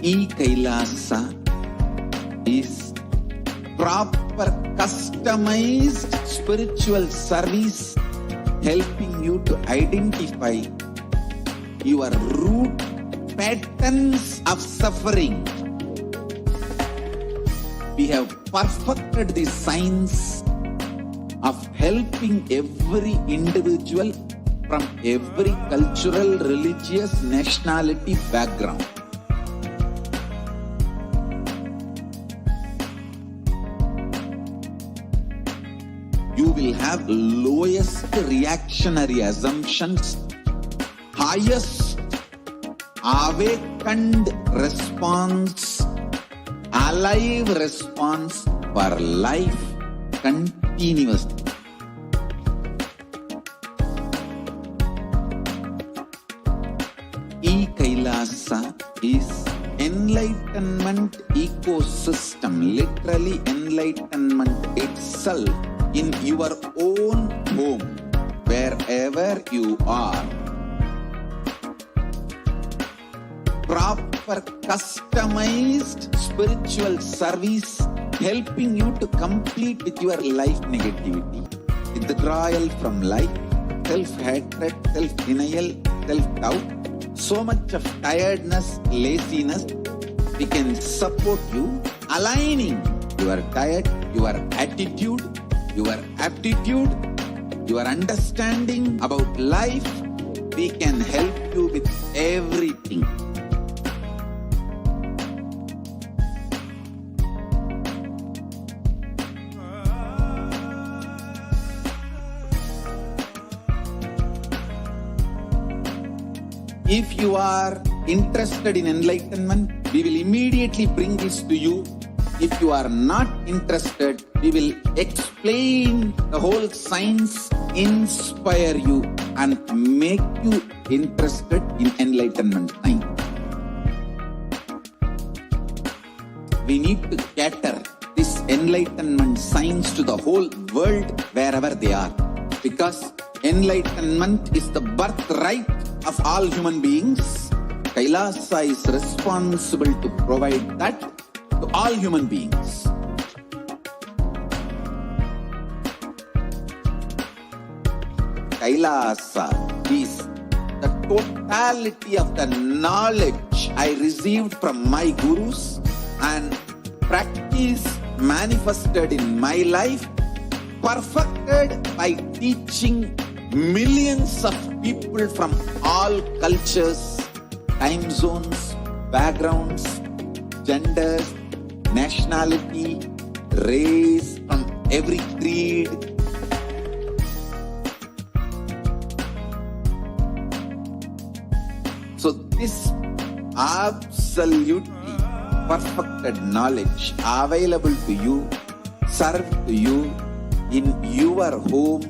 E-Kailasa is proper customized spiritual service helping you to identify your root patterns of suffering. We have perfected the science of helping every individual from every cultural, religious, nationality background. You will have lowest reactionary assumptions, highest awakened response, alive response for life continuously. E-Kailasa is enlightenment ecosystem, literally enlightenment itself in your own home, wherever you are. Proper customized spiritual service helping you to complete with your life negativity, withdrawal from life, self-hatred, self-denial, self-doubt, so much of tiredness, laziness. We can support you aligning your diet, your attitude, your aptitude, your understanding about life. We can help you with everything. If you are interested in enlightenment, we will immediately bring this to you. If you are not interested, we will explain the whole science, inspire you and make you interested in enlightenment time. We need to cater this enlightenment science to the whole world wherever they are, because enlightenment is the birthright of all human beings. Kailasa is responsible to provide that to all human beings. Kailasa is the totality of the knowledge I received from my gurus and practice manifested in my life, perfected by teaching millions of people from all cultures, time zones, backgrounds, genders, nationality, race, from every creed. So this absolutely perfected knowledge available to you, served to you in your home,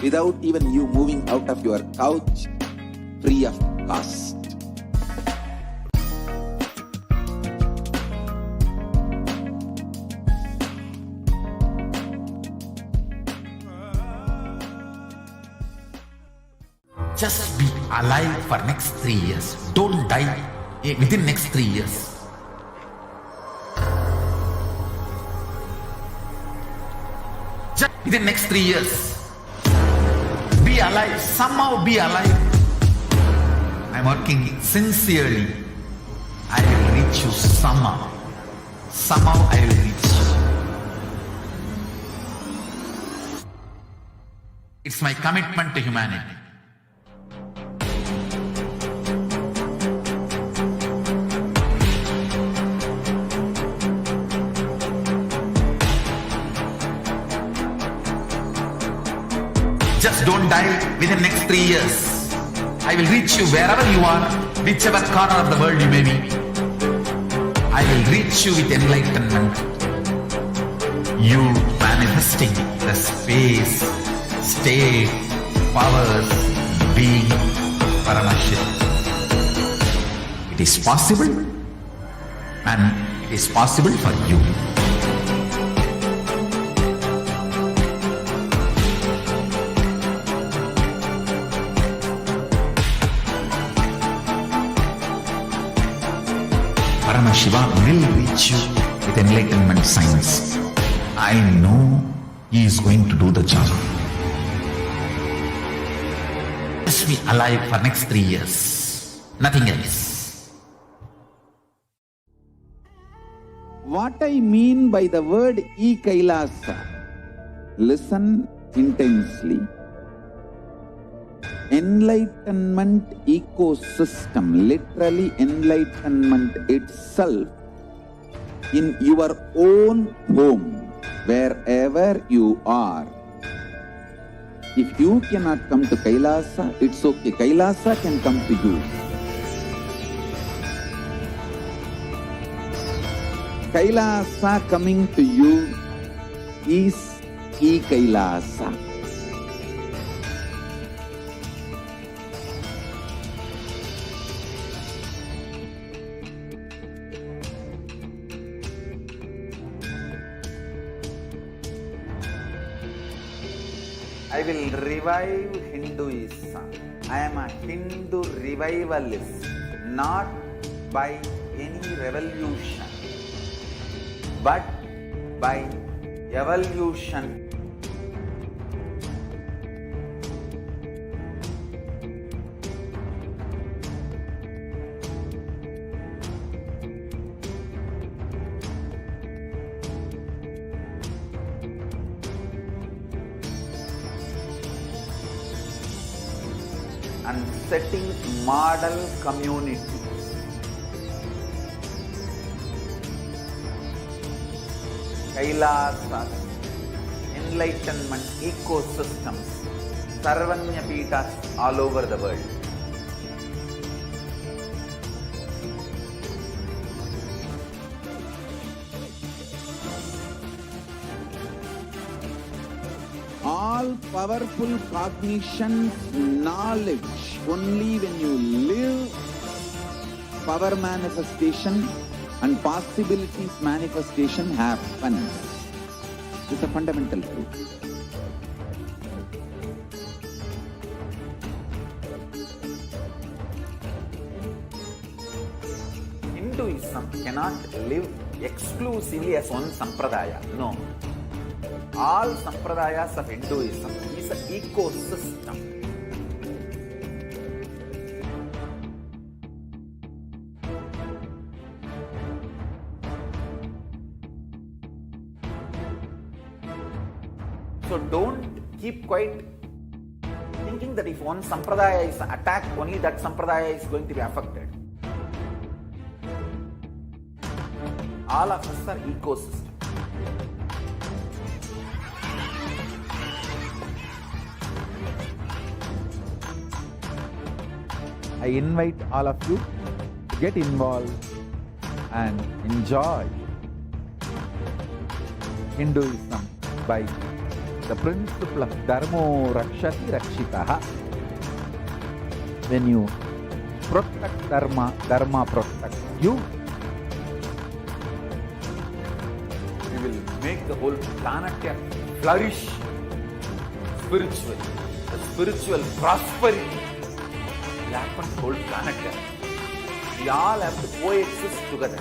without even you moving out of your couch, free of cost. Just be alive for next 3 years. Don't die within next 3 years. Just within next 3 years. Be alive, somehow be alive. I'm working sincerely. I will reach you somehow. Somehow I will reach you. It's my commitment to humanity. Just don't die within next 3 years. I will reach you wherever you are, whichever corner of the world you may be. I will reach you with enlightenment. You manifesting the space, state, powers, being Paramashivoham. It is possible, and it is possible for you. Paramashiva will reach you with enlightenment signs. I know he is going to do the job. Just be alive for next 3 years. Nothing else. What I mean by the word e-Kailasa, listen intensely. Enlightenment ecosystem, literally enlightenment itself, in your own home, wherever you are. If you cannot come to Kailasa, it's okay. Kailasa can come to you. Kailasa coming to you is e-Kailasa. I will revive Hinduism. I am a Hindu revivalist, not by any revolution, but by evolution. And setting model community. Kailasa, enlightenment ecosystems, Sarvanya Peethas all over the world. All powerful cognition, knowledge, only when you live, power manifestation and possibilities manifestation happens. It's a fundamental truth. Hinduism cannot live exclusively as one sampradaya. No. All sampradayas of Hinduism is an ecosystem. So don't keep quiet thinking that if one sampradaya is attacked, only that sampradaya is going to be affected. All of us are ecosystem. I invite all of you to get involved and enjoy Hinduism by the principle of Dharmo Rakshati Rakshitaha. When you protect Dharma, Dharma protects you. You will make the whole planet flourish spiritually. The spiritual prosperity will happen to the whole planet. We all have to coexist together.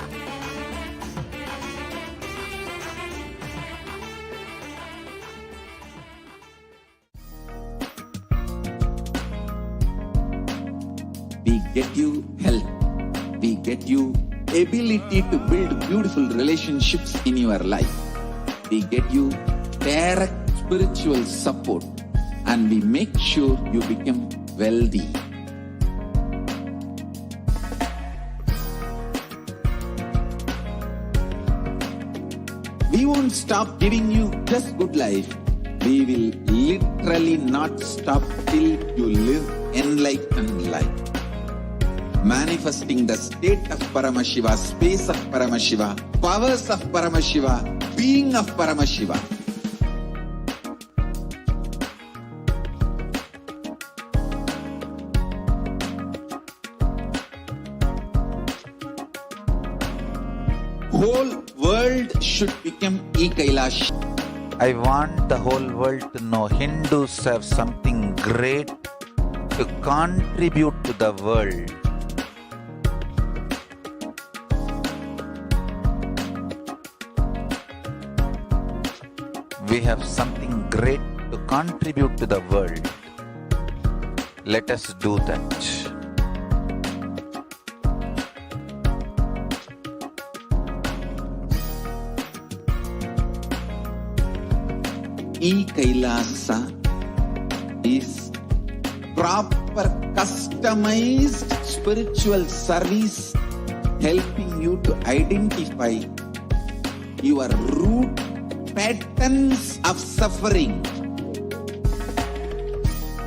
We get you health. We get you ability to build beautiful relationships in your life. We get you direct spiritual support, and we make sure you become wealthy. We won't stop giving you just good life. We will literally not stop till you live enlightened life. Manifesting the state of Paramashiva, space of Paramashiva, powers of Paramashiva, being of Paramashiva. Whole world should become e-Kailash. I want the whole world to know Hindus have something great to contribute to the world. have something great to contribute to the world. Let us do that. E-Kailasa is proper customized spiritual service helping you to identify your root patterns of suffering.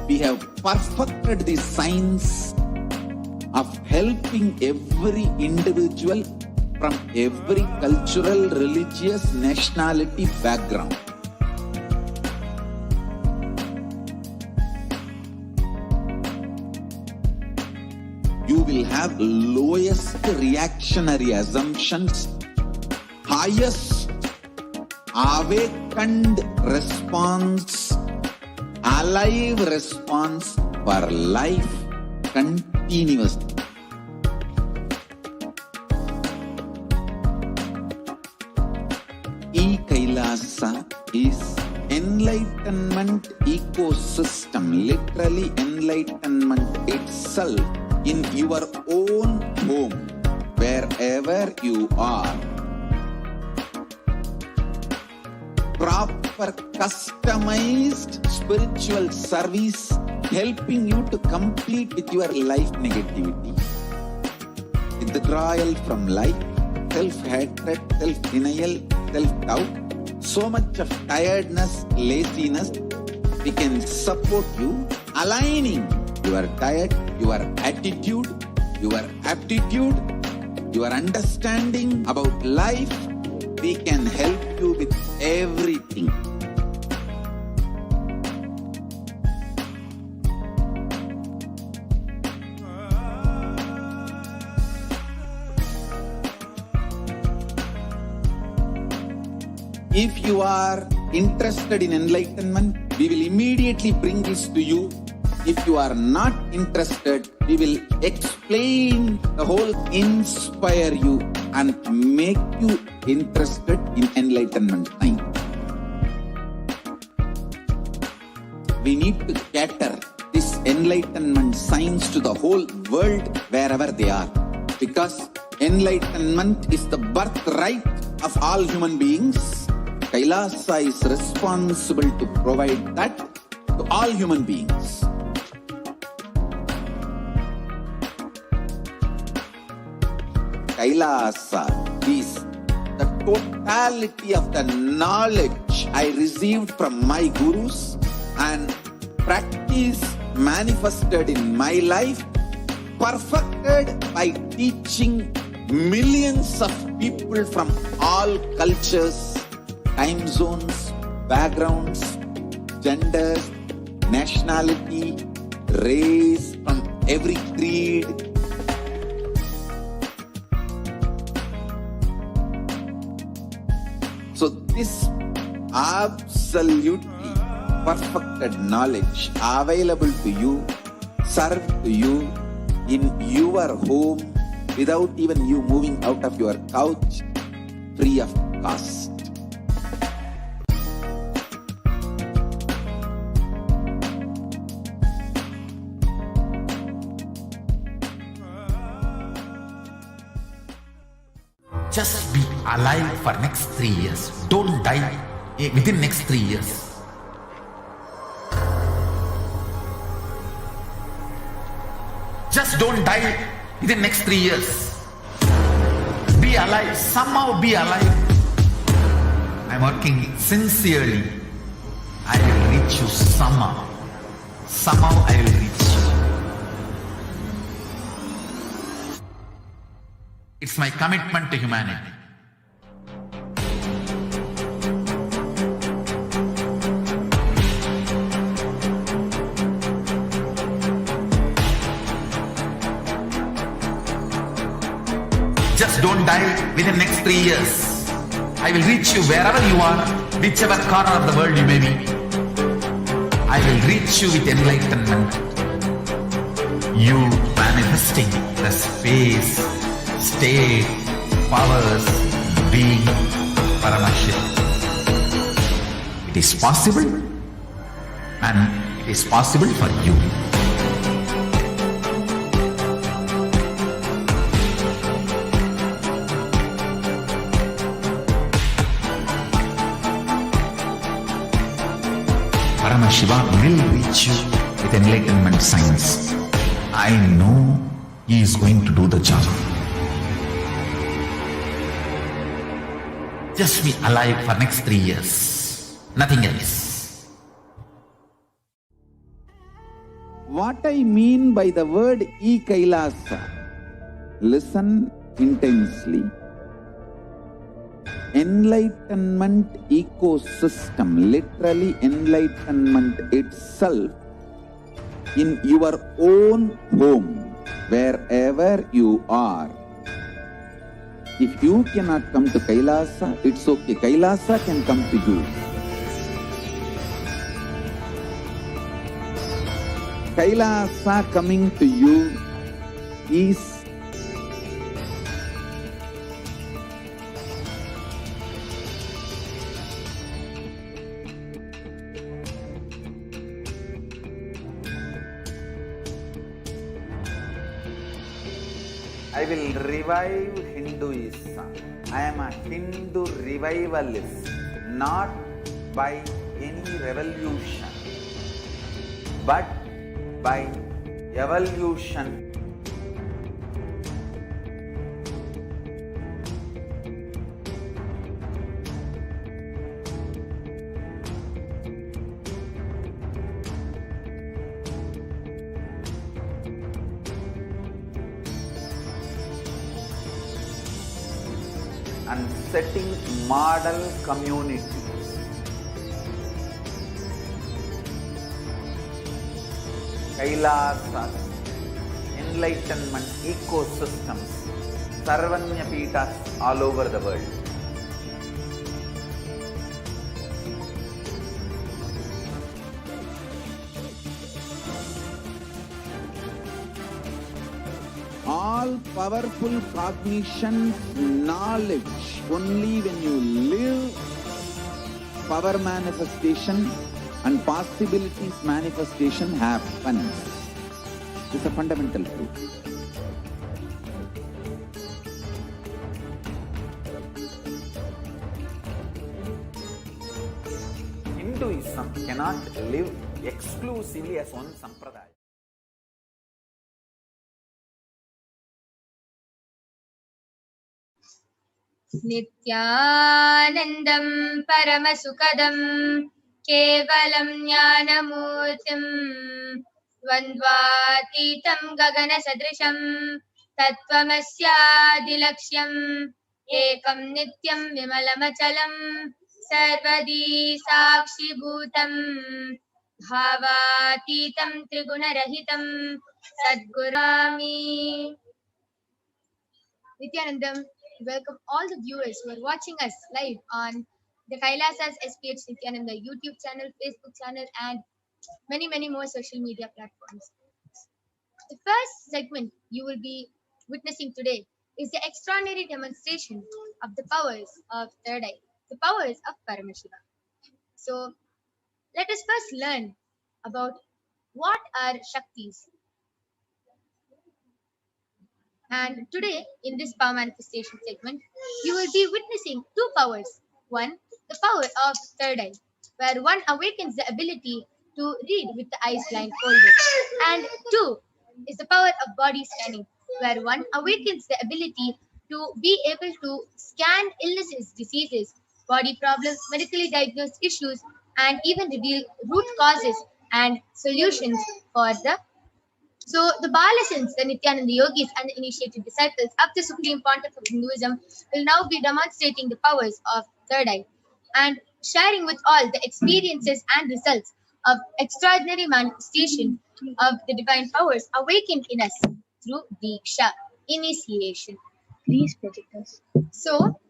We have perfected the science of helping every individual from every cultural, religious, nationality background. You will have lowest reactionary assumptions, highest awakened response, alive response for life continuously. E-Kailasa is enlightenment ecosystem, literally enlightenment itself in your own home, wherever you are. Proper customized spiritual service helping you to complete with your life negativity. Withdrawal from life, self-hatred, self-denial, self-doubt, so much of tiredness, laziness, we can support you aligning your diet, your attitude, your aptitude, your understanding about life. We can help you with everything. If you are interested in enlightenment, we will immediately bring this to you. If you are not interested, we will explain the whole, inspire you and make you interested in enlightenment time. We need to cater this enlightenment science to the whole world wherever they are, because enlightenment is the birthright of all human beings. Kailasa is responsible to provide that to all human beings. Kailasa is the totality of the knowledge I received from my gurus and practice manifested in my life, perfected by teaching millions of people from all cultures, time zones, backgrounds, genders, nationality, race, from every creed. So this absolutely perfected knowledge available to you, served to you in your home without even you moving out of your couch, free of cost. Just be alive for next 3 years. Don't die within next 3 years. Just don't die within next 3 years. Be alive. Somehow be alive. I'm working sincerely. I will reach you somehow. Somehow I will reach you. It's my commitment to humanity. Just don't die within next 3 years. I will reach you wherever you are, whichever corner of the world you may be. I will reach you with enlightenment. You manifesting the space, state, powers, being Paramashivoham. It is possible, and it is possible for you. Paramashiva will reach you with enlightenment science. I know he is going to do the job. Just be alive for next 3 years. Nothing else. What I mean by the word e-Kailasa, listen intensely. Enlightenment ecosystem, literally enlightenment itself, in your own home, wherever you are. If you cannot come to Kailasa, it's okay. Kailasa can come to you. Kailasa coming to you is I will revive Hinduism. I am a Hindu revivalist, not by any revolution, but by evolution. And setting model communities. Kailasas, enlightenment ecosystems, Sarvanya Pitas all over the world. All powerful cognition, knowledge, only when you live, power manifestation and possibilities manifestation happens. This is a fundamental truth. Hinduism cannot live exclusively as one sampradaya. नित्यानन्दं परमसुखदं केवलं ज्ञानमूर्तिं द्वन्द्वातीतं गगनसदृशं तत्त्वमस्यादिलक्ष्यम् एकं नित्यं विमलमचलं सर्वदी साक्षिभूतं भावातीतं त्रिगुणरहितं सद्गुरामि. Nithyanandam, welcome all the viewers who are watching us live on the Kailasas HDH Nithyananda YouTube channel, Facebook channel, and many, many more social media platforms. The first segment you will be witnessing today is the extraordinary demonstration of the powers of third eye, the powers of Paramashiva. So, let us first learn about what are Shaktis. And today, in this power manifestation segment, you will be witnessing two powers. One, the power of third eye, where one awakens the ability to read with the eyes blindfolded. And two is the power of body scanning, where one awakens the ability to be able to scan illnesses, diseases, body problems, medically diagnosed issues, and even reveal root causes and solutions for the So the Balasins, the Nithyananda yogis and the initiated disciples of the Supreme Pontiff of Hinduism will now be demonstrating the powers of third eye and sharing with all the experiences and results of extraordinary manifestation of the divine powers awakened in us through Diksha, initiation. Please project us. So,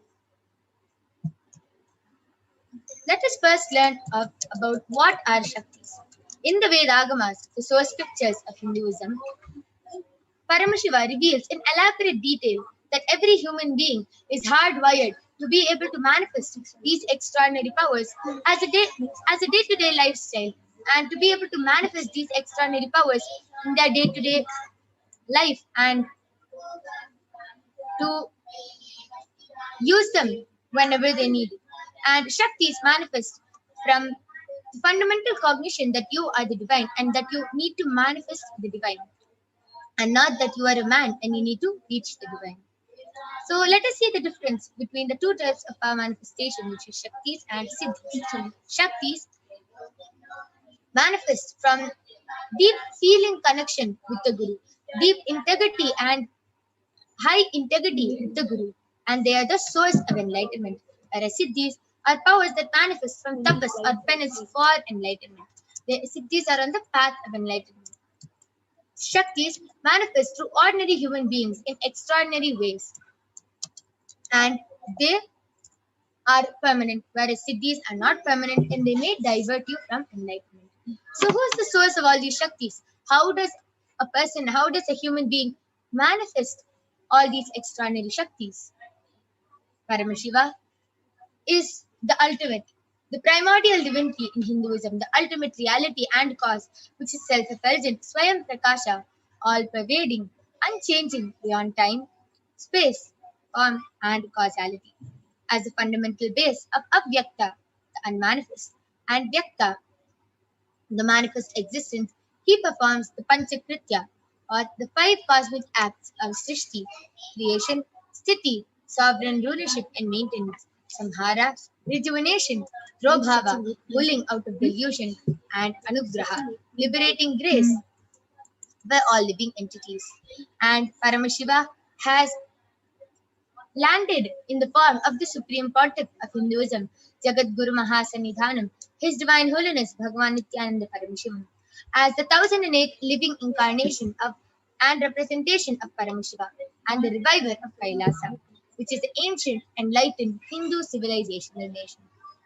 let us first learn about what are Shaktis. In the Vedagamas, the source scriptures of Hinduism, Paramashiva reveals in elaborate detail that every human being is hardwired to be able to manifest these extraordinary powers as a day-to-day lifestyle, and to be able to manifest these extraordinary powers in their day-to-day life, and to use them whenever they need it. And Shaktis manifest from the fundamental cognition that you are the divine and that you need to manifest the divine, and not that you are a man and you need to reach the divine. So let us see the difference between the two types of power manifestation, which is Shaktis and Siddhis. Shaktis manifest from deep feeling connection with the Guru, deep integrity and high integrity with the Guru, and they are the source of enlightenment. Whereas Siddhis are powers that manifest from tapas or penance for enlightenment. The Siddhis are on the path of enlightenment. Shaktis manifest through ordinary human beings in extraordinary ways, and they are permanent, whereas Siddhis are not permanent and they may divert you from enlightenment. So who is the source of all these Shaktis? How does a human being manifest all these extraordinary Shaktis? Paramashiva is the ultimate, the primordial divinity in Hinduism, the ultimate reality and cause, which is self-effulgent, Swayam Prakasha, all-pervading, unchanging beyond time, space, form, and causality. As the fundamental base of Avyakta, the unmanifest, and Vyakta, the manifest existence, he performs the Panchakritya, or the 5 cosmic acts of Srishti, creation, Sthiti, sovereign rulership and maintenance, Samhara, rejuvenation, Drobhava, pulling out of delusion, and Anugraha, liberating grace by all living entities. And Paramashiva has landed in the form of the Supreme Pontiff of Hinduism, Jagat Guru Mahasanidhanam, His Divine Holiness Bhagavan Nithyananda Paramashivam, as the 1008 living incarnation of and representation of Paramashiva and the reviver of Kailasa, which is the ancient, enlightened Hindu civilizational nation,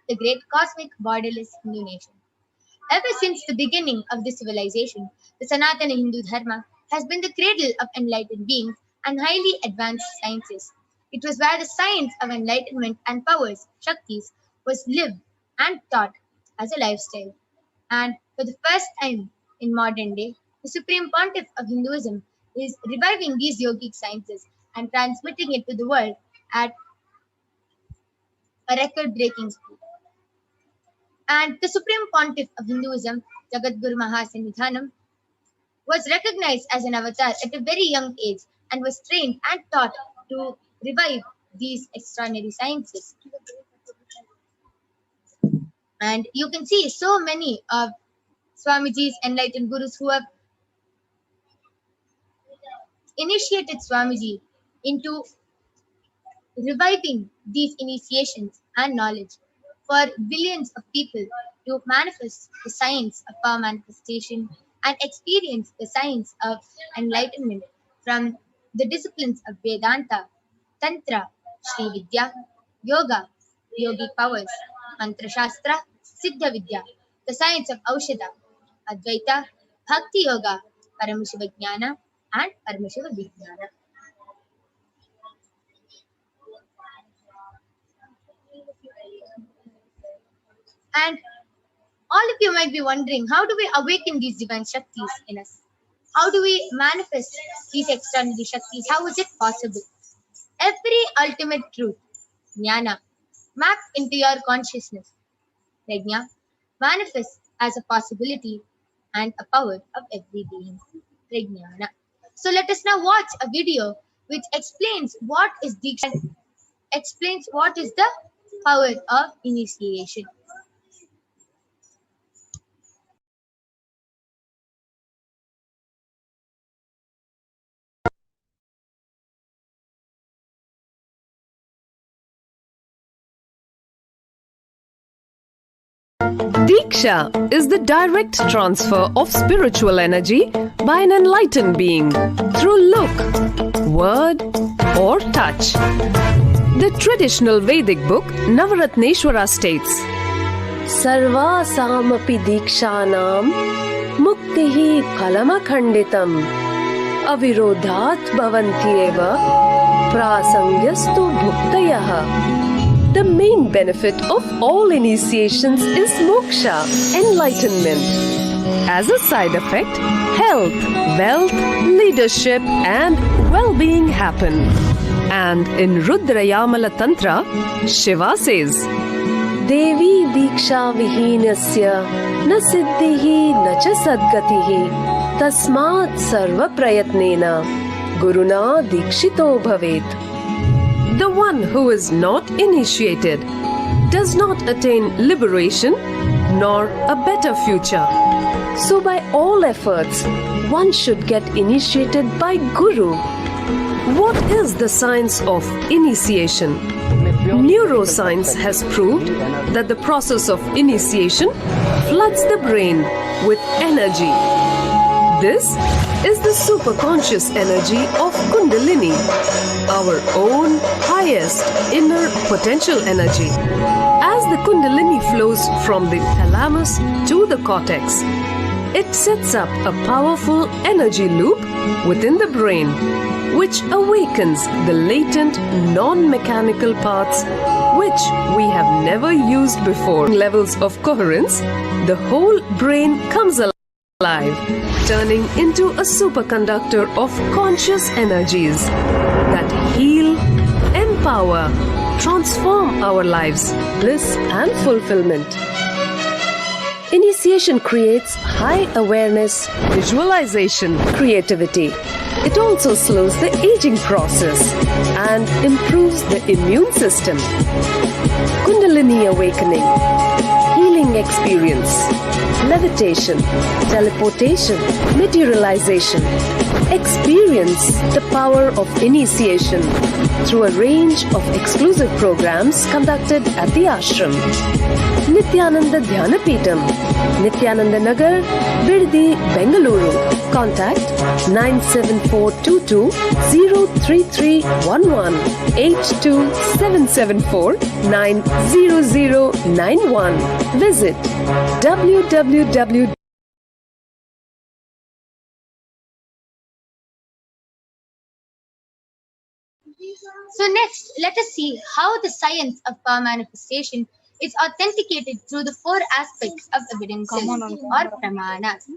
the great cosmic borderless Hindu nation. Ever since the beginning of this civilization, the Sanatana Hindu Dharma has been the cradle of enlightened beings and highly advanced sciences. It was where the science of enlightenment and powers, Shaktis, was lived and taught as a lifestyle. And for the first time in modern day, the Supreme Pontiff of Hinduism is reviving these yogic sciences and transmitting it to the world at a record-breaking speed. And the Supreme Pontiff of Hinduism, Jagat Guru Mahasanidhanam, was recognized as an avatar at a very young age and was trained and taught to revive these extraordinary sciences. And you can see so many of Swamiji's enlightened gurus who have initiated Swamiji into reviving these initiations and knowledge for billions of people to manifest the science of power manifestation and experience the science of enlightenment from the disciplines of Vedanta, Tantra, Sri Vidya, Yoga, Yogic powers, Mantra Shastra, Siddha Vidya, the science of Aushadha, Advaita, Bhakti Yoga, Paramashiva Jnana, and Paramashiva Vijnana. And all of you might be wondering, how do we awaken these divine Shaktis in us? How do we manifest these extraordinary Shaktis? How is it possible? Every ultimate truth, Jnana, mapped into your consciousness, Prajna, manifests as a possibility and a power of every being, Prajnana. So let us now watch a video which explains what is Diksha, explains what is the power of initiation. Diksha is the direct transfer of spiritual energy by an enlightened being through look, word, or touch. The traditional Vedic book Navaratneshwara states, Sarvasamapi dikshanam muktihi phalamakhanditam avirodhat bhavantyeva prasangyastu bhuktayah. The main benefit of all initiations is moksha, enlightenment. As a side effect, health, wealth, leadership, and well-being happen. And in Rudrayamala Tantra, Shiva says, Devi Diksha Vihinasya na siddhihi na cha sadgatihi tasmat sarva prayatnena guruna dikshito bhavet. The one who is not initiated does not attain liberation nor a better future. So by all efforts, one should get initiated by Guru. What is the science of initiation? Neuroscience has proved that the process of initiation floods the brain with energy. This is the superconscious energy of Kundalini, our own highest inner potential energy. As the Kundalini flows from the thalamus to the cortex, it sets up a powerful energy loop within the brain, which awakens the latent non-mechanical parts which we have never used before. Levels of coherence, the whole brain comes alive, turning into a superconductor of conscious energies that heal, empower, transform our lives, bliss and fulfillment. Initiation creates high awareness, visualization, creativity. It also slows the aging process and improves the immune system. Kundalini awakening, healing experience, levitation, teleportation, materialization. Experience the power of initiation through a range of exclusive programs conducted at the ashram. Nithyananda Dhyanapitham, Nithyananda Nagar, Birdi, Bengaluru. Contact 97422 03311 82774 90091. Visit www. So next, let us see how the science of power manifestation is authenticated through the four aspects of evidences or pramanas.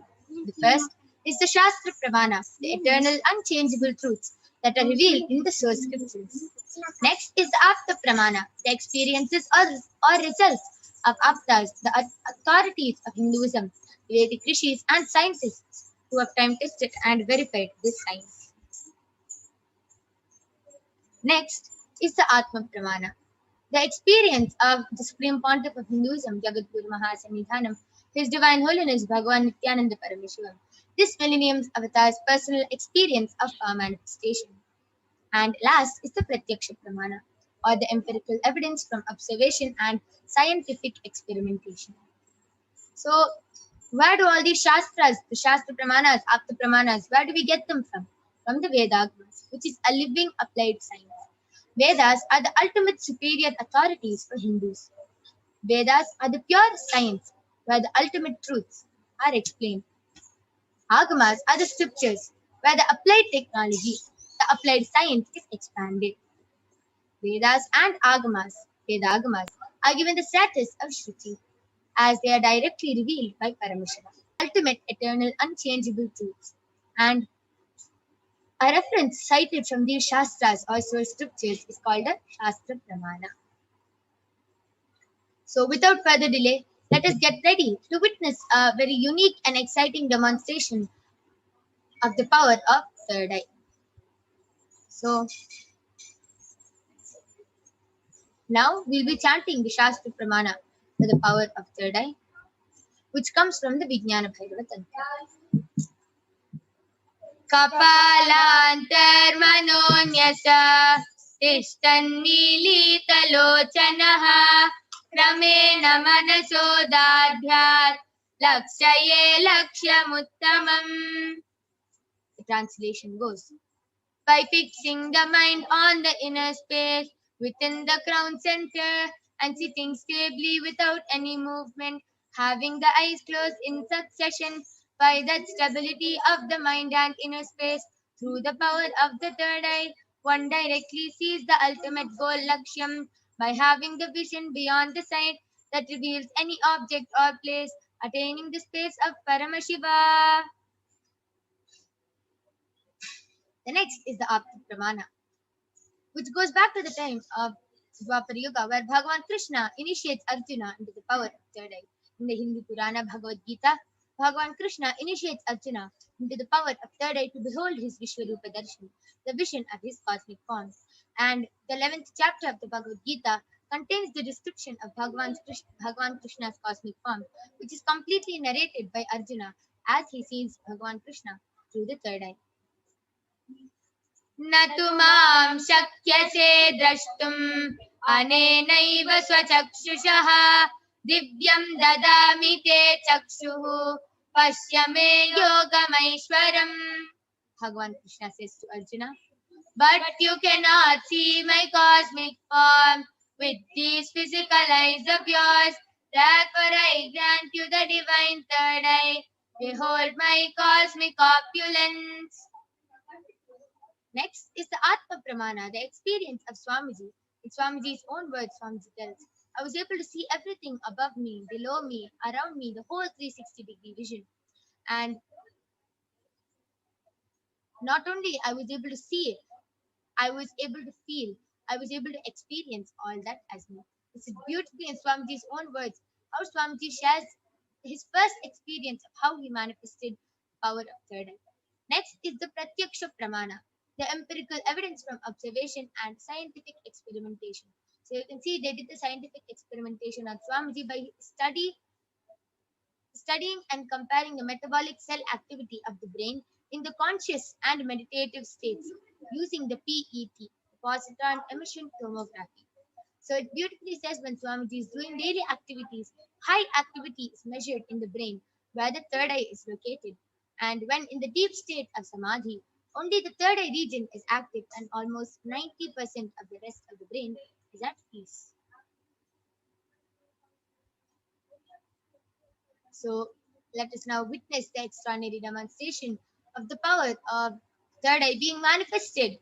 The first is the Shastra Pramana, the eternal unchangeable truths that are revealed in the source scriptures. Next is the Apta Pramana, the experiences or results of Aptas, the authorities of Hinduism, Vedic rishis and scientists who have time tested and verified this science. Next is the Atma Pramana, the experience of the Supreme Pontiff of Hinduism, Jagadguru Mahasannidhanam, His Divine Holiness Bhagavan Nithyananda Paramashivam, this millennium's avatar's personal experience of power manifestation. And last is the Pratyaksha Pramana, or the empirical evidence from observation and scientific experimentation. So, where do all these Shastras, the Shastra Pramanas, Apta Pramanas, where do we get them from? From the Vedas, which is a living applied science. Vedas are the ultimate superior authorities for Hindus. Vedas are the pure science where the ultimate truths are explained. Agamas are the scriptures where the applied technology, the applied science is expanded. Vedas and Agamas, Vedagamas, are given the status of Shruti as they are directly revealed by Paramashiva, ultimate eternal unchangeable truths. And a reference cited from these Shastras or source scriptures is called a Shastra Pramana. So without further delay, let us get ready to witness a very unique and exciting demonstration of the power of third eye. So now we'll be chanting the Shastra Pramana for the power of third eye, which comes from the Vijnana Bhairava Tantra. Kapalantarmanonyasa tishtannilitalochanaha kramena manasodadhyat lakshaye lakshamuttamam. The translation goes, by fixing the mind on the inner space within the crown center and sitting stably without any movement, having the eyes closed in succession, by that stability of the mind and inner space, through the power of the third eye, one directly sees the ultimate goal, Lakshyam, by having the vision beyond the sight that reveals any object or place, attaining the space of Paramashiva. The next is the Apta Pramana, which goes back to the time of Dwapara Yuga, where Bhagavan Krishna initiates Arjuna into the power of third eye. In the Hindu Purana Bhagavad Gita, Bhagavan Krishna initiates Arjuna into the power of third eye to behold his Vishwarupa Darshan, the vision of his cosmic form. And the 11th chapter of the Bhagavad Gita contains the description of Bhagavan Krishna's cosmic form, which is completely narrated by Arjuna as he sees Bhagavan Krishna through the third eye. न तु मां शक्यसे द्रष्टुम् अनेनैव स्वचक्षुषः दिव्यं ददामि ते चक्षुः पश्य मे योगमैश्वरम्. Bhagavan Krishna says to Arjuna, but you cannot see my cosmic form with these physical eyes of yours. Therefore I grant you the divine third eye. Behold my cosmic opulence. Next is the Atma Pramana, the experience of Swamiji. In Swamiji's own words, Swamiji tells, I was able to see everything above me, below me, around me, the whole 360-degree vision. And not only I was able to see it, I was able to feel, I was able to experience all that as me. This is beautifully in Swamiji's own words, how Swamiji shares his first experience of how he manifested power of third eye. Next is the Pratyaksha Pramana, the empirical evidence from observation and scientific experimentation. So you can see they did the scientific experimentation on Swamiji by studying and comparing the metabolic cell activity of the brain in the conscious and meditative states using the PET, positron emission tomography. So it beautifully says when Swamiji is doing daily activities, high activity is measured in the brain where the third eye is located. And when in the deep state of Samadhi, only the third eye region is active and almost 90% of the rest of the brain is at peace. So let us now witness the extraordinary demonstration of the power of third eye being manifested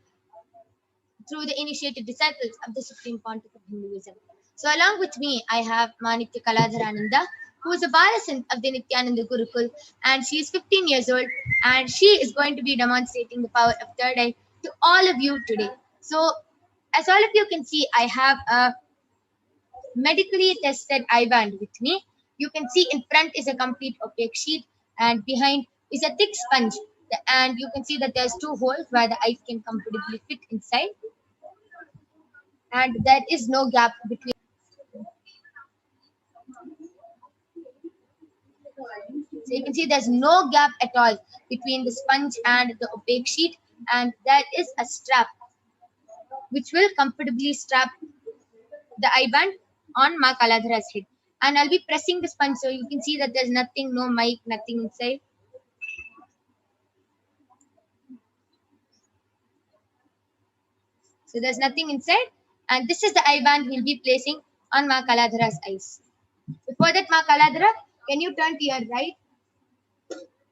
through the initiated disciples of the Supreme Pontiff of Hinduism. So along with me, I have Manikya Kaladharananda, who is a Balasant of the Nithyananda Gurukul, and she is 15 years old, and she is going to be demonstrating the power of third eye to all of you today. So as all of you can see, I have a medically tested eye band with me. You can see in front is a complete opaque sheet, and behind is a thick sponge. And you can see that there's two holes where the eyes can comfortably fit inside, and there is no gap between. So you can see there's no gap at all between the sponge and the opaque sheet, and there is a strap which will comfortably strap the eye band on Ma Kaladhara's head. And I'll be pressing the sponge so you can see that there's nothing, no mic, nothing inside. So there's nothing inside, and this is the eye band we'll be placing on Ma Kaladhara's eyes. Before that, Ma Kaladhara, can you turn to your right,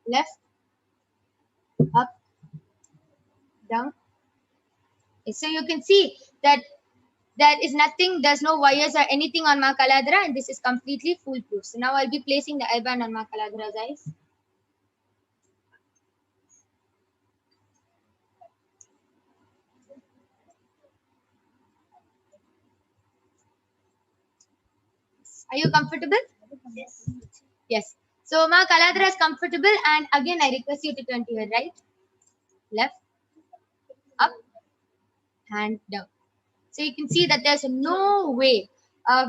left, up, down? So you can see that there is nothing, there's no wires or anything on Ma Kaladhara, and this is completely foolproof. So now I'll be placing the eye band on Ma Kaladhara's eyes. Are you comfortable? Yes. Yes. So Ma Kaladhara is comfortable, and again I request you to turn to your right, left, up, and down. So you can see that there's no way of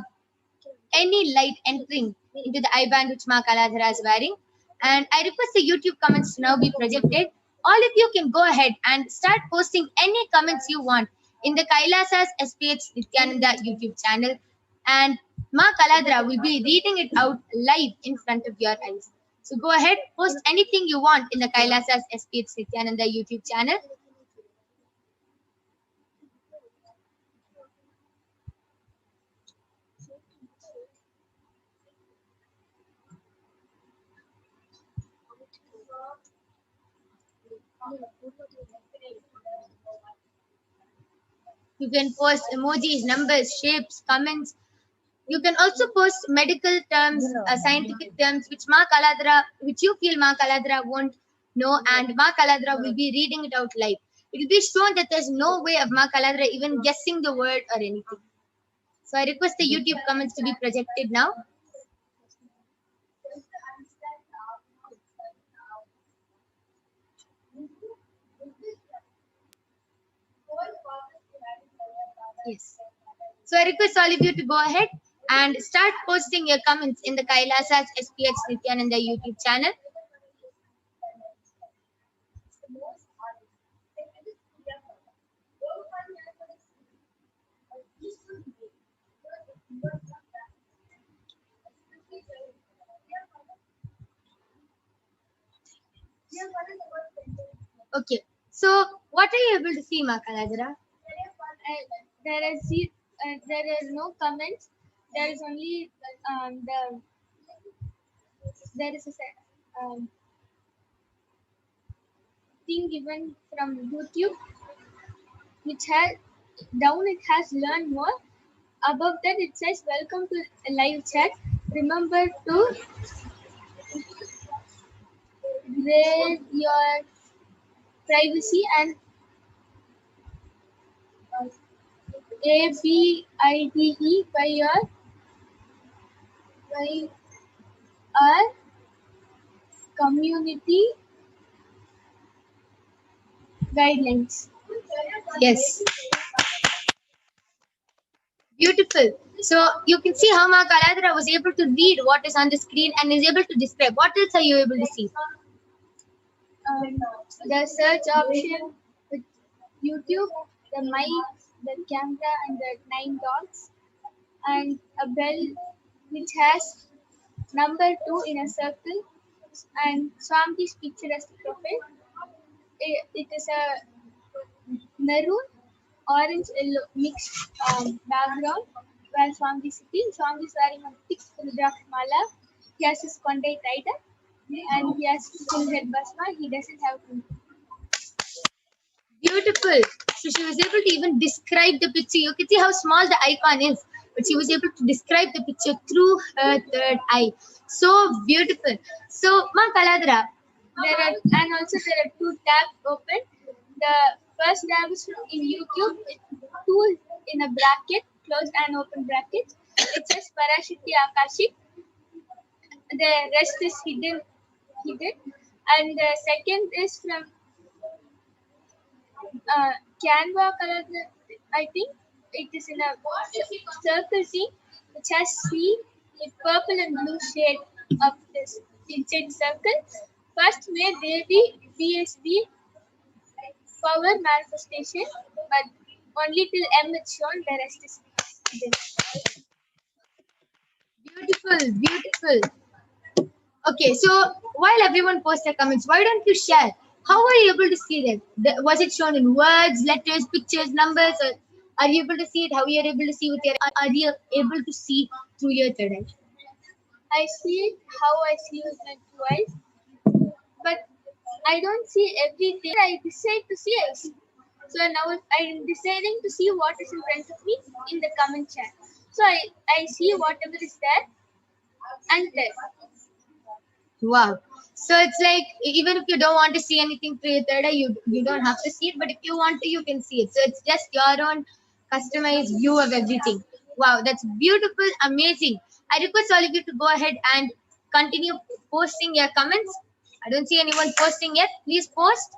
any light entering into the eye band which Ma Kaladhara is wearing. And I request the YouTube comments to now be projected. All of you can go ahead and start posting any comments you want in the Kailasa's SPH Nithyananda YouTube channel. And Ma Kaladhara will be reading it out live in front of your eyes. So go ahead, post anything you want in the Kailasa's SPH Nithyananda YouTube channel. You can post emojis, numbers, shapes, comments. You can also post medical terms, scientific terms, which Ma Kaladra, which you feel Ma Kaladra won't know, and Ma Kaladra will be reading it out live. It will be shown that there's no way of Ma Kaladra even guessing the word or anything. So I request the YouTube comments to be projected now. Yes. So I request all of you to go ahead and start posting your comments in the Kailasa's HDH Nithyananda YouTube channel. Okay. So what are you able to see, Makaladra? There are no comments. There is only there is a thing given from YouTube, which has down it has learn more. Above that it says welcome to a live chat. Remember to grade your privacy and ABIDE by our community guidelines. Yes. Beautiful. So you can see how Makaladra was able to read what is on the screen and is able to describe. What else are you able to see? The search option with YouTube, the mic, the camera, and the 9 dots, and a bell which has number 2 in a circle, and Swami's picture as the profile. It is a maroon, orange, yellow mixed background where Swami is sitting. Swami is wearing a thick Rudraksh mala. He has his kondai tied up and he has full head basma. He doesn't have to. Beautiful. So she was able to even describe the picture. You can see how small the icon is, but she was able to describe the picture through her third eye. So beautiful. So Makaladra, And also there are 2 tabs open. The first tab is in YouTube, with 2 in a bracket, closed and open brackets. It says Parashakti Akashic. The rest is hidden. And the second is from Canva color. I think it is in a circle thing which has C with purple and blue shade of this inside circle. First may there be BSB power manifestation, but only till M is shown, the rest is hidden. beautiful, beautiful. Okay, so while everyone posts their comments, why don't you share? How were you able to see them? Was it shown in words, letters, pictures, numbers, or are you able to see it? How you are able to see with your? Are you able to see through your third eye? I see it how I see with my 2 eyes, but I don't see everything. I decide to see it. So now I'm deciding to see what is in front of me in the comment chat. So I see whatever is there and there. Wow. So it's like even if you don't want to see anything through your third eye, you don't have to see it. But if you want to, you can see it. So it's just your own customized view of everything. Wow, that's beautiful, amazing. I request all of you to go ahead and continue posting your comments. I don't see anyone posting yet. Please post.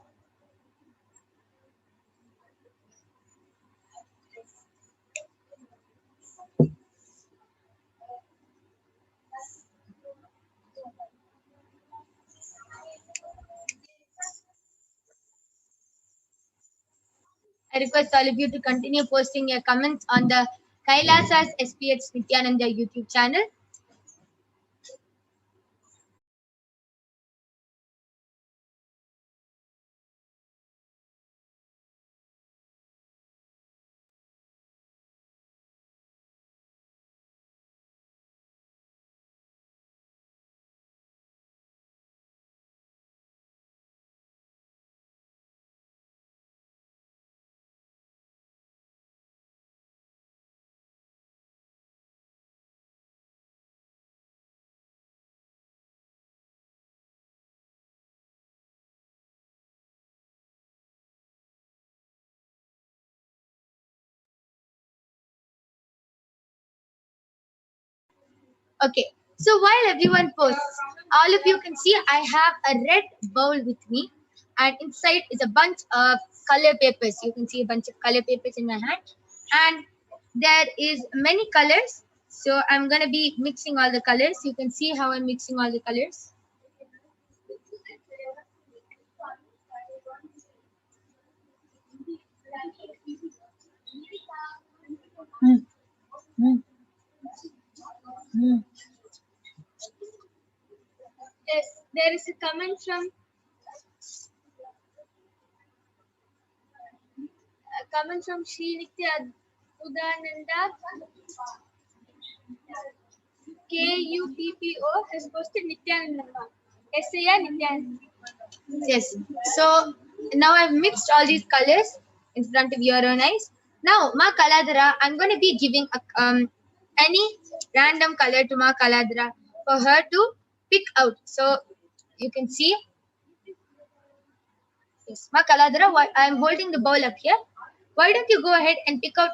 I request all of you to continue posting your comments on the Kailasa's SPH Nithyananda YouTube channel. Okay, so while everyone posts, all of you can see I have a red bowl with me, and inside is a bunch of color papers. You can see a bunch of color papers in my hand, and there is many colors. So I'm gonna be mixing all the colors. You can see how I'm mixing all the colors. There is a comment from Sri Nithyananda KUPPO has posted Nithyananda. SAR Nithyananda. Yes. So now I've mixed all these colors in front of your own eyes. Now, Ma Kaladhara, I'm going to be giving any random color to Ma Kaladhara for her to pick out. So you can see. Yes, Ma Kaladhara, I'm holding the bowl up here. Why don't you go ahead and pick out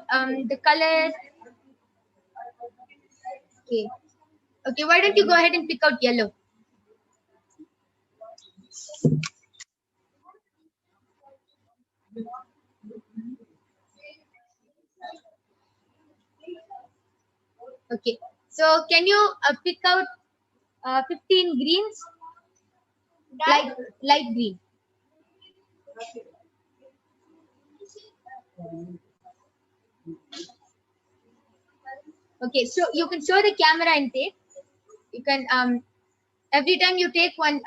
the color? Okay. Okay, why don't you go ahead and pick out yellow? Okay. So can you pick out 15 greens? Light green. Okay, so you can show the camera and take. You can every time you take one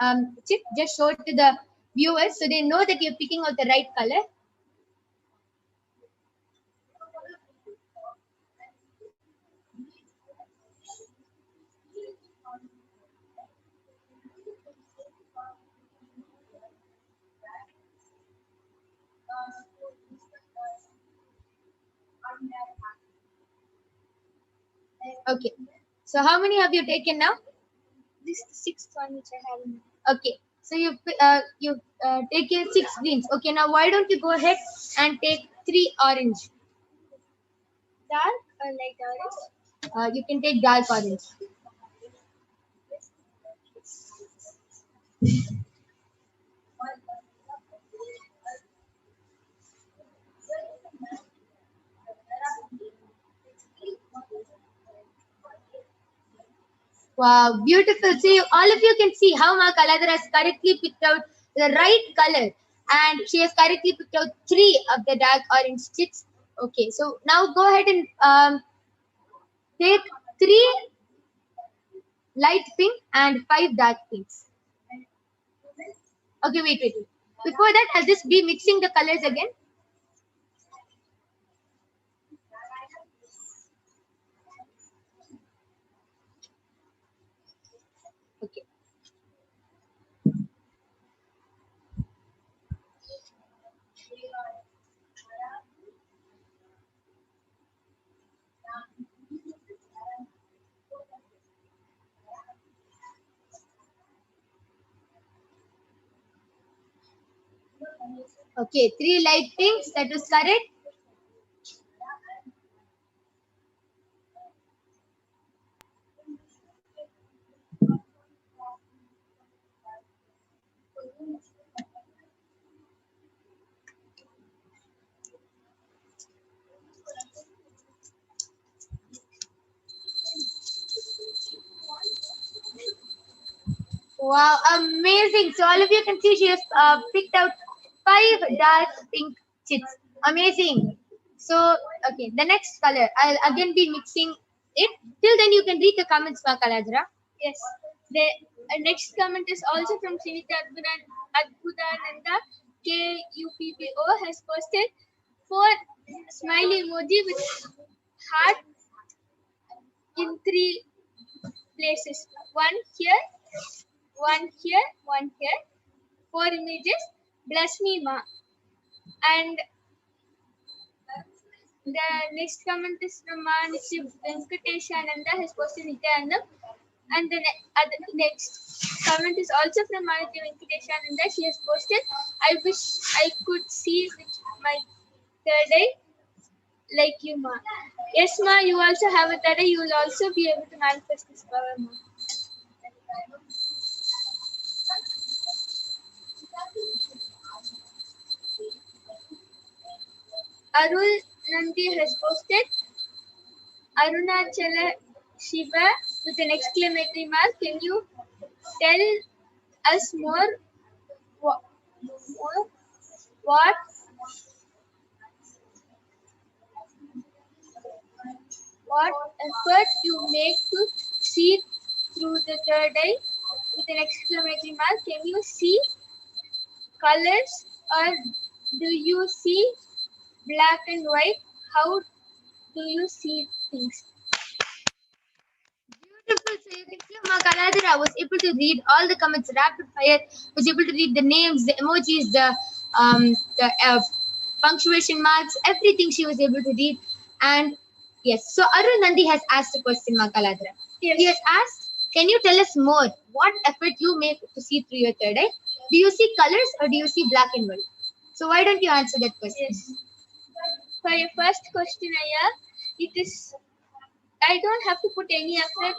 chip, just show it to the viewers so they know that you're picking out the right color. Okay. So how many have you taken now? This is the sixth one which I have. Okay. So you take your 6 greens. Okay. Now why don't you go ahead and take 3 orange? Dark or light orange? You can take dark orange. Wow, beautiful. See, all of you can see how Ma Kaladhara has correctly picked out the right color, and she has correctly picked out 3 of the dark orange sticks. Okay, so now go ahead and take 3 light pink and 5 dark pinks. Okay, wait. Before that, I'll just be mixing the colors again. Okay. Okay, 3 light pinks, that was correct. Wow, amazing. So all of you can see she has picked out 5 dark pink chips. Amazing. So, okay, the next color, I'll again be mixing it. Till then, you can read the comments, Ma Kaladhara. Yes. The next comment is also from Srinitha Adbhutananda KUPPO has posted 4 smiley emoji with heart in 3 places. One here, one here, one here. 4 images. Bless me, Ma. And the next comment is from Manishib Venkateshananda has posted Nithyananda. And the next comment is also from Manishib Venkateshananda. She has posted, I wish I could see with my third eye. like you, ma. Yes, ma, you also have a third eye. You will also be able to manifest this power, ma. Arul Nandi has posted Arunachala Shiva with an exclamatory mark. Can you tell us what, what what effort you make to see through the third eye with an exclamatory mark? Can you see colors or do you see black and white? How do you see things? Beautiful. So you can see Ma Kaladhara was able to read all the comments rapid fire, was able to read the names, the emojis, the punctuation marks, everything she was able to read. And yes, so Arun Nandi has asked a question, Ma Kaladhara. Yes. He has asked, can you tell us more? What effort you make to see through your third eye? Do you see colors or do you see black and white? So why don't you answer that question? Yes. For your first question, Aya, it is I don't have to put any effort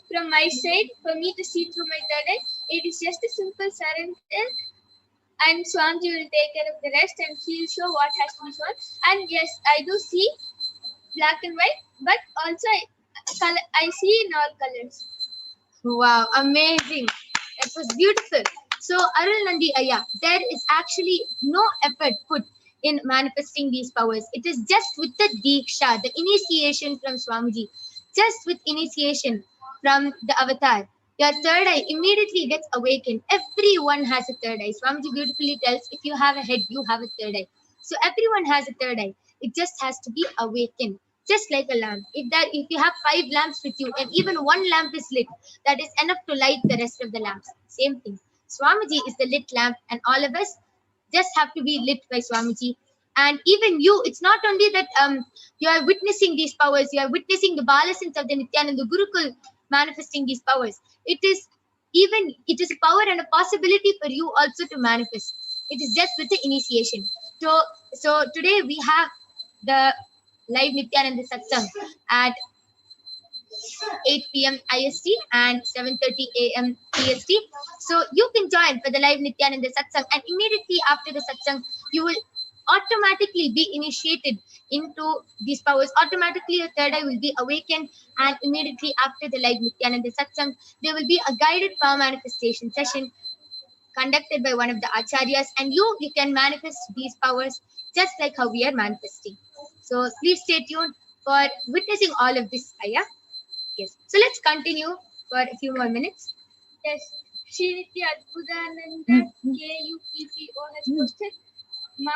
from my side for me to see through my third eye. It is just a simple surrender, and Swamiji will take care of the rest, and he will show what has to be shown. And yes, I do see black and white, but also I see in all colors. Wow, amazing. That was beautiful. So, Arul Nandi Aya, there is actually no effort put in manifesting these powers. It is just with the Diksha, the initiation from Swamiji, just with initiation from the avatar. Your third eye immediately gets awakened. Everyone has a third eye. Swamiji beautifully tells, if you have a head, you have a third eye. So everyone has a third eye. It just has to be awakened. Just like a lamp. If you have 5 lamps with you and even one lamp is lit, that is enough to light the rest of the lamps. Same thing. Swamiji is the lit lamp and all of us just have to be lit by Swamiji. And even you, it's not only that you are witnessing these powers, you are witnessing the Balasins of the Nithyananda Gurukul manifesting these powers. It is a power and a possibility for you also to manifest. It is just with the initiation. So today we have the live Nithyananda Satsang at 8 p.m. IST and 7:30 a.m. PST. So you can join for the live Nithyananda Satsang, and immediately after the Satsang, you will automatically be initiated into these powers. Automatically, your third eye will be awakened, and immediately after the live Nithyananda Satsang, there will be a guided power manifestation session conducted by one of the acharyas, and you can manifest these powers just like how we are manifesting. So please stay tuned for witnessing all of this, Aya. Yes. So let's continue for a few more minutes. Yes. Srinitya Adbhutananda KUPPO has posted Ma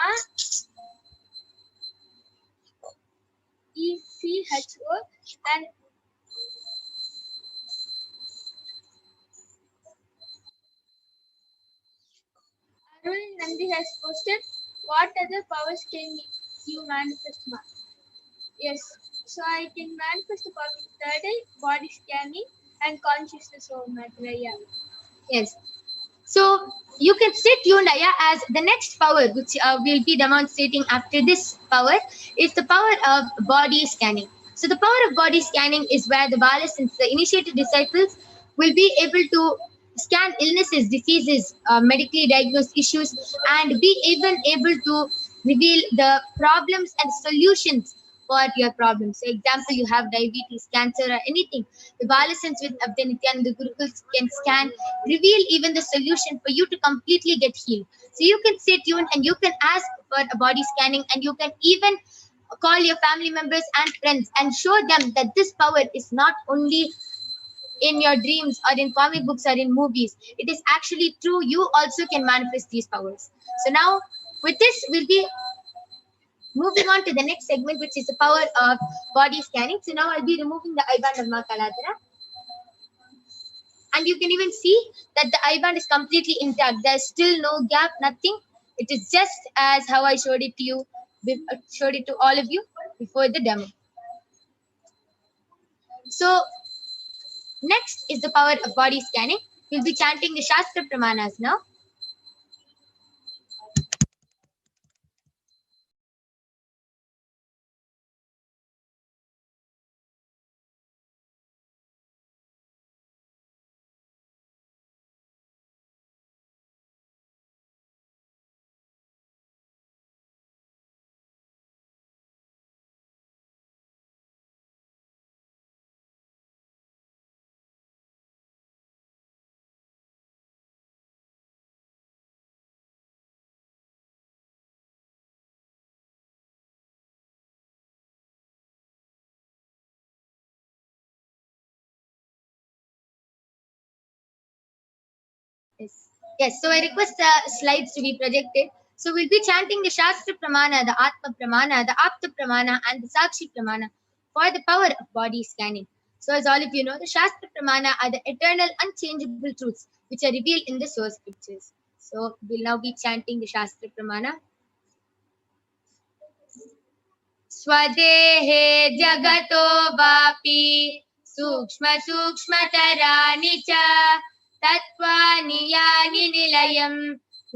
ECHO and Arul Nandi has posted what other powers can you manifest, Ma? Yes, so I can manifest the power of third eye, body scanning, and consciousness of matter. Yeah. Yes. So you can stay tuned, Aya, as the next power, which we'll be demonstrating after this power, is the power of body scanning. So the power of body scanning is where the Balasins, the initiated disciples, will be able to scan illnesses, diseases, medically diagnosed issues, and be even able to reveal the problems and solutions for your problems. So example, you have diabetes, cancer, or anything. The Balasins with the Nithyananda Gurukuls can scan, reveal even the solution for you to completely get healed. So you can stay tuned and you can ask for a body scanning, and you can even call your family members and friends and show them that this power is not only in your dreams or in comic books or in movies. It is actually true. You also can manifest these powers. So now with this, we'll be moving on to the next segment, which is the power of body scanning. So now I'll be removing the eye band of Ma Kaladhara. And you can even see that the eye band is completely intact. There's still no gap, nothing. It is just as how I showed it to you, showed it to all of you before the demo. So next is the power of body scanning. We'll be chanting the Shastra Pramanas now. Yes. Yes. So I request the slides to be projected. So we'll be chanting the Shastra Pramana, the Atma Pramana, the Apta Pramana, and the Sakshi Pramana for the power of body scanning. So as all of you know, the Shastra Pramana are the eternal, unchangeable truths which are revealed in the source scriptures. So we'll now be chanting the Shastra Pramana. स्वदेहे जगतो वापि सूक्ष्मतराणि च तत्त्वानि यानि निलयम्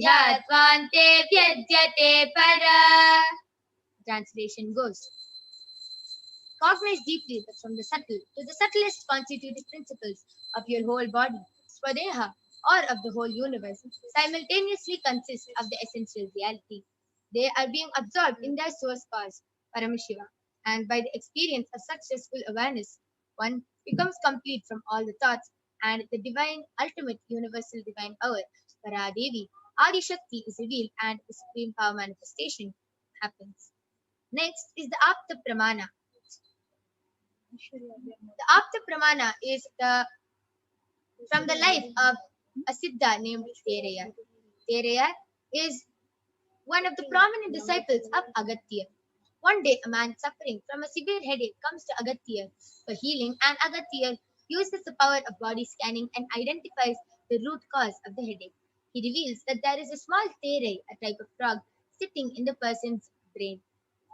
ध्यात्वान्ते व्यज्यते para. Translation goes: cognize deeply that from the subtle to the subtlest constitutive principles of your whole body, Swadeha, or of the whole universe, simultaneously consist of the essential reality. They are being absorbed in their source cause, Paramashiva, and by the experience of successful awareness, one becomes complete from all the thoughts, and the divine, ultimate, universal divine power, Paradevi, Adi Shakti, is revealed, and the supreme power manifestation happens. Next is the Apta Pramana. The Apta Pramana is from the life of a Siddha named Teraya. Teraya is one of the prominent disciples of Agatya. One day, a man suffering from a severe headache comes to Agatya for healing, and Agatya uses the power of body scanning and identifies the root cause of the headache. He reveals that there is a small terai, a type of frog, sitting in the person's brain.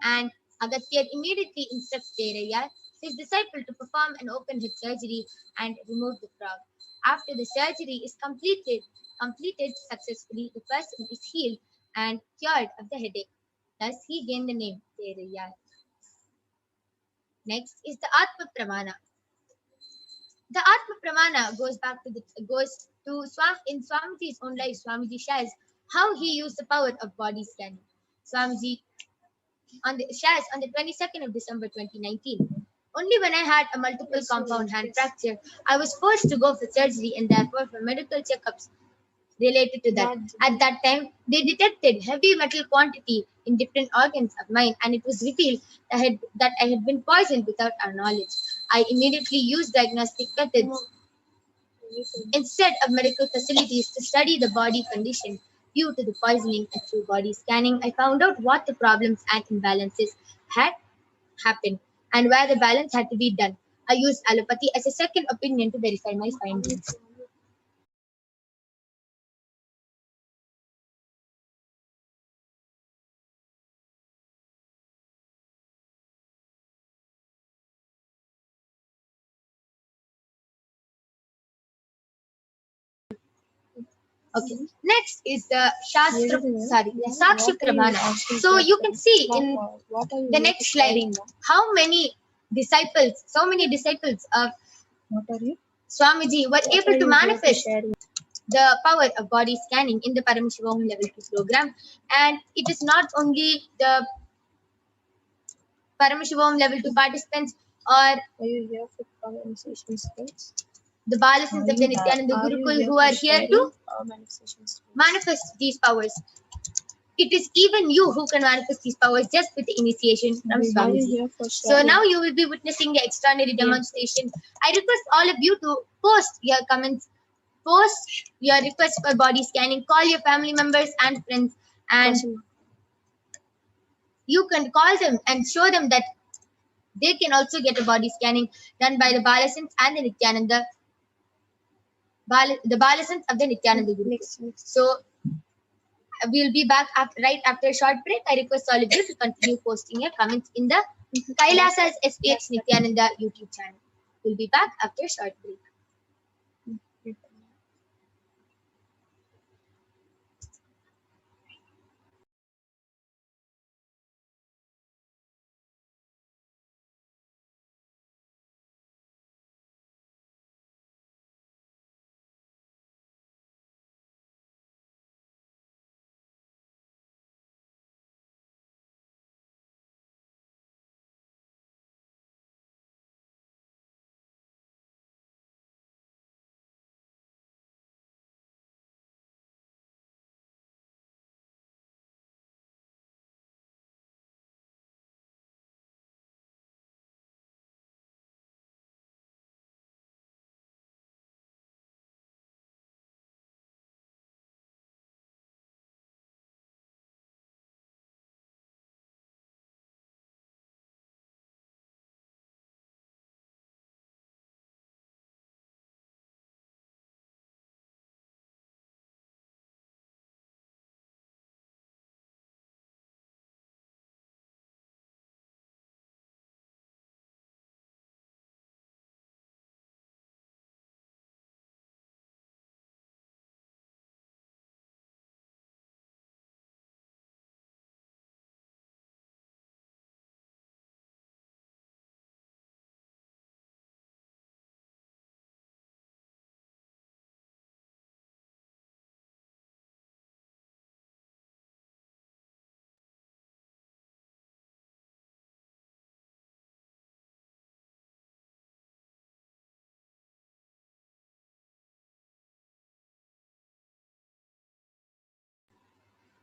And Agastya immediately instructs Teraya, his disciple, to perform an open head surgery and remove the frog. After the surgery is completed successfully, the person is healed and cured of the headache. Thus, he gained the name Teraya. Next is the Atma Pramana. The Atma Pramana goes to in Swamiji's own life. Swamiji shares how he used the power of body scanning. Swamiji shares on the 22nd of December 2019. Only when I had a multiple compound hand fracture, I was forced to go for surgery and therefore for medical checkups related to that. At that time, they detected heavy metal quantity in different organs of mine, and it was revealed that I had been poisoned without our knowledge. I immediately used diagnostic methods instead of medical facilities to study the body condition due to the poisoning, and through body scanning, I found out what the problems and imbalances had happened and where the balance had to be done. I used allopathy as a second opinion to verify my findings. Okay. Next is the Sakshi Pramana. So you can see in the next slide how many disciples, of Swamiji were able to manifest the power of body scanning in the Paramashivoham level 2 program. And it is not only the Paramashivoham level 2 participants or the Balasins of the Nithyananda Gurukul who are here to manifest these powers. It is even you who can manifest these powers just with the initiation from Swamiji. So now you will be witnessing the extraordinary demonstration. I request all of you to post your comments, post your requests for body scanning, call your family members and friends, and you can call them and show them that they can also get a body scanning done by the Balasins and the Nithyananda, the Balasins of the Nithyananda Guru. So we'll be back right after a short break. I request all of you to continue posting your comments in the Kailasa's HDH Nithyananda YouTube channel. We'll be back after a short break.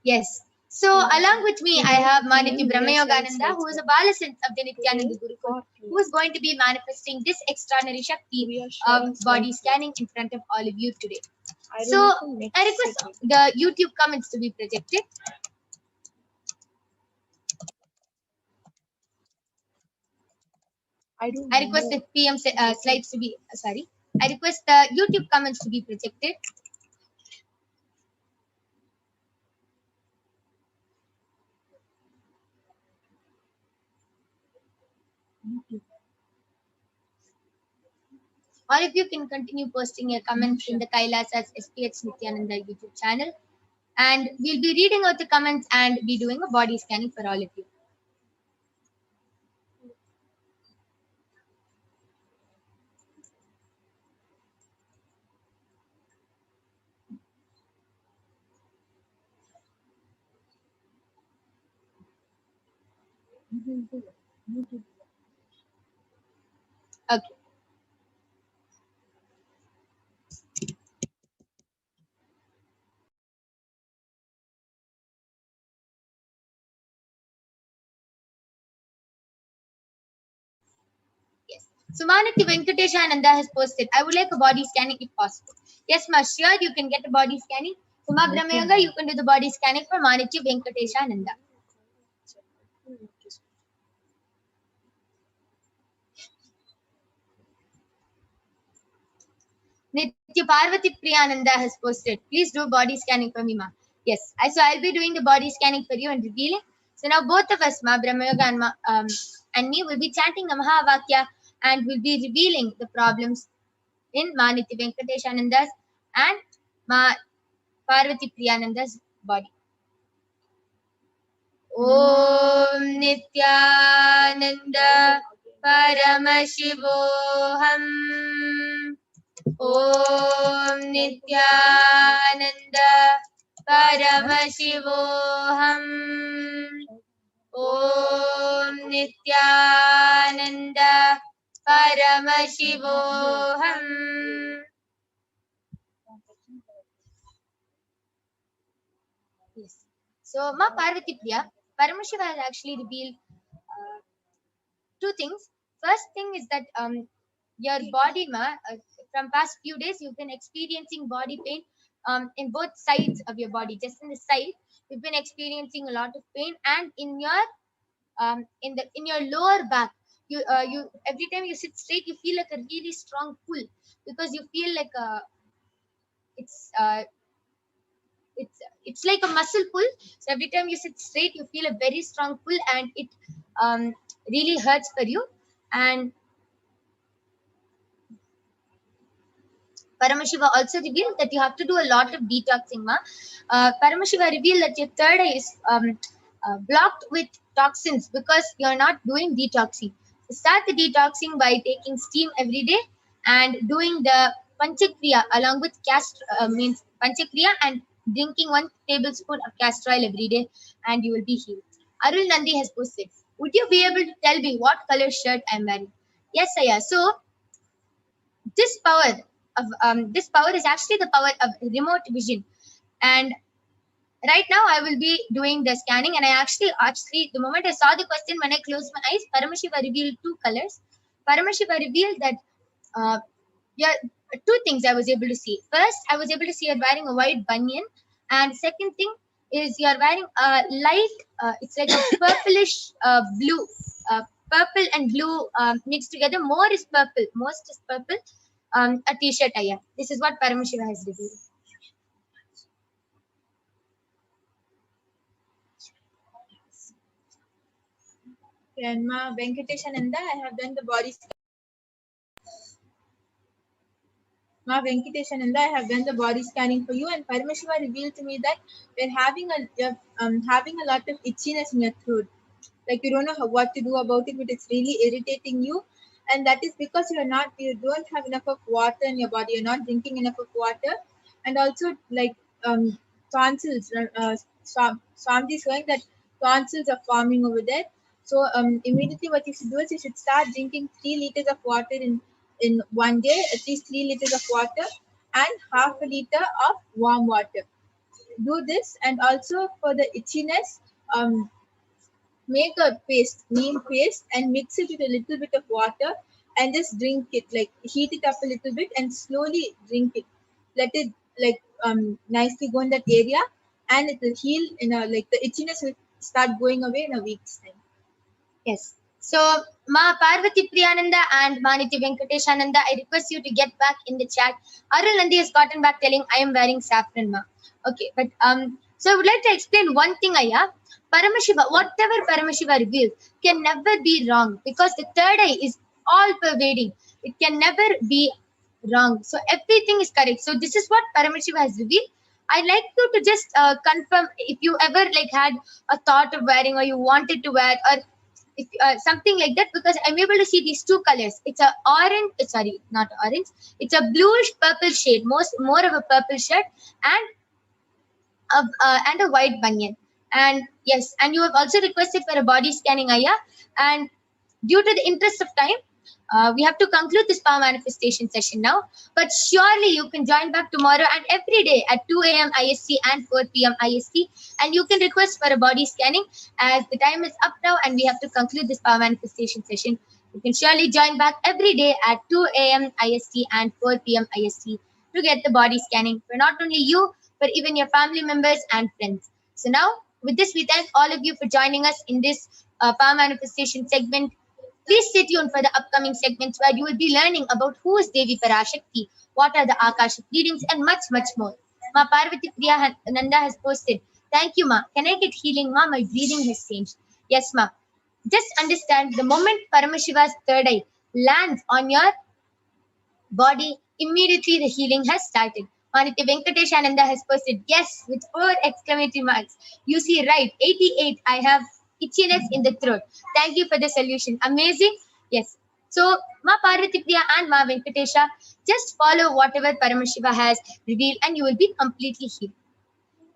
Yes. So along with me, I have Manitya Brahmayogananda, who is a Balasant of the Nithyananda Gurukul, who is going to be manifesting this extraordinary Shakti of body scanning in front of all of you today. So I request the YouTube comments to be projected. I request the PM slides to be, sorry. I request the YouTube comments to be projected. Or if you can continue posting your comments in the Kailasa's HDH Nithyananda YouTube channel. And we'll be reading out the comments and be doing a body scanning for all of you. Okay. Yes. So Manati Venkateshananda has posted, I would like a body scanning if possible. Yes, ma, sure, you can get a body scanning. Suma Brahmayanga, you can do the body scanning for Manati Venkateshananda. Nitya Parvati Priyananda has posted, please do body scanning for me, ma. Yes, so I'll be doing the body scanning for you and revealing. So now both of us, ma Brahmayoga and me, will be chanting the Mahavakya and will be revealing the problems in Ma Nitya Venkateshananda's and Ma Parvati Priyananda's body. Om Nithyananda Paramashivoham. Om Nithyananda Paramashivoham. Om Nithyananda Paramashivoham. Yes. So, Ma Parvati Priya, Paramashiva has actually revealed two things. First thing is that your body, ma, from past few days, you've been experiencing body pain in both sides of your body. Just in the side, you've been experiencing a lot of pain, and in your lower back, you every time you sit straight, you feel like a really strong pull because you feel like it's uh, it's like a muscle pull. So every time you sit straight, you feel a very strong pull, and it really hurts for you. And Paramashiva also revealed that you have to do a lot of detoxing, ma. Paramashiva revealed that your third eye is blocked with toxins because you're not doing detoxing. So start the detoxing by taking steam every day and doing the Panchakriya along with means Panchakriya and drinking 1 tablespoon of castor oil every day, and you will be healed. Arul Nandi has posted, would you be able to tell me what color shirt I'm wearing? Yes, Aya. So this power is actually the power of remote vision. And right now I will be doing the scanning, and I actually the moment I saw the question, when I closed my eyes, Paramashiva revealed 2 colors. Paramashiva revealed that yeah, 2 things I was able to see. First, I was able to see you're wearing a white banyan, and second thing is you're wearing a light, it's like a purplish blue, purple and blue mixed together. Most is purple, a t-shirt aya. This is what Paramashiva has revealed. And Ma Venkateshananda, I have done the body scanning. Ma Venkateshananda, I have done the body scanning for you, and Paramashiva revealed to me that you're having a lot of itchiness in your throat. Like you don't know what to do about it, but it's really irritating you, and that is because you don't have enough of water in your body. You're not drinking enough of water, and also like tonsils. Swamiji is showing that tonsils are forming over there. So immediately what you should do is you should start drinking 3 liters of water in one day, at least 3 liters of water and half a liter of warm water. do this, and also for the itchiness, make a paste, neem paste, and mix it with a little bit of water and just drink it. Like heat it up a little bit and slowly drink it. Let it like nicely go in that area, and it will heal in a like the itchiness will start going away in a week's time. Yes. So, Ma Parvati Priyananda and Maniti Venkateshananda, I request you to get back in the chat. Arul Nandi has gotten back telling I am wearing saffron, Ma. Okay, but so I would like to explain one thing, Aya. Paramashiva, whatever Paramashiva reveals can never be wrong because the third eye is all pervading. It can never be wrong. So everything is correct. So this is what Paramashiva has revealed. I'd like you to just confirm if you ever like had a thought of wearing or you wanted to wear or if, something like that, because I'm able to see these two colors. It's a orange, sorry, not orange. It's a bluish purple shade, more of a purple shirt and a white banyan. And yes, and you have also requested for a body scanning, Aya. And due to the interest of time, we have to conclude this power manifestation session now. But surely you can join back tomorrow and every day at 2 a.m. IST and 4 p.m. IST. And you can request for a body scanning as the time is up now and we have to conclude this power manifestation session. You can surely join back every day at 2 a.m. IST and 4 p.m. IST to get the body scanning for not only you, but even your family members and friends. So now, with this, we thank all of you for joining us in this power manifestation segment. Please stay tuned for the upcoming segments where you will be learning about who is Devi Parashakti, what are the Akashic readings, and much, much more. Ma Parvati Priya Nanda has posted, thank you, Ma. Can I get healing, Ma? My breathing has changed. Yes, Ma. Just understand the moment Paramashiva's third eye lands on your body, immediately the healing has started. Manitya Venkateshananda has posted, yes, with 4 exclamatory marks. You see right, 88, I have itchiness in the throat. Thank you for the solution. Amazing. Yes. So, Ma Parvati Priya and Ma Venkatesha, just follow whatever Paramashiva has revealed and you will be completely healed.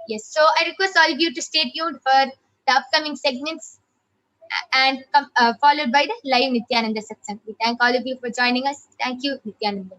Yes. So, I request all of you to stay tuned for the upcoming segments and followed by the live Nithyananda Satsang. We thank all of you for joining us. Thank you, Nithyananda.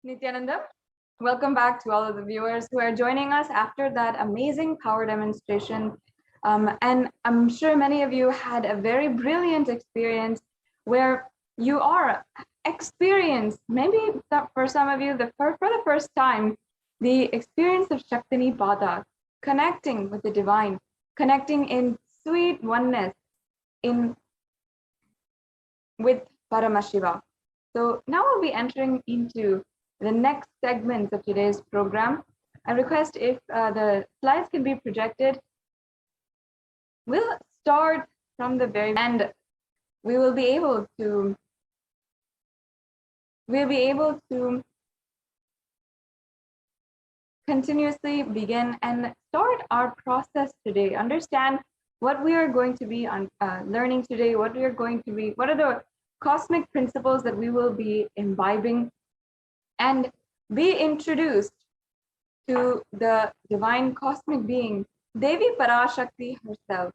Nithyananda, welcome back to all of the viewers who are joining us after that amazing power demonstration. And I'm sure many of you had a very brilliant experience where you are experienced, maybe for some of you, for the first time, the experience of Shaktini Pada, connecting with the divine, connecting in sweet oneness with Paramashiva. So now we'll be entering into the next segments of today's program. I request if the slides can be projected. We'll start from the very end. We'll be able to continuously begin and start our process today. Understand what we are going to be learning today, what are the cosmic principles that we will be imbibing, and be introduced to the divine cosmic being, Devi Parashakti herself.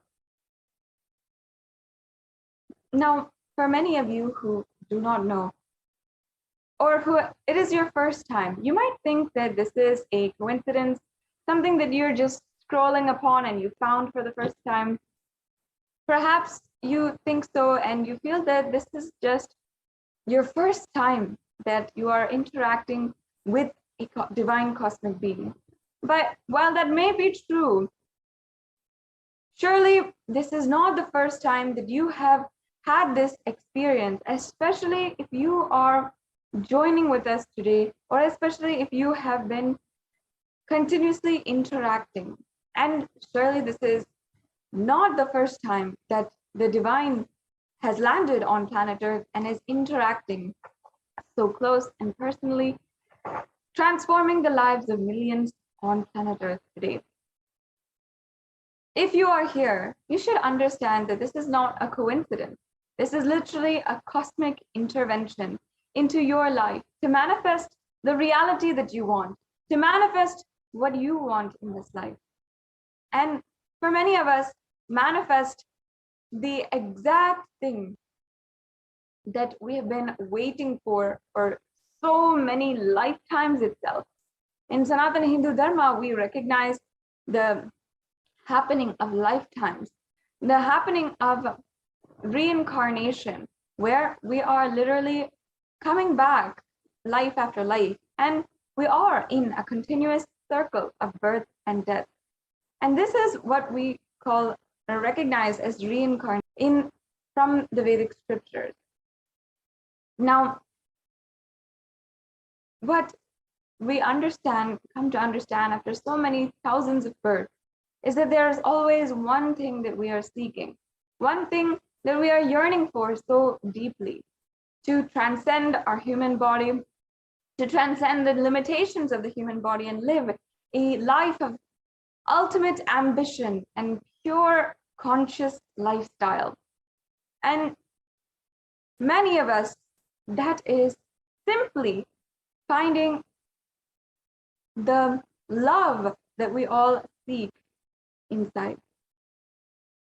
Now, for many of you who do not know, or who it is your first time, you might think that this is a coincidence, something that you're just scrolling upon and you found for the first time. Perhaps you think so and you feel that this is just your first time that you are interacting with a divine cosmic being. But while that may be true, surely this is not the first time that you have had this experience, especially if you are joining with us today, or especially if you have been continuously interacting. And surely this is not the first time that the divine has landed on planet Earth and is interacting so close and personally, transforming the lives of millions on planet Earth today. If you are here, you should understand that this is not a coincidence. This is literally a cosmic intervention into your life to manifest the reality that you want, to manifest what you want in this life. And for many of us, manifest the exact thing that we have been waiting for so many lifetimes itself. In Sanatana Hindu Dharma, we recognize the happening of lifetimes, the happening of reincarnation, where we are literally coming back life after life, and we are in a continuous circle of birth and death. And this is what we call or recognize as reincarnation from the Vedic scriptures. Now, what we come to understand after so many thousands of births is that there is always one thing that we are seeking, one thing that we are yearning for so deeply, to transcend our human body, to transcend the limitations of the human body and live a life of ultimate ambition and pure conscious lifestyle. And many of us, that is simply finding the love that we all seek inside.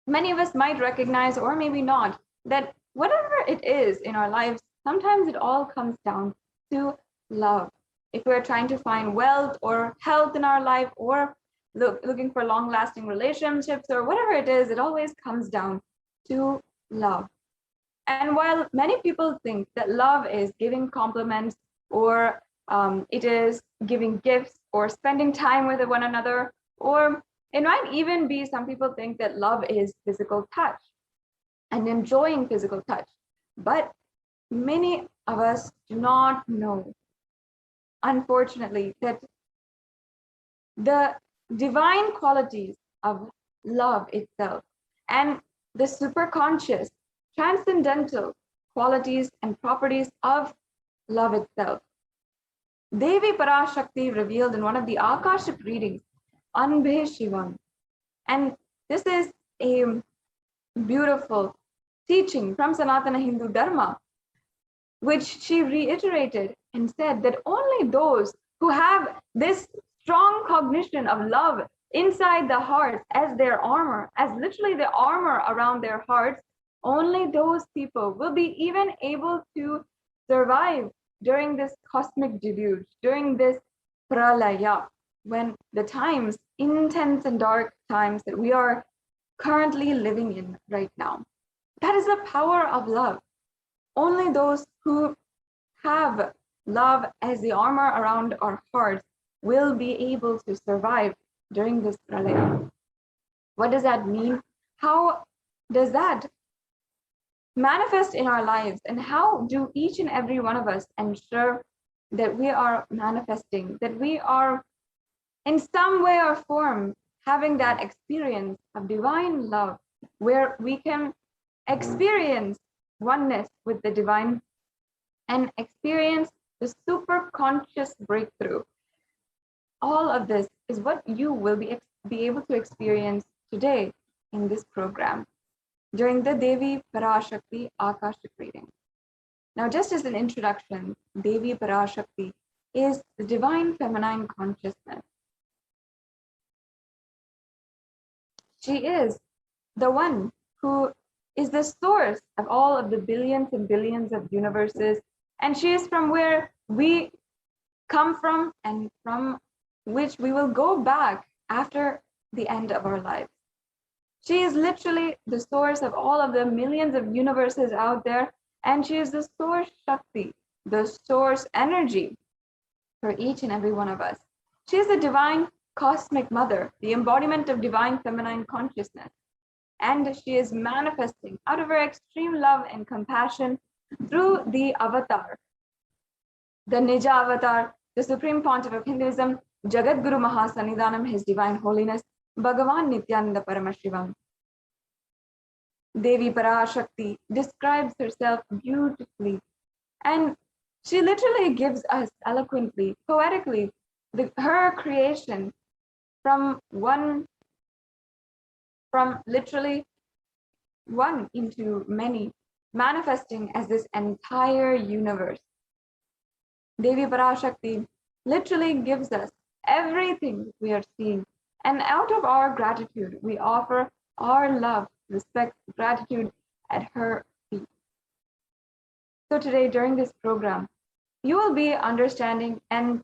Many of us might recognize, or maybe not, that whatever it is in our lives, sometimes it all comes down to love. If we're trying to find wealth or health in our life, or looking for long-lasting relationships, or whatever it is, it always comes down to love. And while many people think that love is giving compliments, or it is giving gifts, or spending time with one another, or it might even be some people think that love is physical touch and enjoying physical touch. But many of us do not know, unfortunately, that the divine qualities of love itself and the superconscious, transcendental qualities and properties of love itself, Devi Parashakti revealed in one of the Akashic readings, Anbhe. And this is a beautiful teaching from Sanatana Hindu Dharma, which she reiterated and said that only those who have this strong cognition of love inside the heart as their armor, as literally the armor around their hearts, only those people will be even able to survive during this cosmic deluge, during this pralaya, when the times, intense and dark times that we are currently living in right now. That is the power of love. Only those who have love as the armor around our hearts will be able to survive during this pralaya. What does that mean? How does that manifest in our lives? And how do each and every one of us ensure that we are manifesting, that we are in some way or form having that experience of divine love, where we can experience oneness with the divine and experience the super conscious breakthrough? all of this is what you will be able to experience today in this program during the Devi Parashakti Akashic reading. Now, just as an introduction, Devi Parashakti is the divine feminine consciousness. She is the one who is the source of all of the billions and billions of universes, and she is from where we come from and from which we will go back after the end of our lives. She is literally the source of all of the millions of universes out there, and she is the source Shakti, the source energy for each and every one of us. She is the divine cosmic mother, the embodiment of divine feminine consciousness. And she is manifesting out of her extreme love and compassion through the avatar, the Nija avatar, the Supreme Pontiff of Hinduism, Jagat Guru Mahasannidhanam, His Divine Holiness, Bhagavan Nithyananda Paramashivam. Devi Parashakti describes herself beautifully, and she literally gives us eloquently, poetically, her creation from literally one into many, manifesting as this entire universe. Devi Parashakti literally gives us everything we are seeing, and out of our gratitude, we offer our love, respect, gratitude at her feet. So today, during this program, you will be understanding, and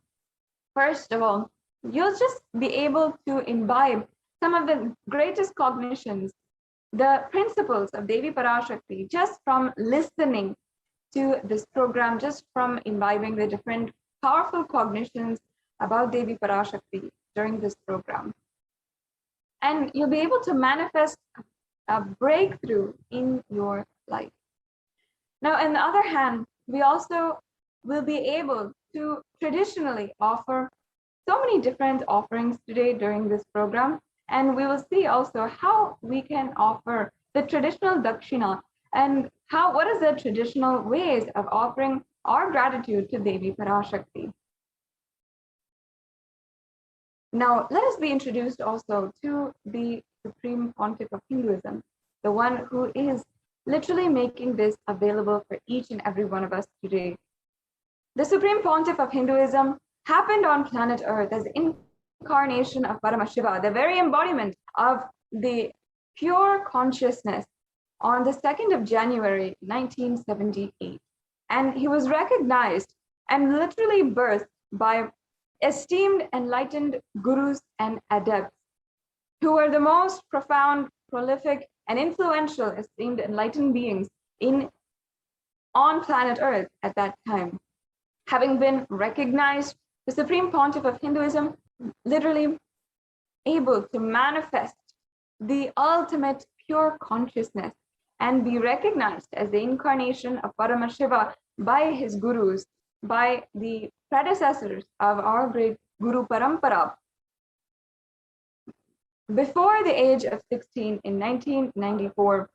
first of all, you'll just be able to imbibe some of the greatest cognitions, the principles of Devi Parashakti, just from listening to this program, just from imbibing the different powerful cognitions about Devi Parashakti during this program. And you'll be able to manifest a breakthrough in your life. Now, on the other hand, we also will be able to traditionally offer so many different offerings today during this program. And we will see also how we can offer the traditional dakshina and what is the traditional ways of offering our gratitude to Devi Parashakti. Now, let us be introduced also to the Supreme Pontiff of Hinduism, the one who is literally making this available for each and every one of us today. The Supreme Pontiff of Hinduism happened on planet Earth as incarnation of Paramashiva, the very embodiment of the pure consciousness, on the 2nd of January, 1978. And he was recognized and literally birthed by esteemed enlightened gurus and adepts who were the most profound, prolific, and influential esteemed enlightened beings on planet Earth at that time. Having been recognized, the Supreme Pontiff of Hinduism literally able to manifest the ultimate pure consciousness and be recognized as the incarnation of Paramashiva by his gurus, by the predecessors of our great Guru Parampara. Before the age of 16 in 1994,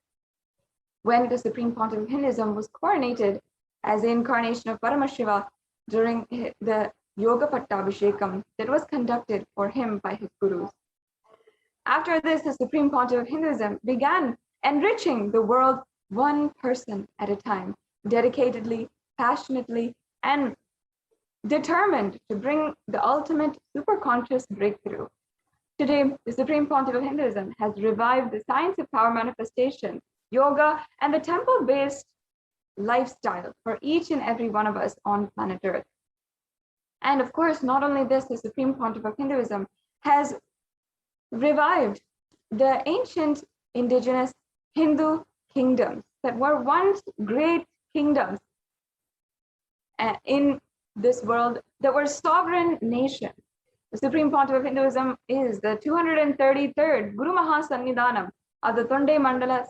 when the Supreme Pontiff of Hinduism was coronated as the incarnation of Paramashiva during the Yoga Pattabhishekam that was conducted for him by his gurus. After this, the Supreme Pontiff of Hinduism began enriching the world one person at a time, dedicatedly, passionately, and determined to bring the ultimate superconscious breakthrough. Today, the Supreme Pontiff of Hinduism has revived the science of power manifestation, yoga, and the temple-based lifestyle for each and every one of us on planet Earth. And of course, not only this, the Supreme Pontiff of Hinduism has revived the ancient indigenous Hindu kingdoms that were once great kingdoms in this world, that were sovereign nations. The Supreme Pontiff of Hinduism is the 233rd Guru Mahasannidhanam of the Tonde Mandala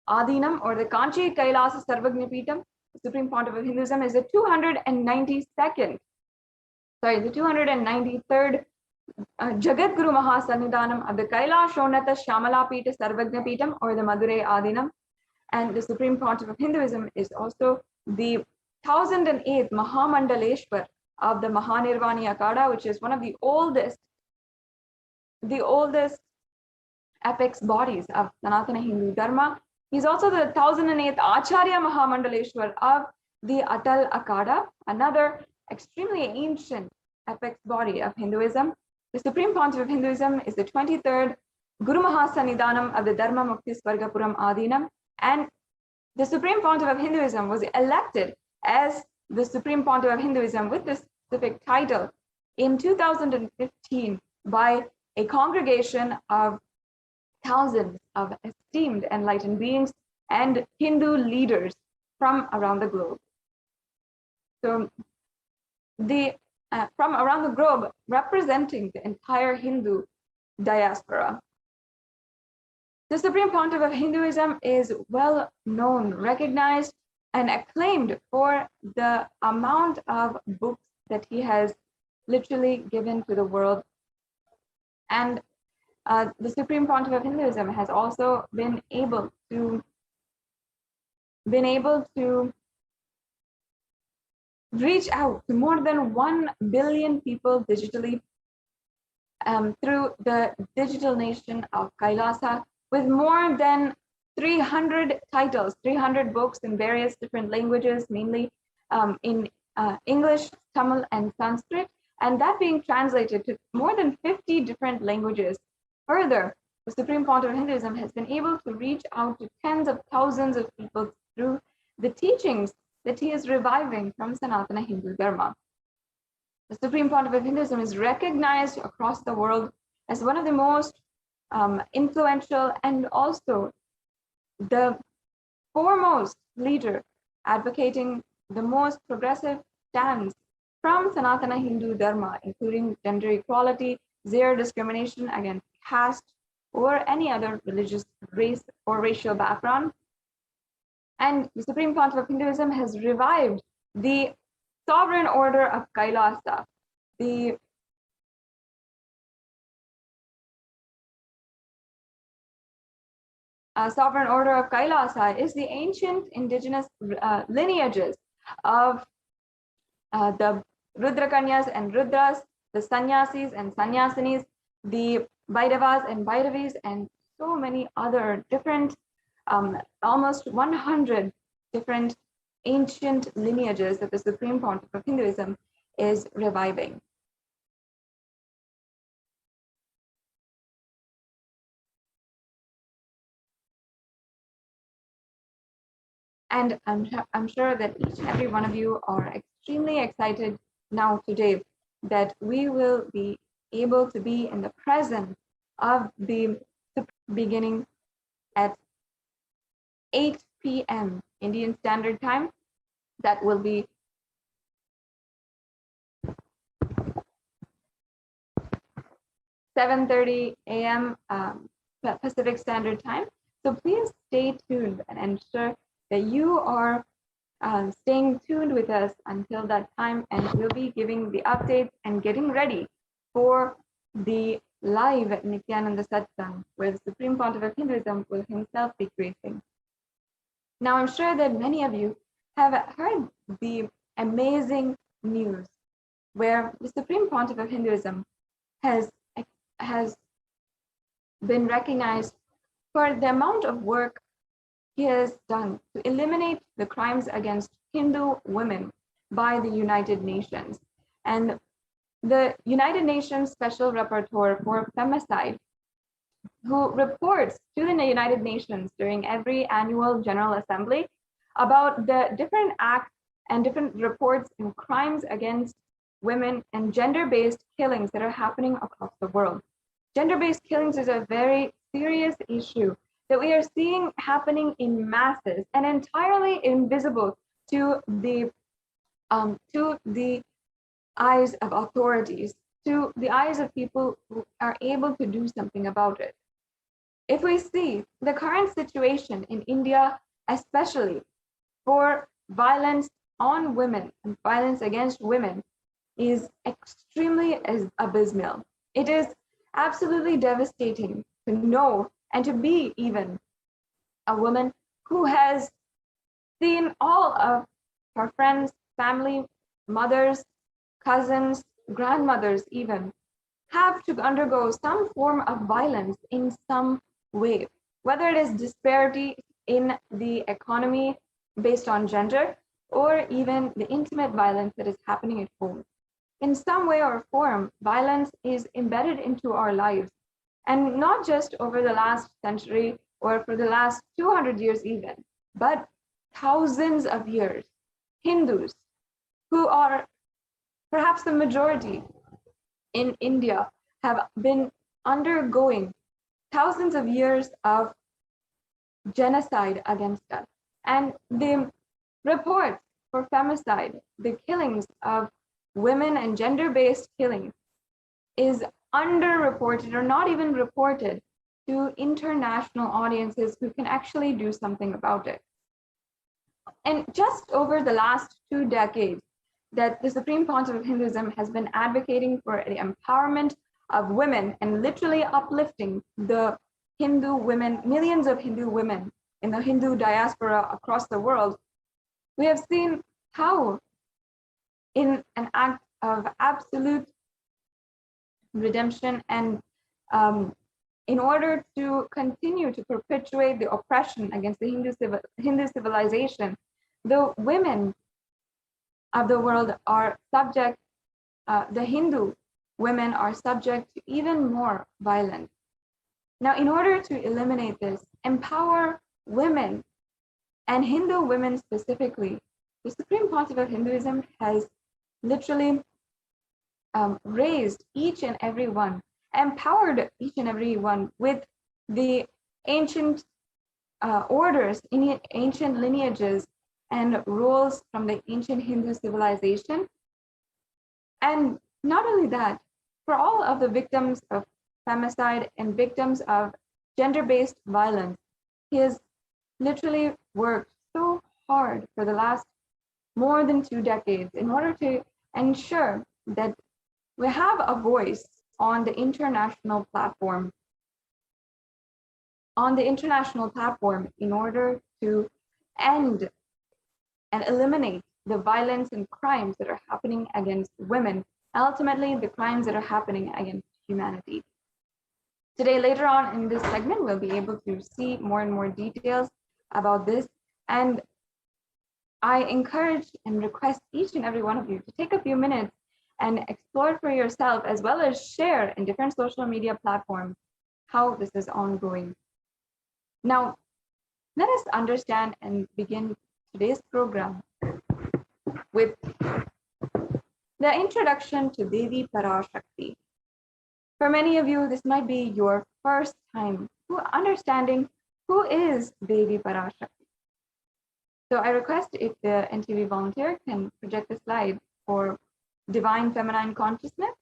Adinam, or the Kanchi Kailasa Sarvagnapitam. The Supreme Pontiff of Hinduism is the 293rd Jagat Guru Mahasannidhanam of the Kailashonata Shamalapita Sarvagnapitam, or the Madurai Adinam. And the Supreme Pontiff of Hinduism is also the 1008th Mahamandaleshwar of the Mahanirvani Akada, which is one of the oldest apex bodies of Sanatana Hindu Dharma. He's also the 1008th Acharya Mahamandaleshwar of the Atal Akada, another extremely ancient apex body of Hinduism. The Supreme Pontiff of Hinduism is the 23rd Guru Mahasannidhanam of the Dharma Mukti Swargapuram Adinam, and the Supreme Pontiff of Hinduism was elected as the Supreme Pontiff of Hinduism with this specific title in 2015 by a congregation of thousands of esteemed enlightened beings and Hindu leaders from around the globe. So from around the globe, representing the entire Hindu diaspora. The Supreme Pontiff of Hinduism is well known, recognized, and acclaimed for the amount of books that he has literally given to the world. And the Supreme Pontiff of Hinduism has also been able to reach out to more than 1 billion people digitally through the digital nation of Kailasa, with more than 300 titles, 300 books in various different languages, mainly in English, Tamil, and Sanskrit, and that being translated to more than 50 different languages. Further, the Supreme Pontiff of Hinduism has been able to reach out to tens of thousands of people through the teachings that he is reviving from Sanatana Hindu Dharma. The Supreme Pontiff of Hinduism is recognized across the world as one of the most influential and also the foremost leader advocating the most progressive stands from Sanatana Hindu Dharma, including gender equality, zero discrimination against caste or any other religious, race, or racial background. And the Supreme Pontiff of Hinduism has revived the sovereign order of Kailasa, the sovereign order of Kailasa is the ancient indigenous lineages of the Rudrakanyas and Rudras, the Sannyasis and Sannyasinis, the Bhairavas and Bhairavis, and so many other different, almost 100 different ancient lineages that the Supreme Pontiff of Hinduism is reviving. And I'm sure that each and every one of you are extremely excited now today that we will be able to be in the presence of the beginning at 8 p.m. Indian Standard Time. That will be 7:30 a.m. Pacific Standard Time. So please stay tuned and ensure that you are staying tuned with us until that time, and we'll be giving the updates and getting ready for the live Nithyananda Satsang, where the Supreme Pontiff of Hinduism will himself be gracing. Now, I'm sure that many of you have heard the amazing news where the Supreme Pontiff of Hinduism has been recognized for the amount of work he has done to eliminate the crimes against Hindu women by the United Nations. And the United Nations Special Rapporteur for Femicide, who reports to the United Nations during every annual General Assembly about the different acts and different reports and crimes against women and gender-based killings that are happening across the world. Gender-based killings is a very serious issue that we are seeing happening in masses and entirely invisible to the eyes of authorities, to the eyes of people who are able to do something about it. If we see the current situation in India, especially for violence on women and violence against women, is extremely abysmal. It is absolutely devastating to know and to be even a woman who has seen all of her friends, family, mothers, cousins, grandmothers even, have to undergo some form of violence in some way, whether it is disparity in the economy based on gender, or even the intimate violence that is happening at home. In some way or form, violence is embedded into our lives, and not just over the last century or for the last 200 years even, but thousands of years. Hindus, who are perhaps the majority in India, have been undergoing thousands of years of genocide against us. And the reports for femicide, the killings of women and gender-based killings, is underreported or not even reported to international audiences who can actually do something about it. And just over the last 2 decades, that the Supreme Pontiff of Hinduism has been advocating for the empowerment of women and literally uplifting the Hindu women, millions of Hindu women in the Hindu diaspora across the world. We have seen how, in an act of absolute redemption and in order to continue to perpetuate the oppression against the Hindu civilization, the women of the world are subject, the Hindu women are subject to even more violence. Now, in order to eliminate this, empower women and Hindu women specifically, the Supreme Pontiff of Hinduism has literally raised each and every one, empowered each and every one with the ancient orders, ancient lineages and roles from the ancient Hindu civilization. And not only that, for all of the victims of femicide and victims of gender-based violence, he has literally worked so hard for the last more than 2 decades in order to ensure that we have a voice on the international platform, in order to end and eliminate the violence and crimes that are happening against women, ultimately the crimes that are happening against humanity. Today, later on in this segment, we'll be able to see more and more details about this. And I encourage and request each and every one of you to take a few minutes and explore for yourself, as well as share in different social media platforms how this is ongoing. Now, let us understand and begin today's program with the introduction to Devi Parashakti. For many of you, this might be your first time understanding who is Devi Parashakti. So I request if the NTV volunteer can project the slide for Divine Feminine Consciousness.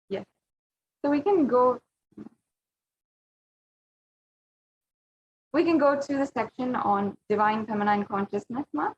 Yes. So we can go to the section on Divine Feminine Consciousness, Ma.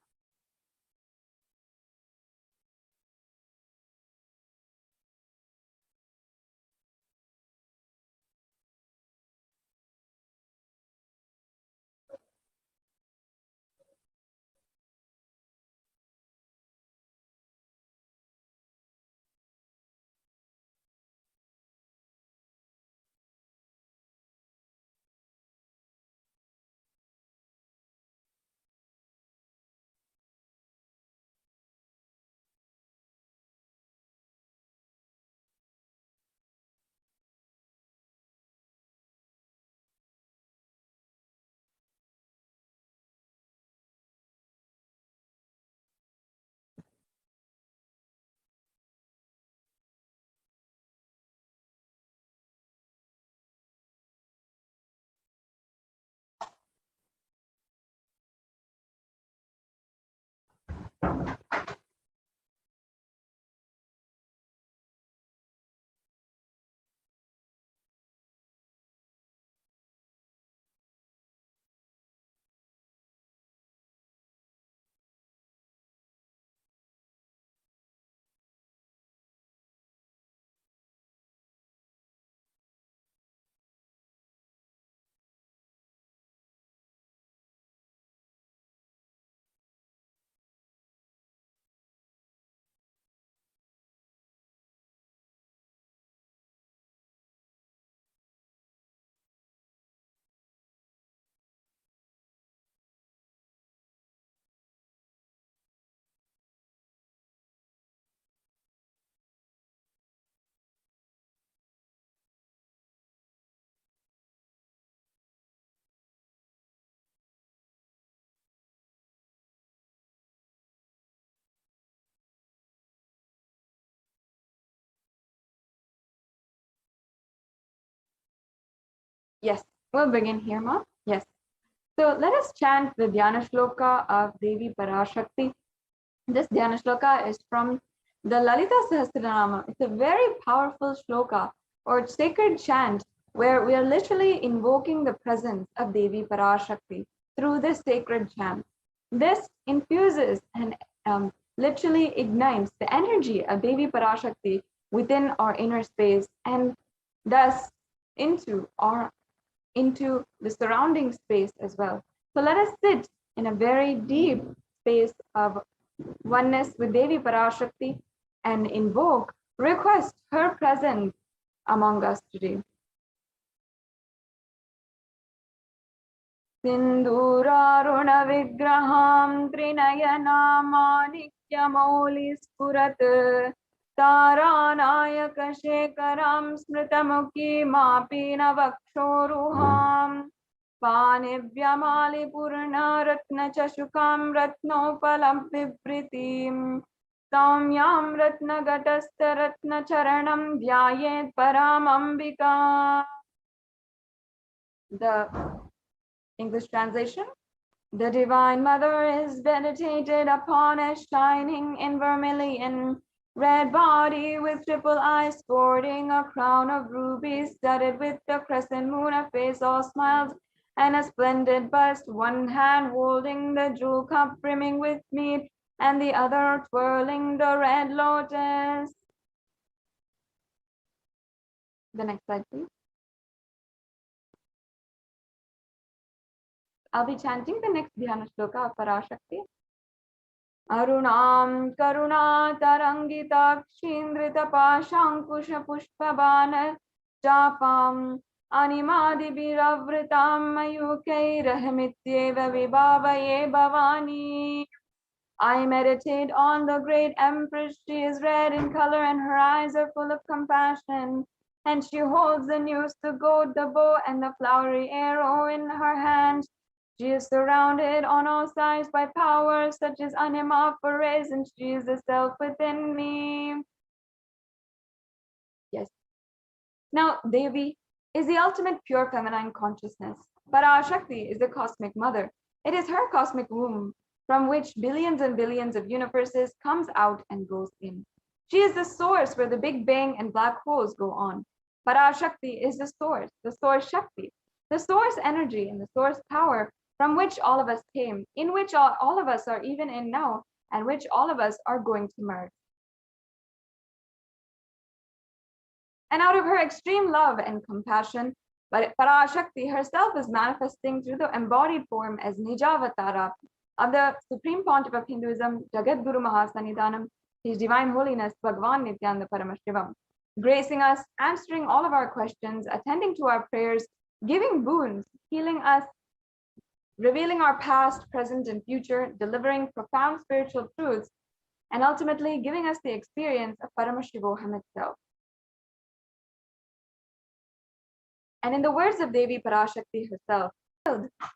Yes, we'll begin here, Ma. Yes. So let us chant the Dhyana Shloka of Devi Parashakti. This Dhyana Shloka is from the Lalita Sahasranama. It's a very powerful shloka or sacred chant where we are literally invoking the presence of Devi Parashakti through this sacred chant. This infuses and literally ignites the energy of Devi Parashakti within our inner space and thus into the surrounding space as well. So let us sit in a very deep space of oneness with Devi Parashakti and invoke, request her presence among us today. Sindhuraruna vigraham trinayanamanikyamoli spurat taranayaka shekaram smritamukhi mapina vakshoruham Panivyamali purna ratna chashukam ratnopalam vibritim Samyam ratna gatasta ratna charanam dhyayet paramambika. The English translation. The Divine Mother is meditated upon as shining in vermilion red body with triple eyes sporting a crown of rubies studded with the crescent moon, a face all smiles and a splendid bust, one hand holding the jewel cup brimming with mead, and the other twirling the red lotus. The next slide, please. I'll be chanting the next Dhyana Shloka of Parashakti. Arunam karuna tarangitakshindrita pashankusha pushpabana japam animadibhiravritam mayukairahamityeva vibhavaye bhavani. I meditate on the great Empress. She is red in color and her eyes are full of compassion. And she holds the noose, the goad, the bow, and the flowery arrow in her hand. She is surrounded on all sides by powers such as anima for rays, and she is the self within me. Yes. Now, Devi is the ultimate pure feminine consciousness. Parashakti is the cosmic mother. It is her cosmic womb from which billions and billions of universes comes out and goes in. She is the source where the Big Bang and black holes go on. Parashakti is the source Shakti, the source energy and the source power from which all of us came, in which all of us are even in now, and which all of us are going to merge. And out of her extreme love and compassion, Parashakti herself is manifesting through the embodied form as Nijavatara of the Supreme Pontiff of Hinduism, Jagat Guru Mahasannidhanam, His Divine Holiness Bhagavan Nithyananda Paramashivam, gracing us, answering all of our questions, attending to our prayers, giving boons, healing us, revealing our past, present, and future, delivering profound spiritual truths, and ultimately giving us the experience of Paramashivoham itself. And in the words of Devi Parashakti herself,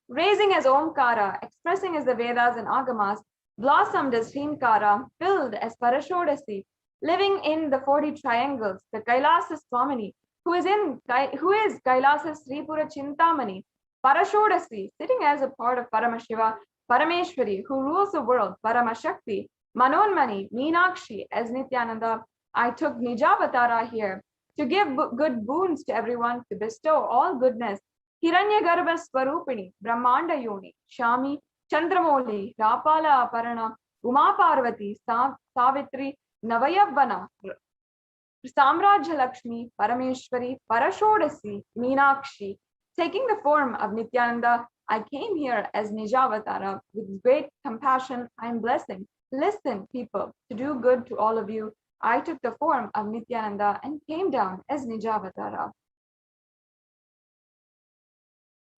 raising as Omkara, expressing as the Vedas and Agamas, blossomed as Hrinkara, filled as Parashodasi, living in the 40 triangles, the Kailasa Swamini, who is Kailasa Sripura Chintamani, Parashodasi, sitting as a part of Paramashiva, Parameshwari, who rules the world, Paramashakti, Manonmani, Meenakshi, as Nithyananda. I took Nijavatara here to give good boons to everyone, to bestow all goodness. Hiranyagarbha Swarupini, Brahmanda Yoni, Shami, Chandramoli, Rapala Aparana, Uma Parvati, Savitri, Navayavana, Samrajya Lakshmi, Parameshwari, Parashodasi, Meenakshi. Taking the form of Nithyananda, I came here as Nijavatara. With great compassion, I am blessing. Listen, people, to do good to all of you. I took the form of Nithyananda and came down as Nijavatara.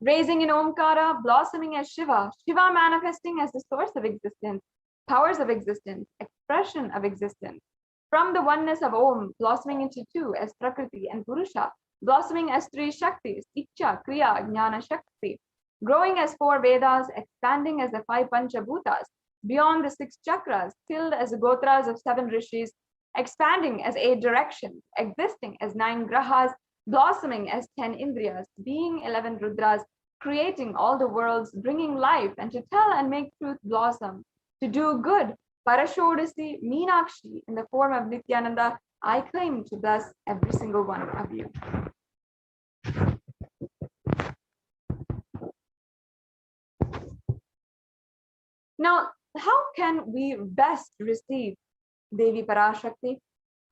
Raising in Omkara, blossoming as Shiva, Shiva manifesting as the source of existence, powers of existence, expression of existence. From the oneness of Om, blossoming into two as Prakriti and Purusha, blossoming as three Shaktis, Ichcha, Kriya, Jnana, Shakti, growing as four Vedas, expanding as the five Panchabhutas, beyond the six chakras, filled as the Gotras of seven Rishis, expanding as 8 directions, existing as 9 grahas, blossoming as 10 Indriyas, being 11 Rudras, creating all the worlds, bringing life, and to tell and make truth blossom, to do good. Parashakti, Meenakshi, in the form of Nithyananda, I claim to bless every single one of you. Now, how can we best receive Devi Parashakti?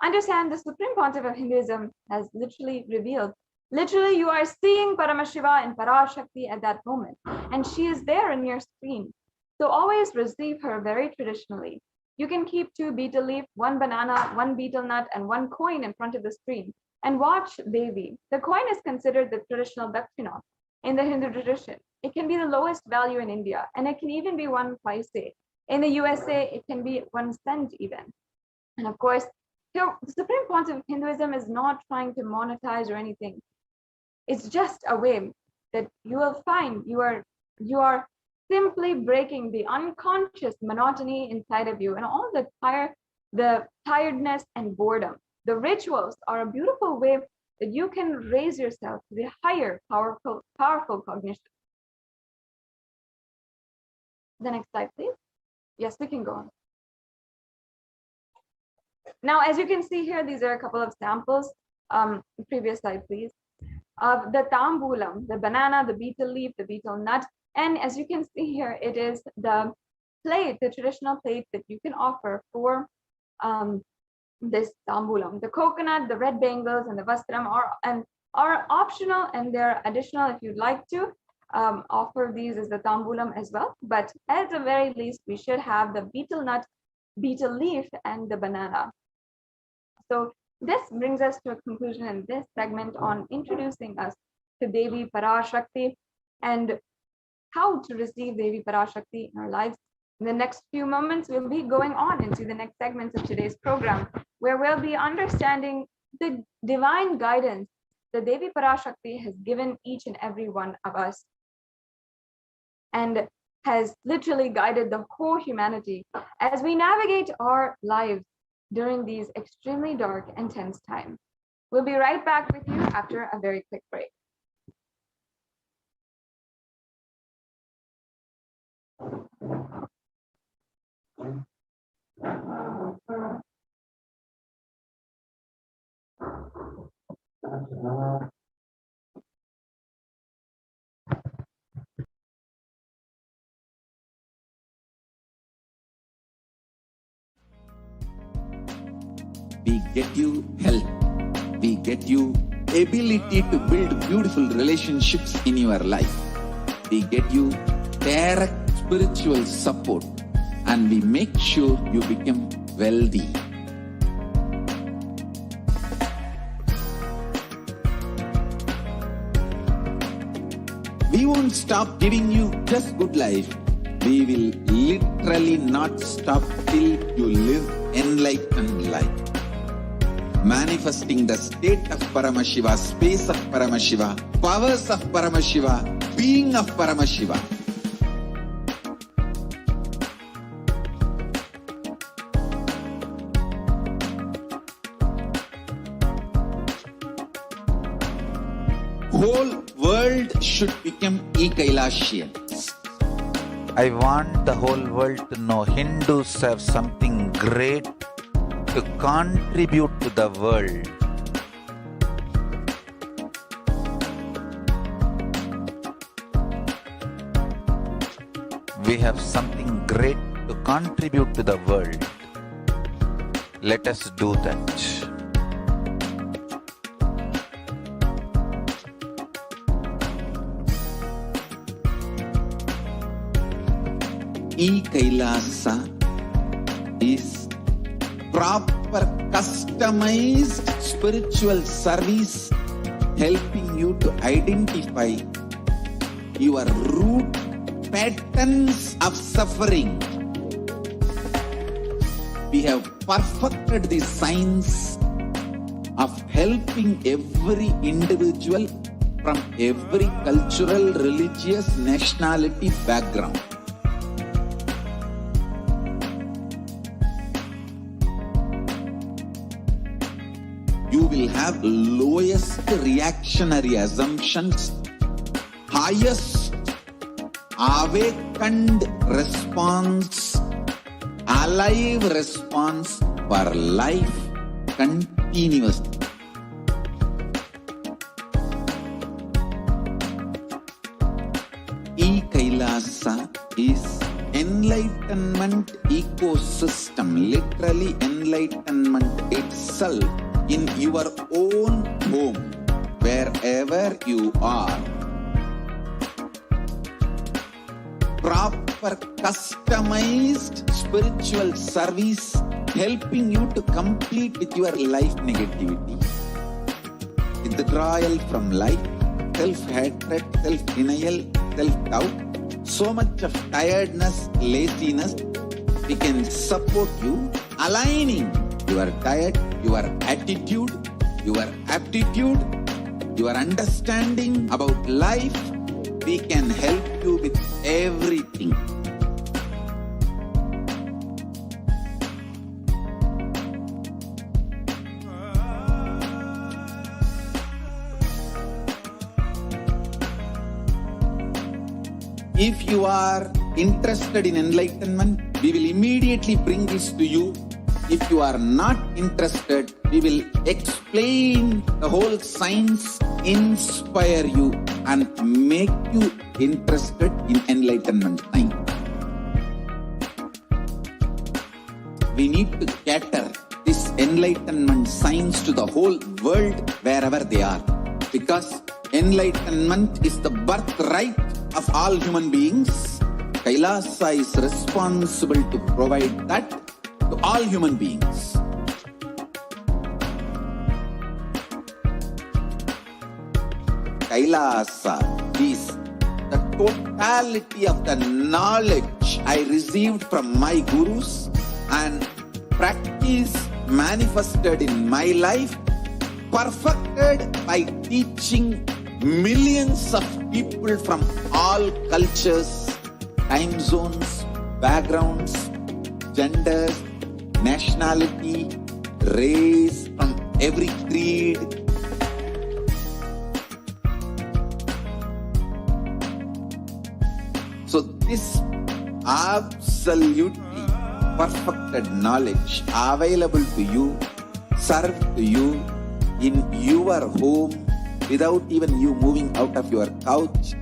Understand the Supreme Pontiff of Hinduism has literally revealed. Literally, you are seeing Paramashiva and Parashakti at that moment, and she is there in your screen. So always receive her very traditionally. You can keep 2 betel leaf, 1 banana, 1 betel nut, and 1 coin in front of the screen and watch Devi. The coin is considered the traditional dakshina in the Hindu tradition. It can be the lowest value in India, and it can even be 1 paise. In the USA, it can be 1 cent even. And of course, here, the Supreme Pontiff of Hinduism is not trying to monetize or anything. It's just a way that you will find you are simply breaking the unconscious monotony inside of you and all the tiredness and boredom. The rituals are a beautiful way that you can raise yourself to the higher, powerful cognition. The next slide, please. Yes, we can go on. Now, as you can see here, these are a couple of samples. Previous slide, please. Of the tambulam, the banana, the betel leaf, the betel nut. And as you can see here, it is the plate, the traditional plate that you can offer for this tambulam. The coconut, the red bangles, and the vastram are optional, and they're additional if you'd like to offer these as the tambulam as well. But at the very least, we should have the betel nut, betel leaf, and the banana. So this brings us to a conclusion in this segment on introducing us to Devi Parashakti and how to receive Devi Parashakti in our lives. In the next few moments, we'll be going on into the next segments of today's program, where we'll be understanding the divine guidance that Devi Parashakti has given each and every one of us and has literally guided the whole humanity as we navigate our lives during these extremely dark and tense times. We'll be right back with you after a very quick break. We get you health. We get you ability to build beautiful relationships in your life. We get you direct spiritual support, and we make sure you become wealthy. We won't stop giving you just good life. We will literally not stop till you live enlightened life. Manifesting the state of Paramashiva, space of Paramashiva, powers of Paramashiva, being of Paramashiva. Whole world should become e-Kailashians. I want the whole world to know Hindus have something great to contribute to the world. We have something great to contribute to the world. Let us do that. E-Kailasa is proper customized spiritual service helping you to identify your root patterns of suffering. We have perfected the science of helping every individual from every cultural, religious, nationality background. you will have lowest reactionary assumptions, highest awakened response, alive response for life continuously. E-Kailasa is enlightenment ecosystem, literally enlightenment itself in your own home, wherever you are. Proper customized spiritual service helping you to complete with your life negativity. Withdrawal from life, self-hatred, self-denial, self-doubt, so much of tiredness, laziness, we can support you, aligning your diet, your attitude, your aptitude, your understanding about life. We can help you with everything. If you are interested in enlightenment, we will immediately bring this to you. If you are not interested, we will explain the whole science, inspire you and make you interested in enlightenment time. We need to cater this enlightenment science to the whole world wherever they are, because enlightenment is the birthright of all human beings. Kailasa is responsible to provide that to all human beings. Kailasa is the totality of the knowledge I received from my gurus and practice manifested in my life, perfected by teaching millions of people from all cultures, time zones, backgrounds, genders, nationality, race, from every creed. So this absolutely perfected knowledge available to you, served to you in your home without even you moving out of your couch,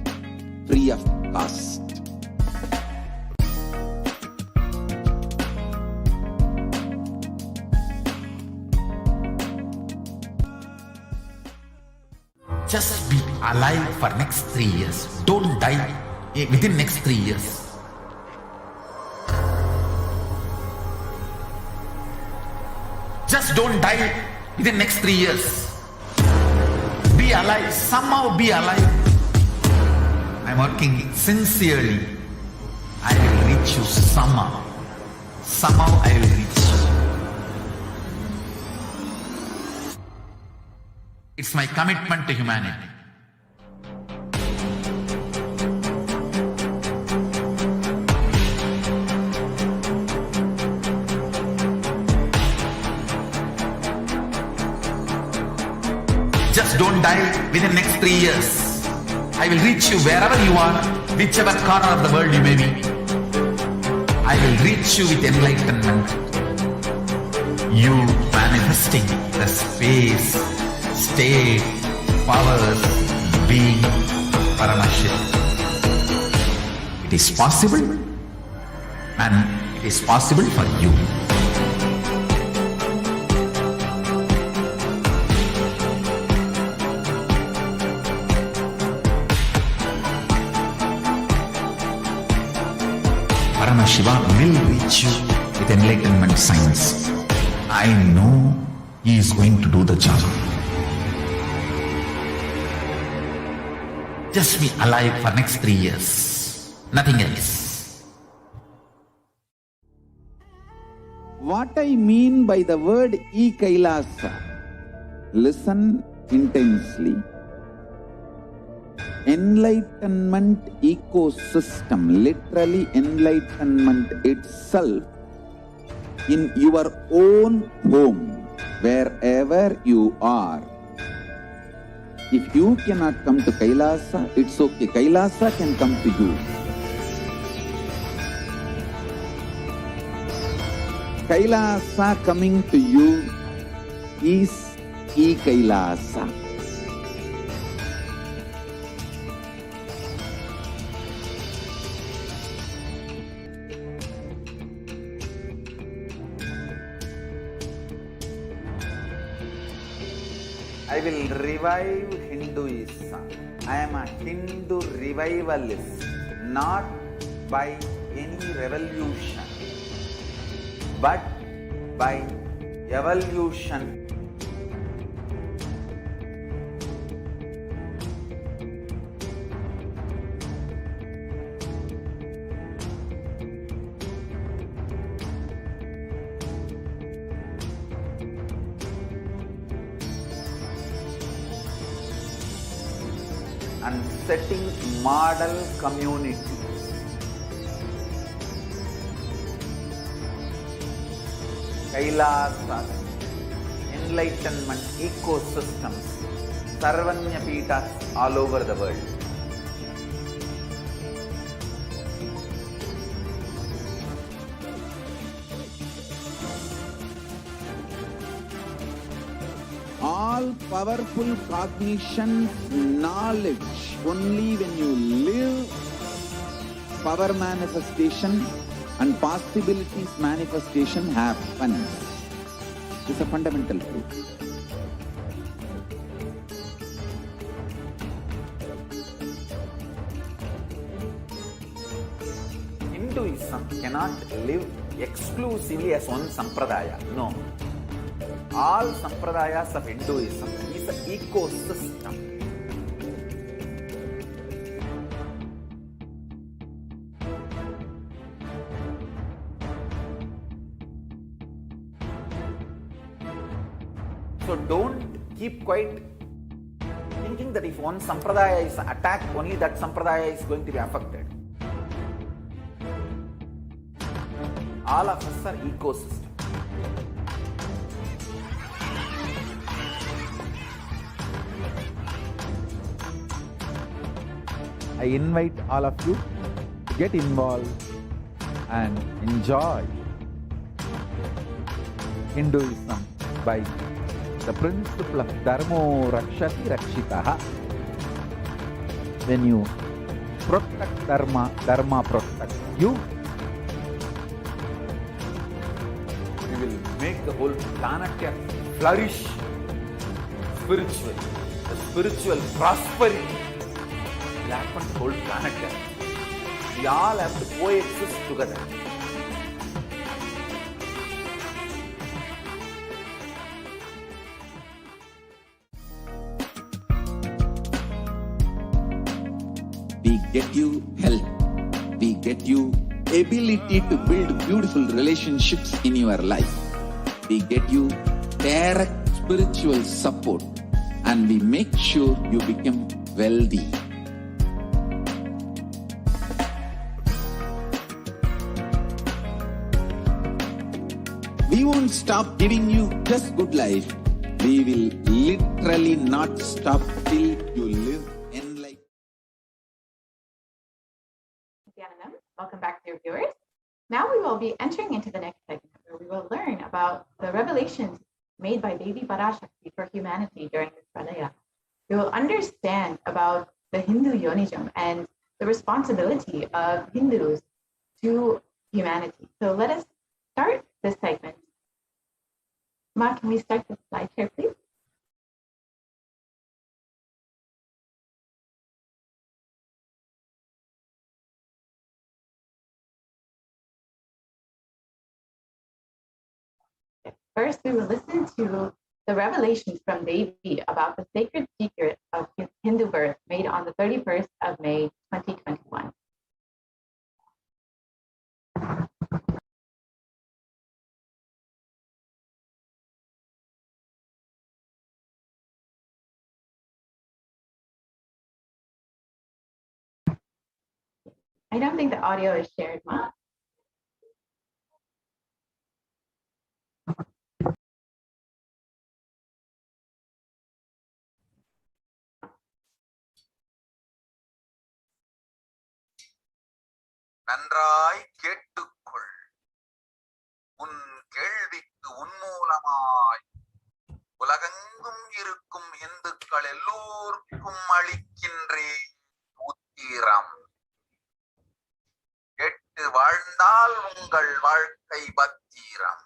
free of cost. Just be alive for next 3 years. Don't die within next 3 years. Just don't die within next 3 years. Be alive, somehow be alive. I'm working sincerely. I will reach you somehow. Somehow I will reach you. It's my commitment to humanity. Just don't die within next 3 years. I will reach you wherever you are, whichever corner of the world you may be. I will reach you with enlightenment. You manifesting the space, state, powers, being Paramashivoham. It is possible, and it is possible for you. Paramashiva will reach you with enlightenment science. I know he is going to do the job. Just be alive for next 3 years. Nothing else. What I mean by the word E-Kailasa, listen intensely. Enlightenment ecosystem, literally enlightenment itself in your own home, wherever you are. If you cannot come to Kailasa, it's okay. Kailasa can come to you. Kailasa coming to you is E-Kailasa. I will revive Hinduism. I am a Hindu revivalist, not by any revolution, but by evolution. And setting model communities. Kailasas, enlightenment ecosystems, Sarvanya Pitas all over the world. All powerful cognition, knowledge, only when you live, power manifestation and possibilities manifestation happens. It's a fundamental truth. Hinduism cannot live exclusively as one sampradaya. No. All sampradayas of Hinduism is an ecosystem. So don't keep quiet thinking that if one sampradaya is attacked, only that sampradaya is going to be affected. All of us are ecosystem. I invite all of you to get involved and enjoy Hinduism by the principle of Dharmo Rakshati Rakshitaha. When you protect Dharma, Dharma protects you. We will make the whole planet flourish spiritually. The spiritual prosperity will happen to the whole planet. We all have to coexist together. We get you health. We get you ability to build beautiful relationships in your life. We get you direct spiritual support, and we make sure you become wealthy. We won't stop giving you just good life. We will literally not stop till you live enlightened. Nithyanandam. Welcome back, dear viewers. Now we will be entering into the next segment where we will learn about the revelations made by Devi Parashakti for humanity during this Pralaya. We will understand about the Hindu Yonism and the responsibility of Hindus to humanity. So let us start this segment. Ma, can we start the slide share, please? First, we will listen to the revelations from Devi about the sacred secret of Hindu birth made on the 31st of May, 2021. I don't think the audio is shared, Ma. நன்றாய் கேட்டுக்கொள். உன் கேள்விக்கு உன்மூலமாய் உலகெங்கும் இருக்கும் இந்துக்கள் எல்லோருக்கும் அளிக்கின்றேன் உத்திரம். கேட்டு வாழ்ந்தால் உங்கள் வாழ்க்கை பத்திரம்.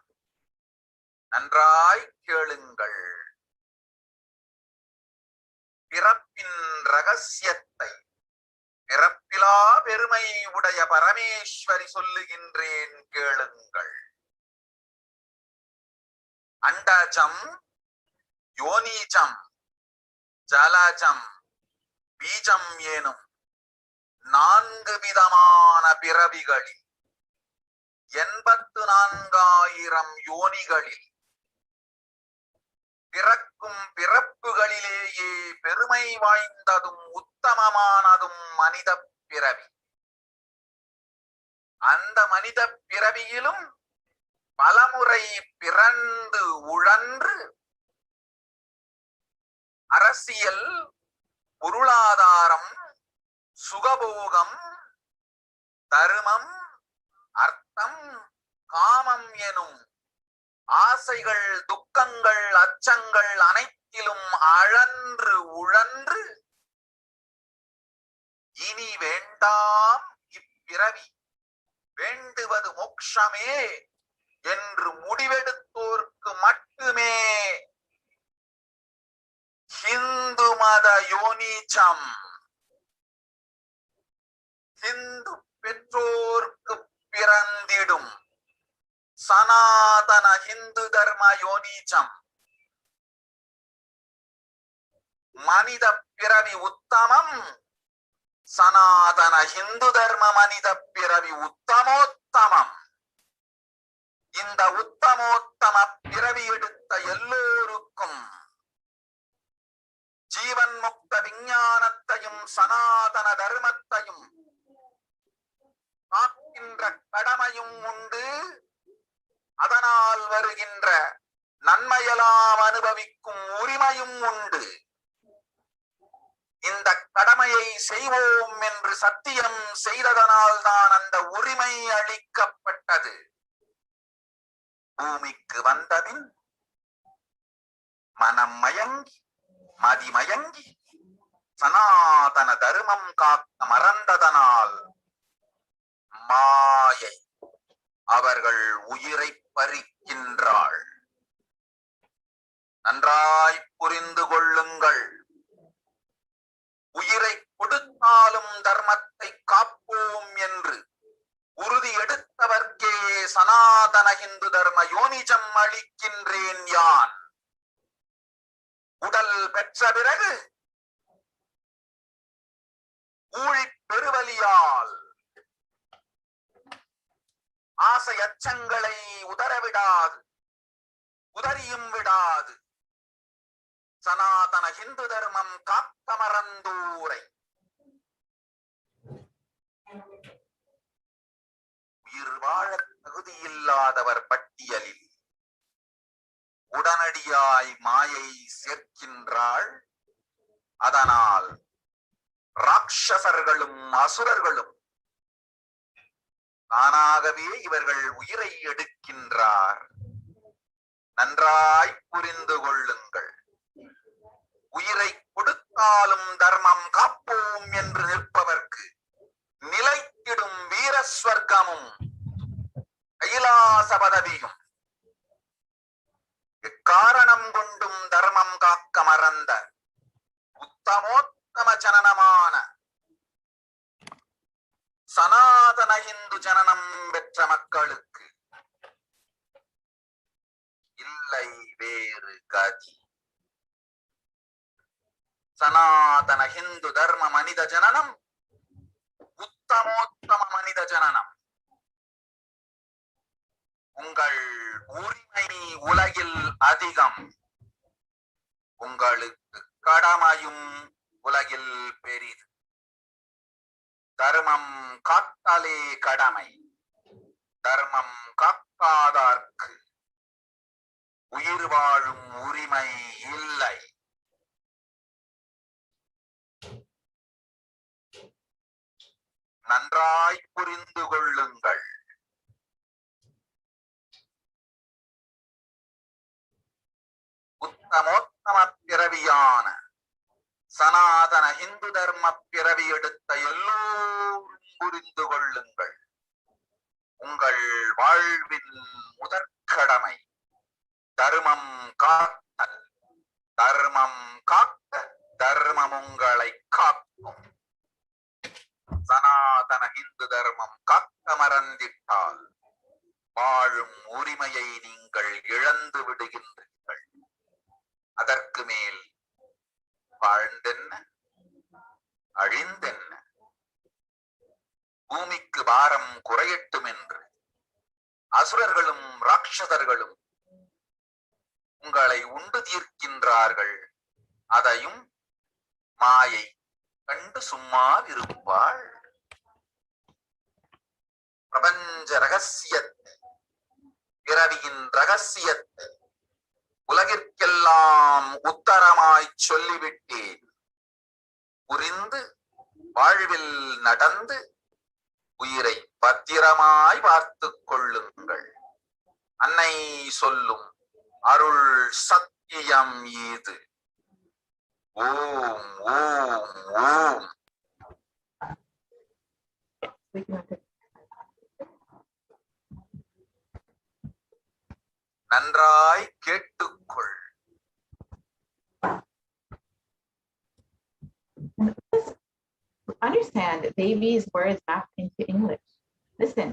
நன்றாய் கேளுங்கள். பிறப்பின் ரகசியத்தை பிறப்பிலா பெருமை உடைய பரமேஸ்வரி சொல்லுகின்றேன் கேளுங்கள். அண்டஜம், யோனிஜம், ஜலஜம், பீஜம் எனும் 4 விதமான பிறவிகளில் 84,000 யோனிகளில் பிறக்கும் பிறப்புகளிலேயே பெருமை வாய்ந்ததும் உத்தமமானதும் மனித பிறவி. அந்த மனித பிறவியிலும் பலமுறை பிறந்து உழன்று அரசியல், பொருளாதாரம், சுகபோகம், தர்மம், அர்த்தம், காமம் எனும் ஆசைகள், துக்கங்கள், அச்சங்கள் அனைத்திலும் அழன்று உழன்று இனி வேண்டாம் இப்பிறவி, வேண்டுவது மோட்சமே என்று முடிவெடுத்தோர்க்கு மட்டுமே ஹிந்து மத யோனிச்சம், ஹிந்து பெற்றோர்க்கு பிறந்திடும் சனாதன ஹிந்து தர்ம யோனிச்சம், மனித பிறவி உத்தமம், சனாதன ஹிந்து தர்ம மனித பிறவி உத்தமோத்தமம். இந்த உத்தமோத்தம பிறவி எடுத்த எல்லோருக்கும் ஜீவன் முக்த விஞ்ஞானத்தையும் சனாதன தர்மத்தையும் காக்கின்ற கடமையும் உண்டு. அதனால் வருகின்ற நன்மையெல்லாம் அனுபவிக்கும் உரிமையும் உண்டு. இந்த கடமையை செய்வோம் என்று சத்தியம் செய்ததனால் தான் அந்த உரிமை அளிக்கப்பட்டது. பூமிக்கு வந்தபின் மனம் மயங்கி மதிமயங்கி சனாதன தர்மம் காக்க மறந்ததனால் மாயை அவர்கள் உயிரை பறிக்கின்றாள். நன்றாய் புரிந்து கொள்ளுங்கள். உயிரை கொடுத்தாலும் தர்மத்தை காப்போம் என்று உறுதி எடுத்தவர்க்கே சனாதன ஹிந்து தர்ம யோனிஜம் அளிக்கின்றேன் யான். உடல் பெற்ற பிறகு ஊழி பெருவலியால் ஆசை அச்சங்களை உதறவிடாது, உதறியும் விடாது சனாதன ஹிந்து தர்மம் காக்க மறந்தோரை உயிர் வாழ தகுதியில்லாதவர் பட்டியலில் உடனடியாய் மாயை சேர்க்கின்றாள். அதனால் ராட்சசர்களும் அசுரர்களும் தானாகவே இவர்கள் உயிரை எடுக்கின்றார். நன்றாய் புரிந்து கொள்ளுங்கள். உயிரை கொடுத்தாலும் தர்மம் காப்போம் என்று நிற்பவர்க்கு நிலைத்திடும் வீரஸ்வர்க்கமும் கைலாச பதவியும் எக்காரணம் கொண்டும் தர்மம் காக்க மறந்த உத்தமோத்தம ஜனனமான சனாதன இந்து ஜனனம் பெற்ற மக்களுக்கு இல்லை வேறு கதி. சனாதன ஹிந்து தர்ம மனித ஜனனம் உத்தமோத்தம மனித ஜனனம். உங்கள் உரிமை உலகில் அதிகம், உங்களுக்கு கடமையும் உலகில் பெரிது. தர்மம் காத்தாலே கடமை, தர்மம் காக்காதார்க்கு உயிர் வாழும் உரிமை இல்லை. நன்றி. நன்றாய் புரிந்து கொள்ளுங்கள். உத்தமோத்தம பிறவியான சனாதன இந்து தர்ம பிறவி எடுத்த எல்லோரும் புரிந்து கொள்ளுங்கள். உங்கள் வாழ்வின் முதற்கடமை தர்மம் காத்தல். தர்மம் காக்க தர்மம் உங்களை காக்கும். சனாதன இந்து தர்மம் காக்க மறந்திட்டால் வாழும் உரிமையை நீங்கள் இழந்து விடுகின்றீர்கள். அதற்கு மேல் வாழ்ந்தென்ன அழிந்தென்ன? பூமிக்கு பாரம் குறையட்டும் என்று அசுரர்களும் ராட்சதர்களும் உங்களை உண்டு தீர்க்கின்றார்கள். அதையும் மாயை கண்டு சும்மா இருப்பாள். பிரபஞ்ச ரகசியத்தை, பிறவியின் ரகசியத்தை உலகிற்கெல்லாம் உத்தரமாய் சொல்லிவிட்டேன். புரிந்து வாழ்வில் நடந்து உயிரை பத்திரமாய் பார்த்துக் கொள்ளுங்கள். அன்னை சொல்லும் அருள் சத்தியம் இது. ஓம் ஓம் ஓம். நன்றாய் கேட்டுக்கொள். Understand Devi's words back into English. Listen,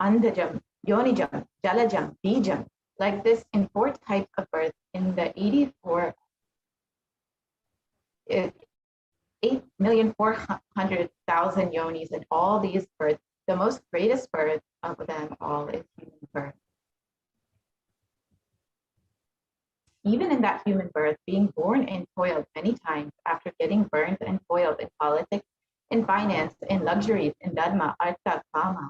Andajam, Yonijam, Jalajam, Bijam, like this in 4 types of birth in the 8,400,000 yonis in all these births. The most greatest birth of them all is human birth. Even in that human birth, being born and toiled many times after getting burned and toiled in politics, in finance, in luxuries, in dharma, artha, kama.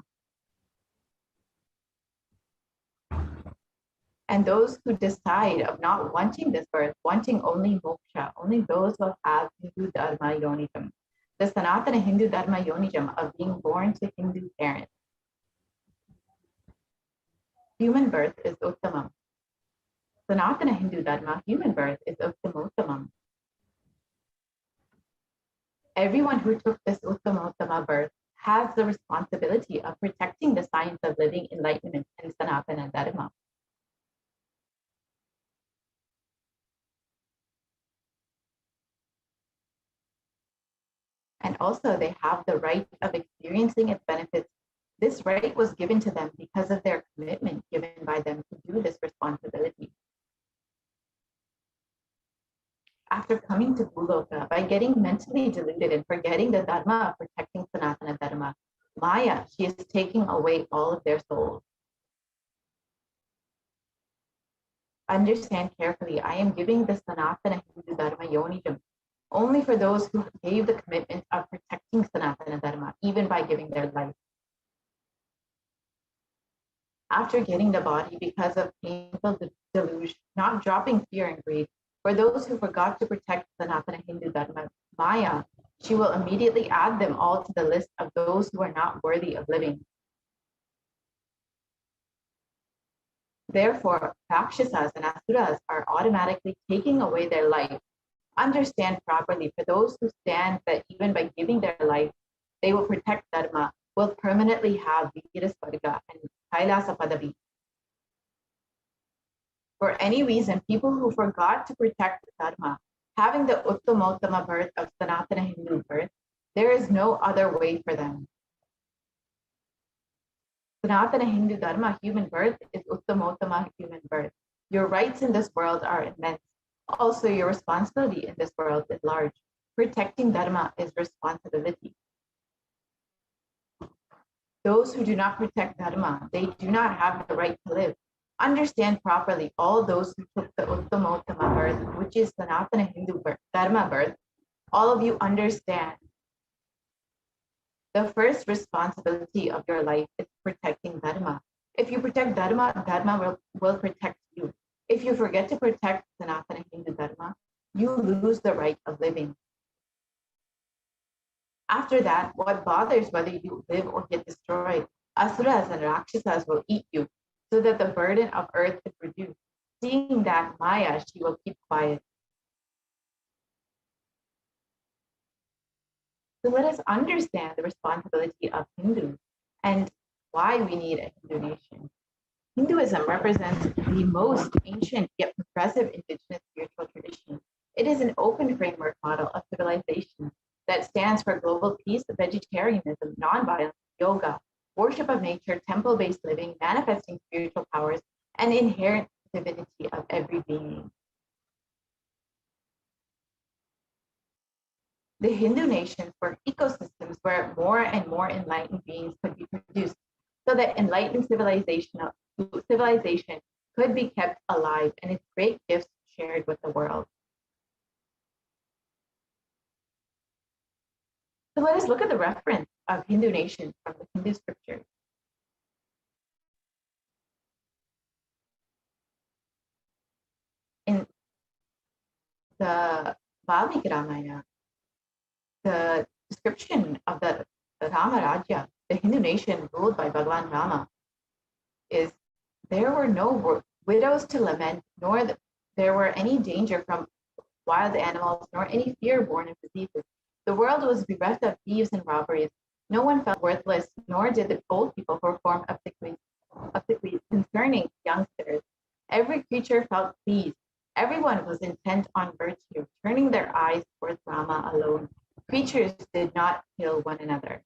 And those who decide of not wanting this birth, wanting only moksha, only those who have Hindu dharma yonijam, the Sanatana Hindu dharma yonijam of being born to Hindu parents. Human birth is uttamam. Sanatana Hindu dharma, human birth, is uttamottamam. Everyone who took this uttamottama birth has the responsibility of protecting the science of living enlightenment in Sanatana dharma. And also they have the right of experiencing its benefits. This right was given to them because of their commitment given by them to do this responsibility. After coming to Bhuloka, by getting mentally deluded and forgetting the dharma of protecting Sanatana dharma, Maya, she is taking away all of their souls. Understand carefully, I am giving the Sanatana Hindu dharma yonijam only for those who gave the commitment of protecting Sanatana dharma, even by giving their life. After getting the body because of painful delusion, not dropping fear and greed, for those who forgot to protect Sanatana Hindu dharma, Maya, she will immediately add them all to the list of those who are not worthy of living. Therefore, Rakshasas and Asuras are automatically taking away their life. Understand properly, for those who stand that even by giving their life, they will protect dharma, will permanently have Virasvarga and Kailasa Padavi. For any reason, people who forgot to protect dharma, having the uttamottama birth of Sanatana Hindu birth, there is no other way for them. Sanatana Hindu dharma human birth is uttamottama human birth. Your rights in this world are immense. Also, your responsibility in this world is large. Protecting dharma is responsibility. Those who do not protect dharma, they do not have the right to live. Understand properly, all those who took the uttamottama birth, which is Sanatana Hindu birth, dharma birth, all of you understand. The first responsibility of your life is protecting dharma. If you protect dharma, dharma will protect you. If you forget to protect Sanatana Hindu dharma, you lose the right of living. After that, what bothers whether you live or get destroyed? Asuras and Rakshasas will eat you, so that the burden of earth is reduced. Seeing that Maya, she will keep quiet. So let us understand the responsibility of Hindus and why we need a Hindu nation. Hinduism represents the most ancient yet progressive indigenous spiritual tradition. It is an open framework model of civilization that stands for global peace, vegetarianism, nonviolence, yoga, worship of nature, temple-based living, manifesting spiritual powers, and inherent divinity of every being. The Hindu nations were ecosystems where more and more enlightened beings could be produced, so that enlightened civilization could be kept alive and its great gifts shared with the world. So let us look at the reference of Hindu nations from the Hindu scriptures. In the Valmiki Ramayana, the description of the Rama Rajya, the Hindu nation ruled by Bhagwan Rama, is there were no widows to lament, nor there were any danger from wild animals, nor any fear born of diseases. The world was bereft of thieves and robberies. No one felt worthless, nor did the old people perform obsequies concerning youngsters. Every creature felt pleased. Everyone was intent on virtue, turning their eyes towards Rama alone. Creatures did not kill one another.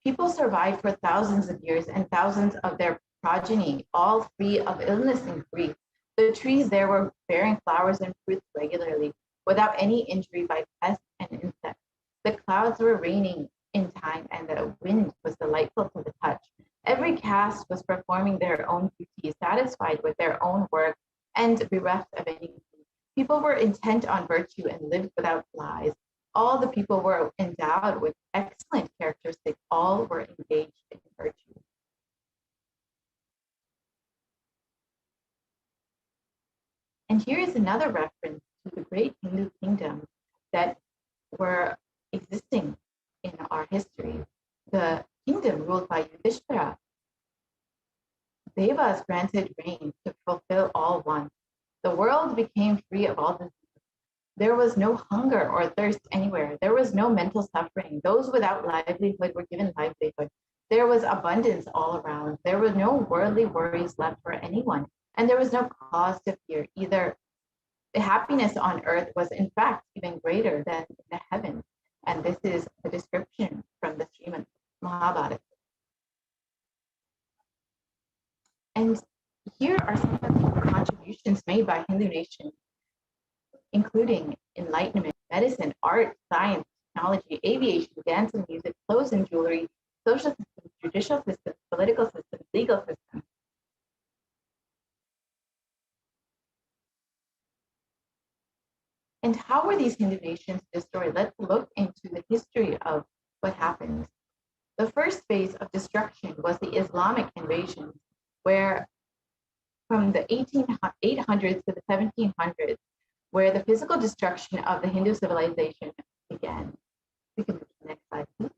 People survived for thousands of years and thousands of their progeny, all free of illness and grief. The trees there were bearing flowers and fruits regularly, without any injury by pests and insects. The clouds were raining in time, and the wind was delightful to the touch. Every caste was performing their own duty, satisfied with their own work, and bereft of any. People were intent on virtue and lived without lies. All the people were endowed with excellent characteristics. All were engaged in virtue. And here is another reference to the great Hindu kingdoms that were existing in our history. The kingdom ruled by Yudhishthira. Devas granted rain to fulfill all wants. The world became free of all disease. There was no hunger or thirst anywhere. There was no mental suffering. Those without livelihood were given livelihood. There was abundance all around. There were no worldly worries left for anyone. And there was no cause to fear either. The happiness on earth was in fact even greater than in the heavens. And this is a description from the Srimad Mahabharata. And here are some of the contributions made by Hindu nations, including enlightenment, medicine, art, science, technology, aviation, dance and music, clothes and jewelry, social systems, judicial systems, political systems, legal systems. And how were these Hindu nations destroyed? Let's look into the history of what happened. The first phase of destruction was the Islamic invasion, where from the 800s to the 1700s, where the physical destruction of the Hindu civilization began. We can move to the next slide, please.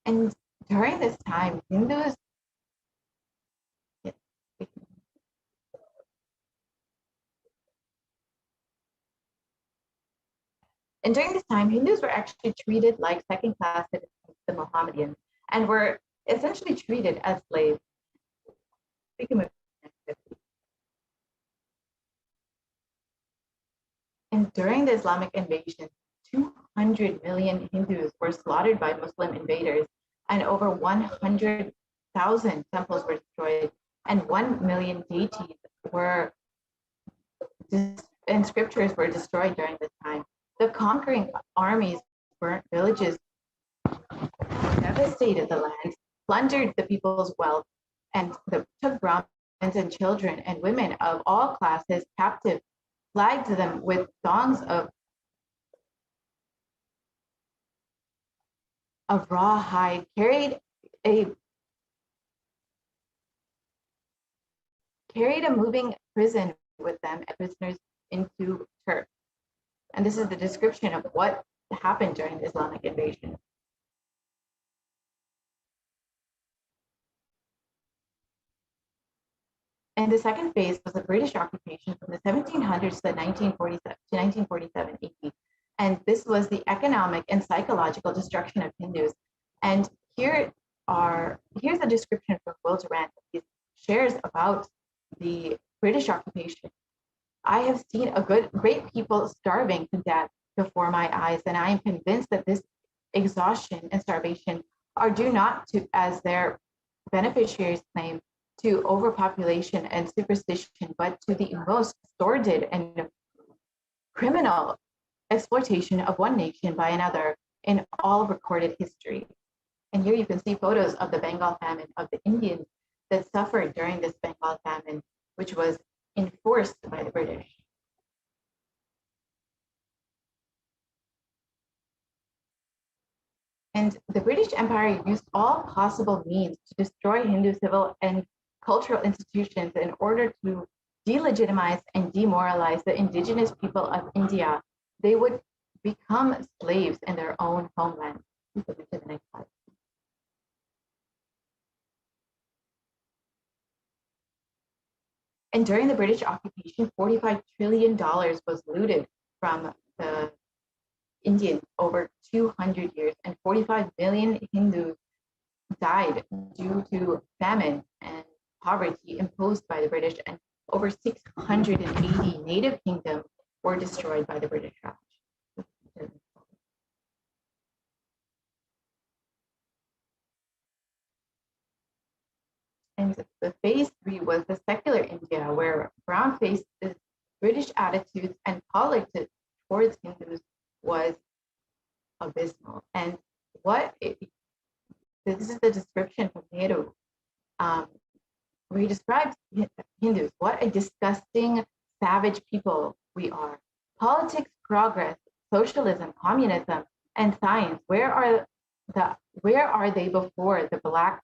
And during this time, Hindus, and during this time, Hindus were actually treated like second-class citizens, the Mohammedans, and were essentially treated as slaves. We can move to the next slide. And during the Islamic invasion, 200 million Hindus were slaughtered by Muslim invaders, and over 100,000 temples were destroyed, and 1 million deities and scriptures were destroyed during this time. The conquering armies burnt villages, devastated the lands, plundered the people's wealth, and took Brahmins and children and women of all classes captive, flagged them with thongs of raw hide, carried carried a moving prison with them and prisoners into Turks. And this is the description of what happened during the Islamic invasion. And the second phase was the British occupation from the 1700s to 1947 AD. And this was the economic and psychological destruction of Hindus. And here's a description from Will Durant. He shares about the British occupation. I have seen great people starving to death before my eyes, and I am convinced that this exhaustion and starvation are due not to, as their beneficiaries claim, to overpopulation and superstition, but to the most sordid and criminal exploitation of one nation by another in all recorded history. And here you can see photos of the Bengal famine, of the Indians that suffered during this Bengal famine, which was enforced by the British. And the British Empire used all possible means to destroy Hindu civil and cultural institutions in order to delegitimize and demoralize the indigenous people of India. They would become slaves in their own homeland. Please go to the next slide. And during the British occupation, $45 trillion was looted from the Indians over 200 years, and 45 million Hindus died due to famine and poverty imposed by the British, and over 680 native kingdoms were destroyed by the British Raj. And the phase 3 was the secular India, where brown-faced British attitudes and politics towards Hindus was abysmal. And this is the description from Nehru, where he describes Hindus: what a disgusting, savage people we are. Politics, progress, socialism, communism, and science, where are they before the black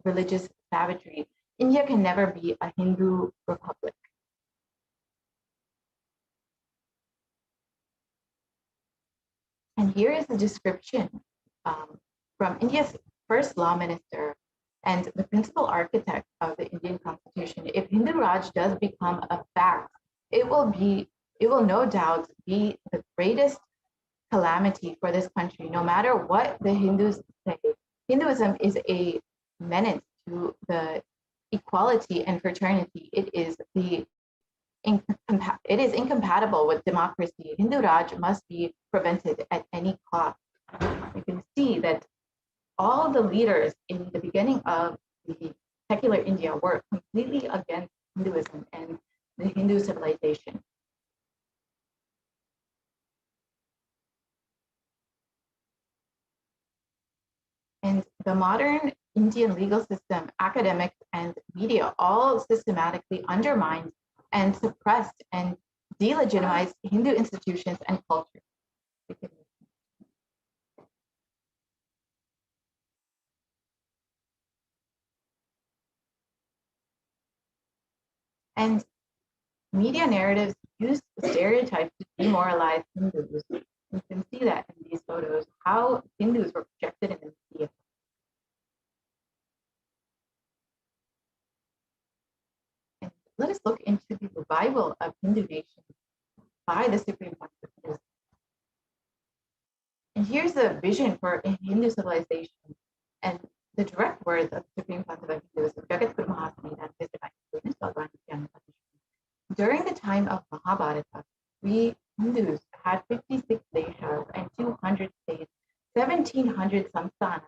religious savagery? India can never be a Hindu republic. And here is the description from India's first law minister and the principal architect of the Indian Constitution. If Hindu Raj does become a fact, it will no doubt be the greatest calamity for this country, no matter what the Hindus say. Hinduism is a menace to the equality and fraternity. It is incompatible with democracy. Hindu Raj must be prevented at any cost. You can see that all the leaders in the beginning of the secular India were completely against Hinduism and the Hindu civilization. And the modern Indian legal system, academics, and media all systematically undermined and suppressed and delegitimized Hindu institutions and culture. And media narratives use stereotypes to demoralize Hindus. You can see that in these photos, how Hindus were projected in the media. And let us look into the revival of Hindu nations by the Supreme Pontiff of Hinduism. And here's a vision for a Hindu civilization. And the direct words of the Supreme Pontiff of Hinduism, Jagat Guru Mahasanidhan, His Divine Holiness, Bhagavan Nithyananda Paramashivam. During the time of Mahabharata, we Hindus had 56 deshas and 200 states, 1,700 samsthanas,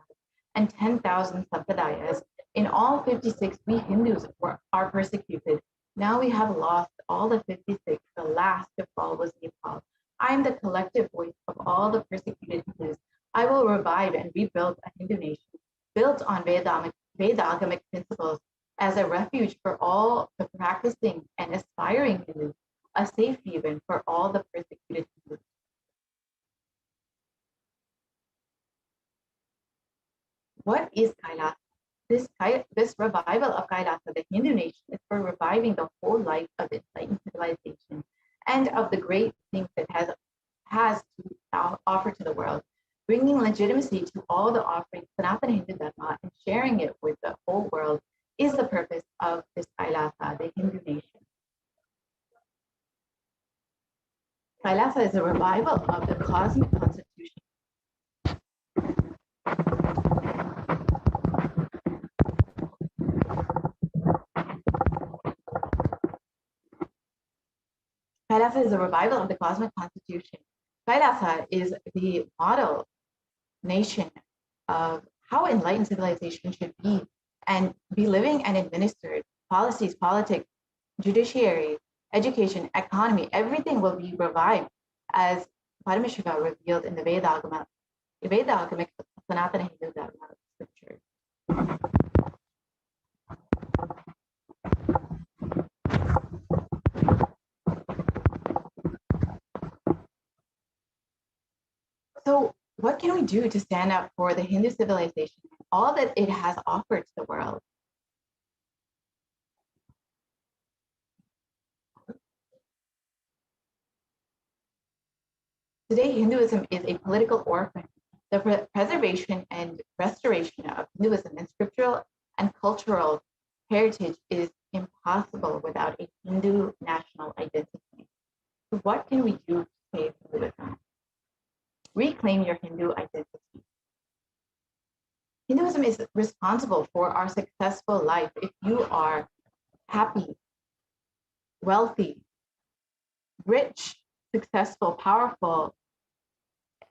and 10,000 sampradayas. In all 56, we Hindus are persecuted. Now we have lost all the 56. The last to fall was Nepal. I am the collective voice of all the persecuted Hindus. I will revive and rebuild a Hindu nation built on Vedagamic principles as a refuge for all the practicing and aspiring Hindus, a safe haven for all the persecuted Hindus. What is Kailas? this revival of Kailasa, the Hindu nation, is for reviving the whole life of enlightened civilization and of the great things it has to offer to the world, bringing legitimacy to all the offerings, Sanatana Hindu Dharma, and sharing it with the whole world is the purpose of this Kailasa, the Hindu nation. Kailasa is a revival of the cosmic constitution. Kailasa is a revival of the cosmic constitution. Kailasa is the model nation of how enlightened civilization should be and be living and administered. Policies, politics, judiciary, education, economy, everything will be revived as Paramashiva revealed in the Vedagamic Sanatana Hindu Dharma scriptures. So what can we do to stand up for the Hindu civilization and all that it has offered to the world? Today, Hinduism is a political orphan. The preservation and restoration of Hinduism and scriptural and cultural heritage is impossible without a Hindu national identity. So what can we do to save Hinduism? Reclaim your Hindu identity. Hinduism is responsible for our successful life. If you are happy, wealthy, rich, successful, powerful,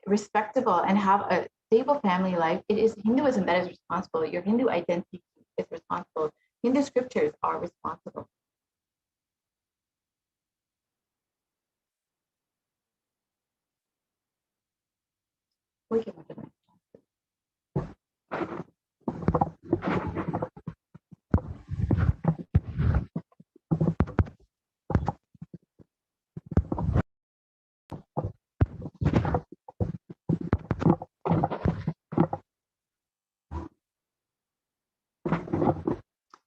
respectable, and have a stable family life, it is Hinduism that is responsible. Your Hindu identity is responsible. Hindu scriptures are responsible. We can look at that.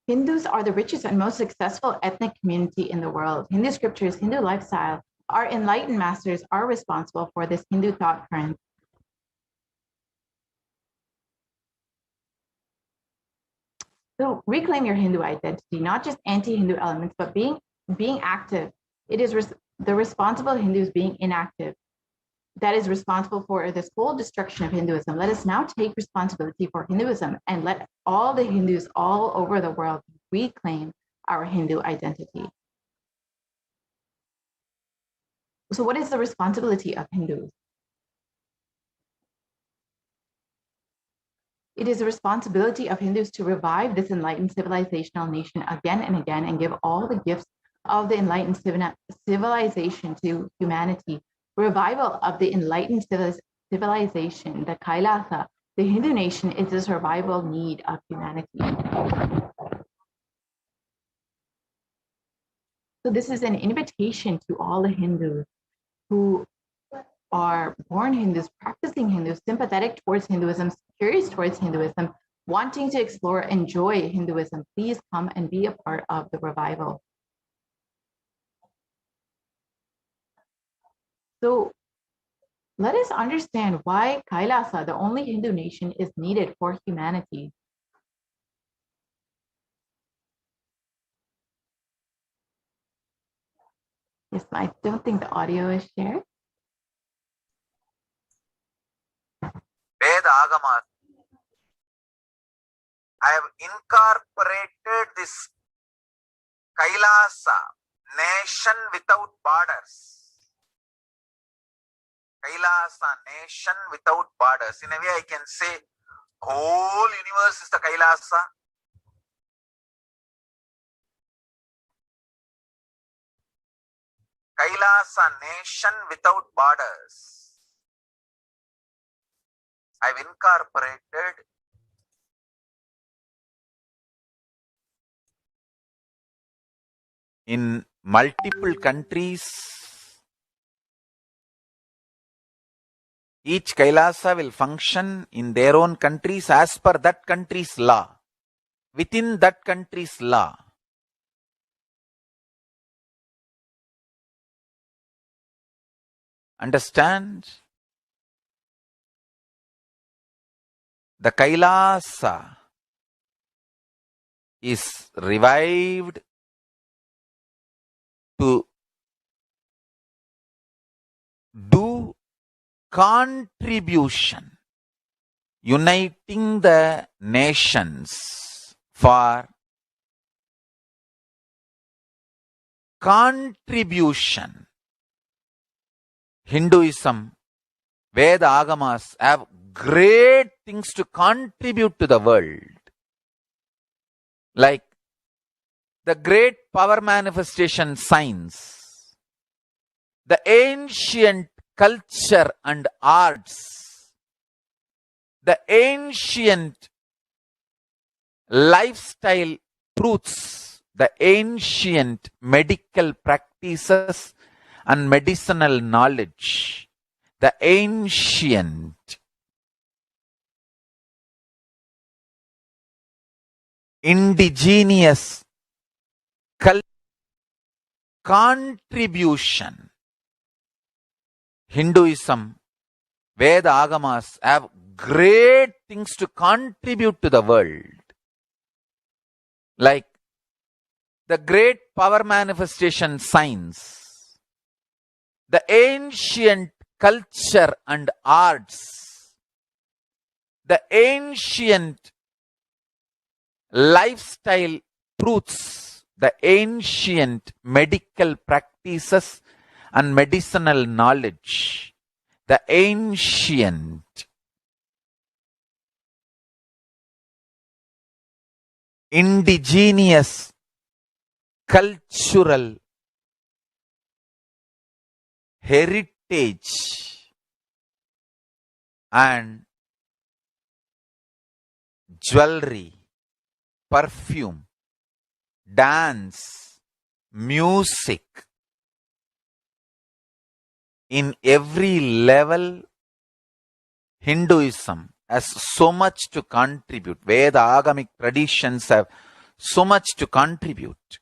Hindus are the richest and most successful ethnic community in the world. Hindu scriptures, Hindu lifestyle, our enlightened masters are responsible for this Hindu thought current. So reclaim your Hindu identity, not just anti-Hindu elements, but being active. It is the responsible Hindus being inactive that is responsible for this whole destruction of Hinduism. Let us now take responsibility for Hinduism and let all the Hindus all over the world reclaim our Hindu identity. So what is the responsibility of Hindus? It is the responsibility of Hindus to revive this enlightened civilizational nation again and again and give all the gifts of the enlightened civilization to humanity. Revival of the enlightened civilization, the Kailasa, the Hindu nation, is the survival need of humanity. So this is an invitation to all the Hindus who are born Hindus, practicing Hindus, sympathetic towards Hinduism, curious towards Hinduism, wanting to explore, enjoy Hinduism. Please come and be a part of the revival. So let us understand why Kailasa, the only Hindu nation, is needed for humanity. Yes, I don't think the audio is shared. Veda Agamas. I have incorporated this Kailasa, nation without borders. Kailasa, nation without borders. In a way, I can say whole universe is the Kailasa. Kailasa, nation without borders. I've incorporated in multiple countries. Each Kailasa will function in their own countries as per that country's law. within that country's law. Understand? The Kailasa is revived to do contribution, uniting the nations for contribution. Hinduism, Veda Agamas have great things to contribute to the world. Like the great power manifestation science, the ancient culture and arts, the ancient lifestyle truths, the ancient medical practices and medicinal knowledge, the ancient indigenous contribution. Hinduism, Veda Agamas have great things to contribute to the world. Like the great power manifestation science, the ancient culture and arts, the ancient lifestyle truths, the ancient medical practices and medicinal knowledge, the ancient indigenous cultural heritage and jewelry, perfume, dance, music. In every level, Hinduism has so much to contribute. Veda Agamic traditions have so much to contribute.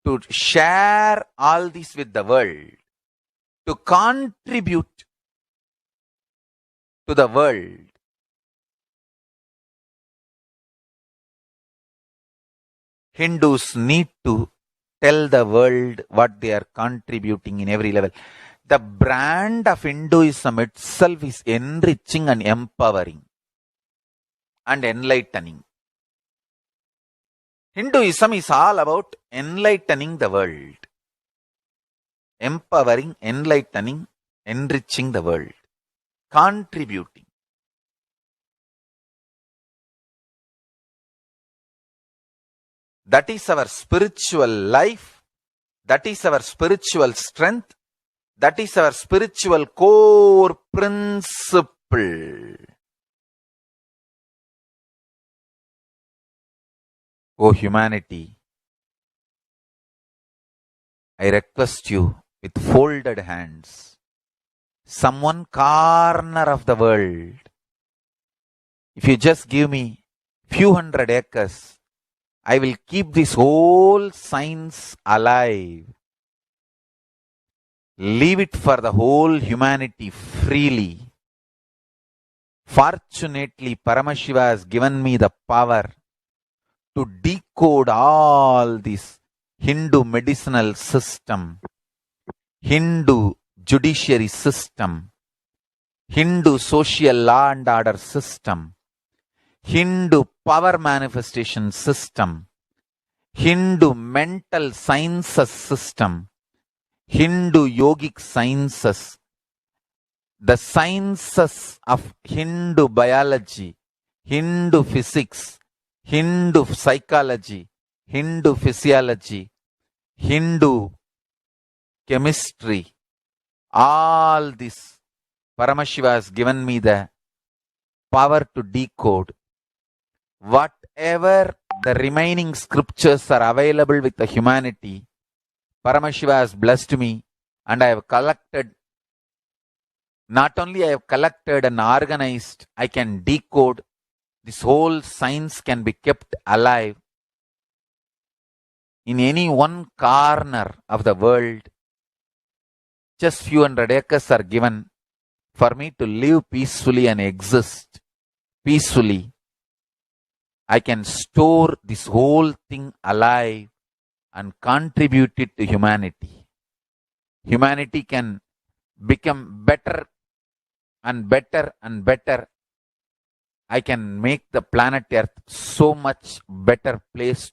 To share all this with the world, to contribute to the world. Hindus need to tell the world what they are contributing in every level. The brand of Hinduism itself is enriching and empowering and enlightening. Hinduism is all about enlightening the world. Empowering, enlightening, enriching the world. Contributing. That is our spiritual life. That is our spiritual strength. That is our spiritual core principle. O humanity, I request you with folded hands, some one corner of the world, if you just give me few hundred acres, I will keep this whole science alive. Leave it for the whole humanity freely. Fortunately, Paramashiva has given me the power to decode all this Hindu medicinal system, Hindu judiciary system, Hindu social law and order system, Hindu power manifestation system, Hindu mental sciences system, Hindu yogic sciences, the sciences of Hindu biology, Hindu physics, Hindu psychology, Hindu physiology, Hindu chemistry, all this Paramashiva has given me the power to decode. Whatever the remaining scriptures are available with the humanity, Paramashiva has blessed me, and I have collected, not only I have collected and organized, I can decode this whole science can be kept alive in any one corner of the world, just few hundred acres are given for me to live peacefully and exist peacefully. I can store this whole thing alive and contribute it to humanity. Humanity can become better and better and better. I can make the planet Earth so much better place.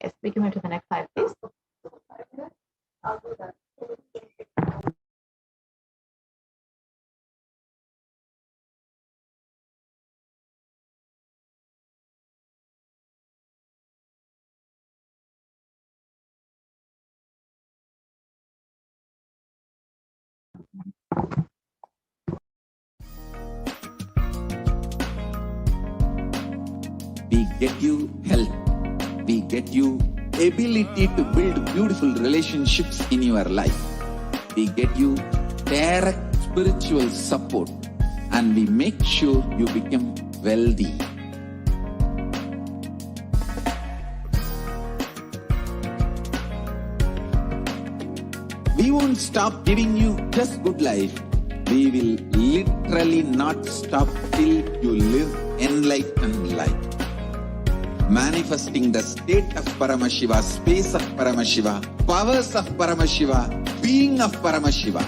Yes, we can move to the next slide, please. We get you health. We get you ability to build beautiful relationships in your life. We get you direct spiritual support, and we make sure you become wealthy. We won't stop giving you just good life. We will literally not stop till you live enlightened life. Manifesting the state of Paramashiva, space of Paramashiva, powers of Paramashiva, being of Paramashiva.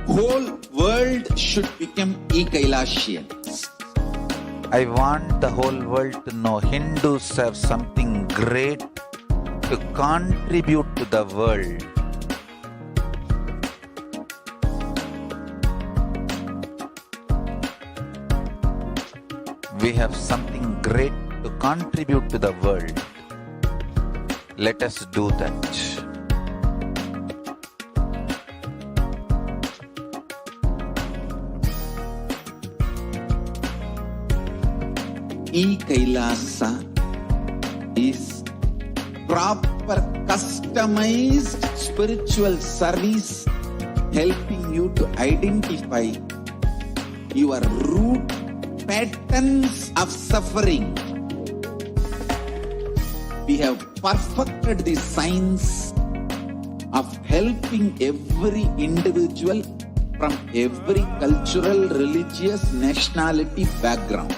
Whole world should become Ekailashian. I want the whole world to know Hindus have something great to contribute to the world. We have something great to contribute to the world. Let us do that. E-Kailasa is proper customized spiritual service helping you to identify your root patterns of suffering. We have perfected the science of helping every individual from every cultural, religious, nationality background.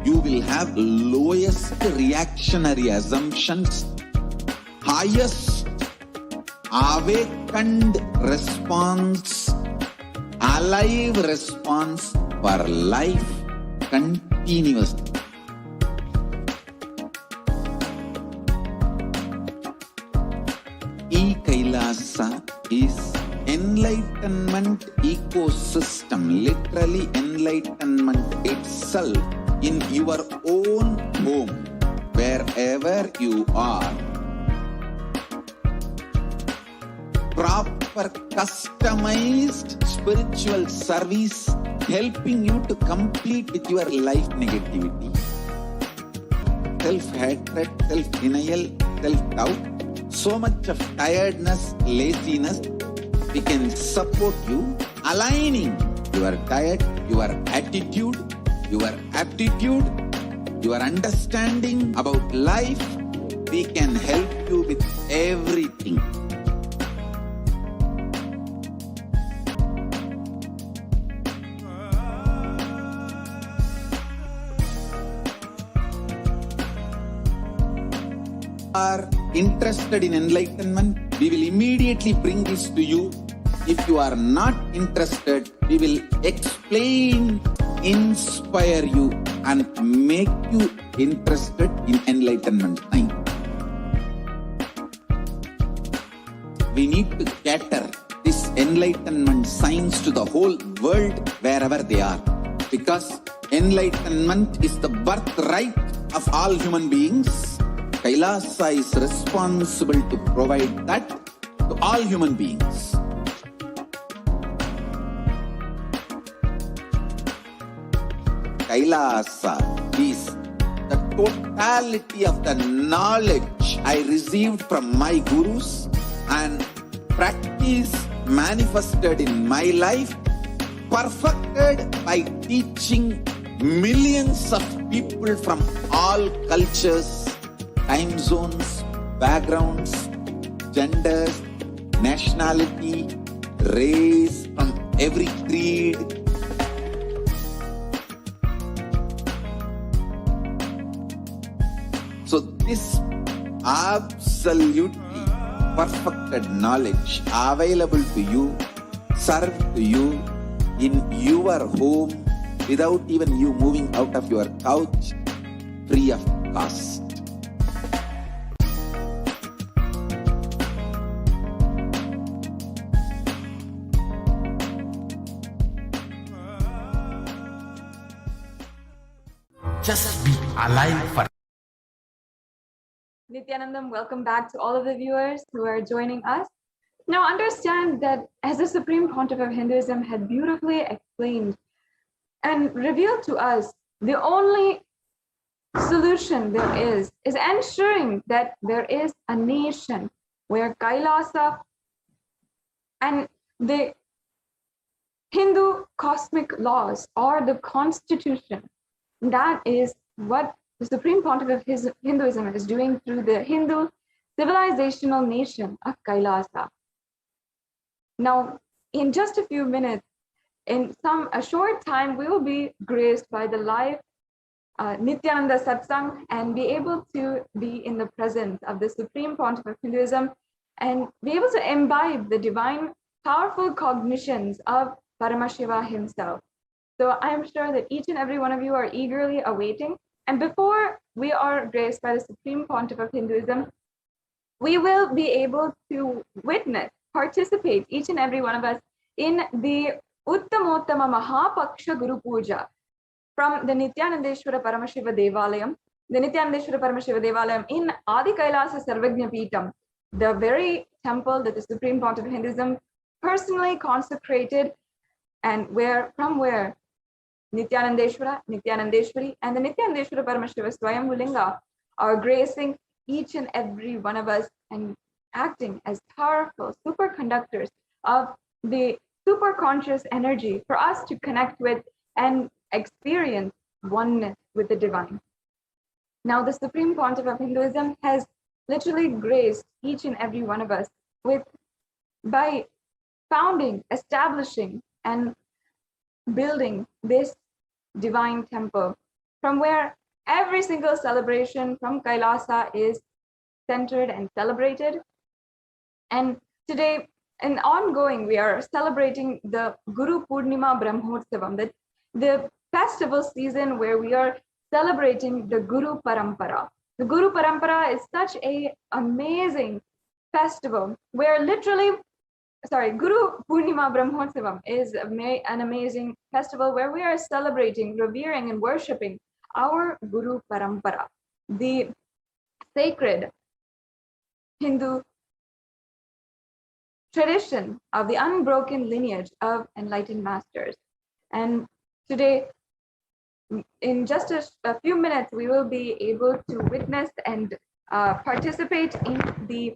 You will have lowest reactionary assumptions, highest awakened response, alive response for life continuously. E-Kailasa is enlightenment ecosystem, literally enlightenment itself in your own home, wherever you are. Proper customized spiritual service helping you to complete with your life negativity. Self-hatred, self-denial, self-doubt, so much of tiredness, laziness. We can support you aligning your diet, your attitude, your aptitude, your understanding about life. We can help you with everything. Are interested in enlightenment, we will immediately bring this to you. If you are not interested, we will explain, inspire you, and make you interested in enlightenment time. we need to cater this enlightenment science to the whole world wherever they are. Because enlightenment is the birthright of all human beings. Kailasa is responsible to provide that to all human beings. Kailasa is the totality of the knowledge I received from my gurus and practice manifested in my life, perfected by teaching millions of people from all cultures, time zones, backgrounds, genders, nationality, race, from every creed. So this absolutely perfected knowledge available to you, served to you in your home without even you moving out of your couch, free of cost. Just be alive for Nithyanandam, welcome back to all of the viewers who are joining us. Now understand that as the Supreme Pontiff of Hinduism had beautifully explained and revealed to us, the only solution there is ensuring that there is a nation where Kailasa and the Hindu cosmic laws or the constitution, that is what the Supreme Pontiff of Hinduism is doing through the Hindu civilizational nation of Kailasa. Now, in just a few minutes, in a short time, we will be graced by the live Nithyananda Satsang and be able to be in the presence of the Supreme Pontiff of Hinduism and be able to imbibe the divine, powerful cognitions of Paramashiva himself. So I'm sure that each and every one of you are eagerly awaiting. And before we are graced by the Supreme Pontiff of Hinduism, we will be able to witness, participate, each and every one of us, in the Uttamottama Mahapaksha Guru Puja from the Nithyanandeshwara Paramashiva Devalayam. The Nithyanandeshwara Paramashiva Devalayam in Adi Kailasa Sarvagnya Peetham, the very temple that the Supreme Pontiff of Hinduism personally consecrated, and from where Nithyanandeshwara, Nithyanandeshwari, and the Nithyanandeshwara Paramashiva Swayambhulinga are gracing each and every one of us and acting as powerful superconductors of the super conscious energy for us to connect with and experience oneness with the divine. Now, the Supreme Pontiff of Hinduism has literally graced each and every one of us by founding, establishing, and building this divine temple from where every single celebration from Kailasa is centered and celebrated. And today, and ongoing, we are celebrating the Guru Purnima Brahmotsavam, the festival season where we are celebrating the Guru Parampara. The Guru Parampara is such an amazing festival where Guru Purnima Brahmotsavam is an amazing festival where we are celebrating, revering, and worshipping our Guru Parampara, the sacred Hindu tradition of the unbroken lineage of enlightened masters. And today, in just a few minutes, we will be able to witness and participate in the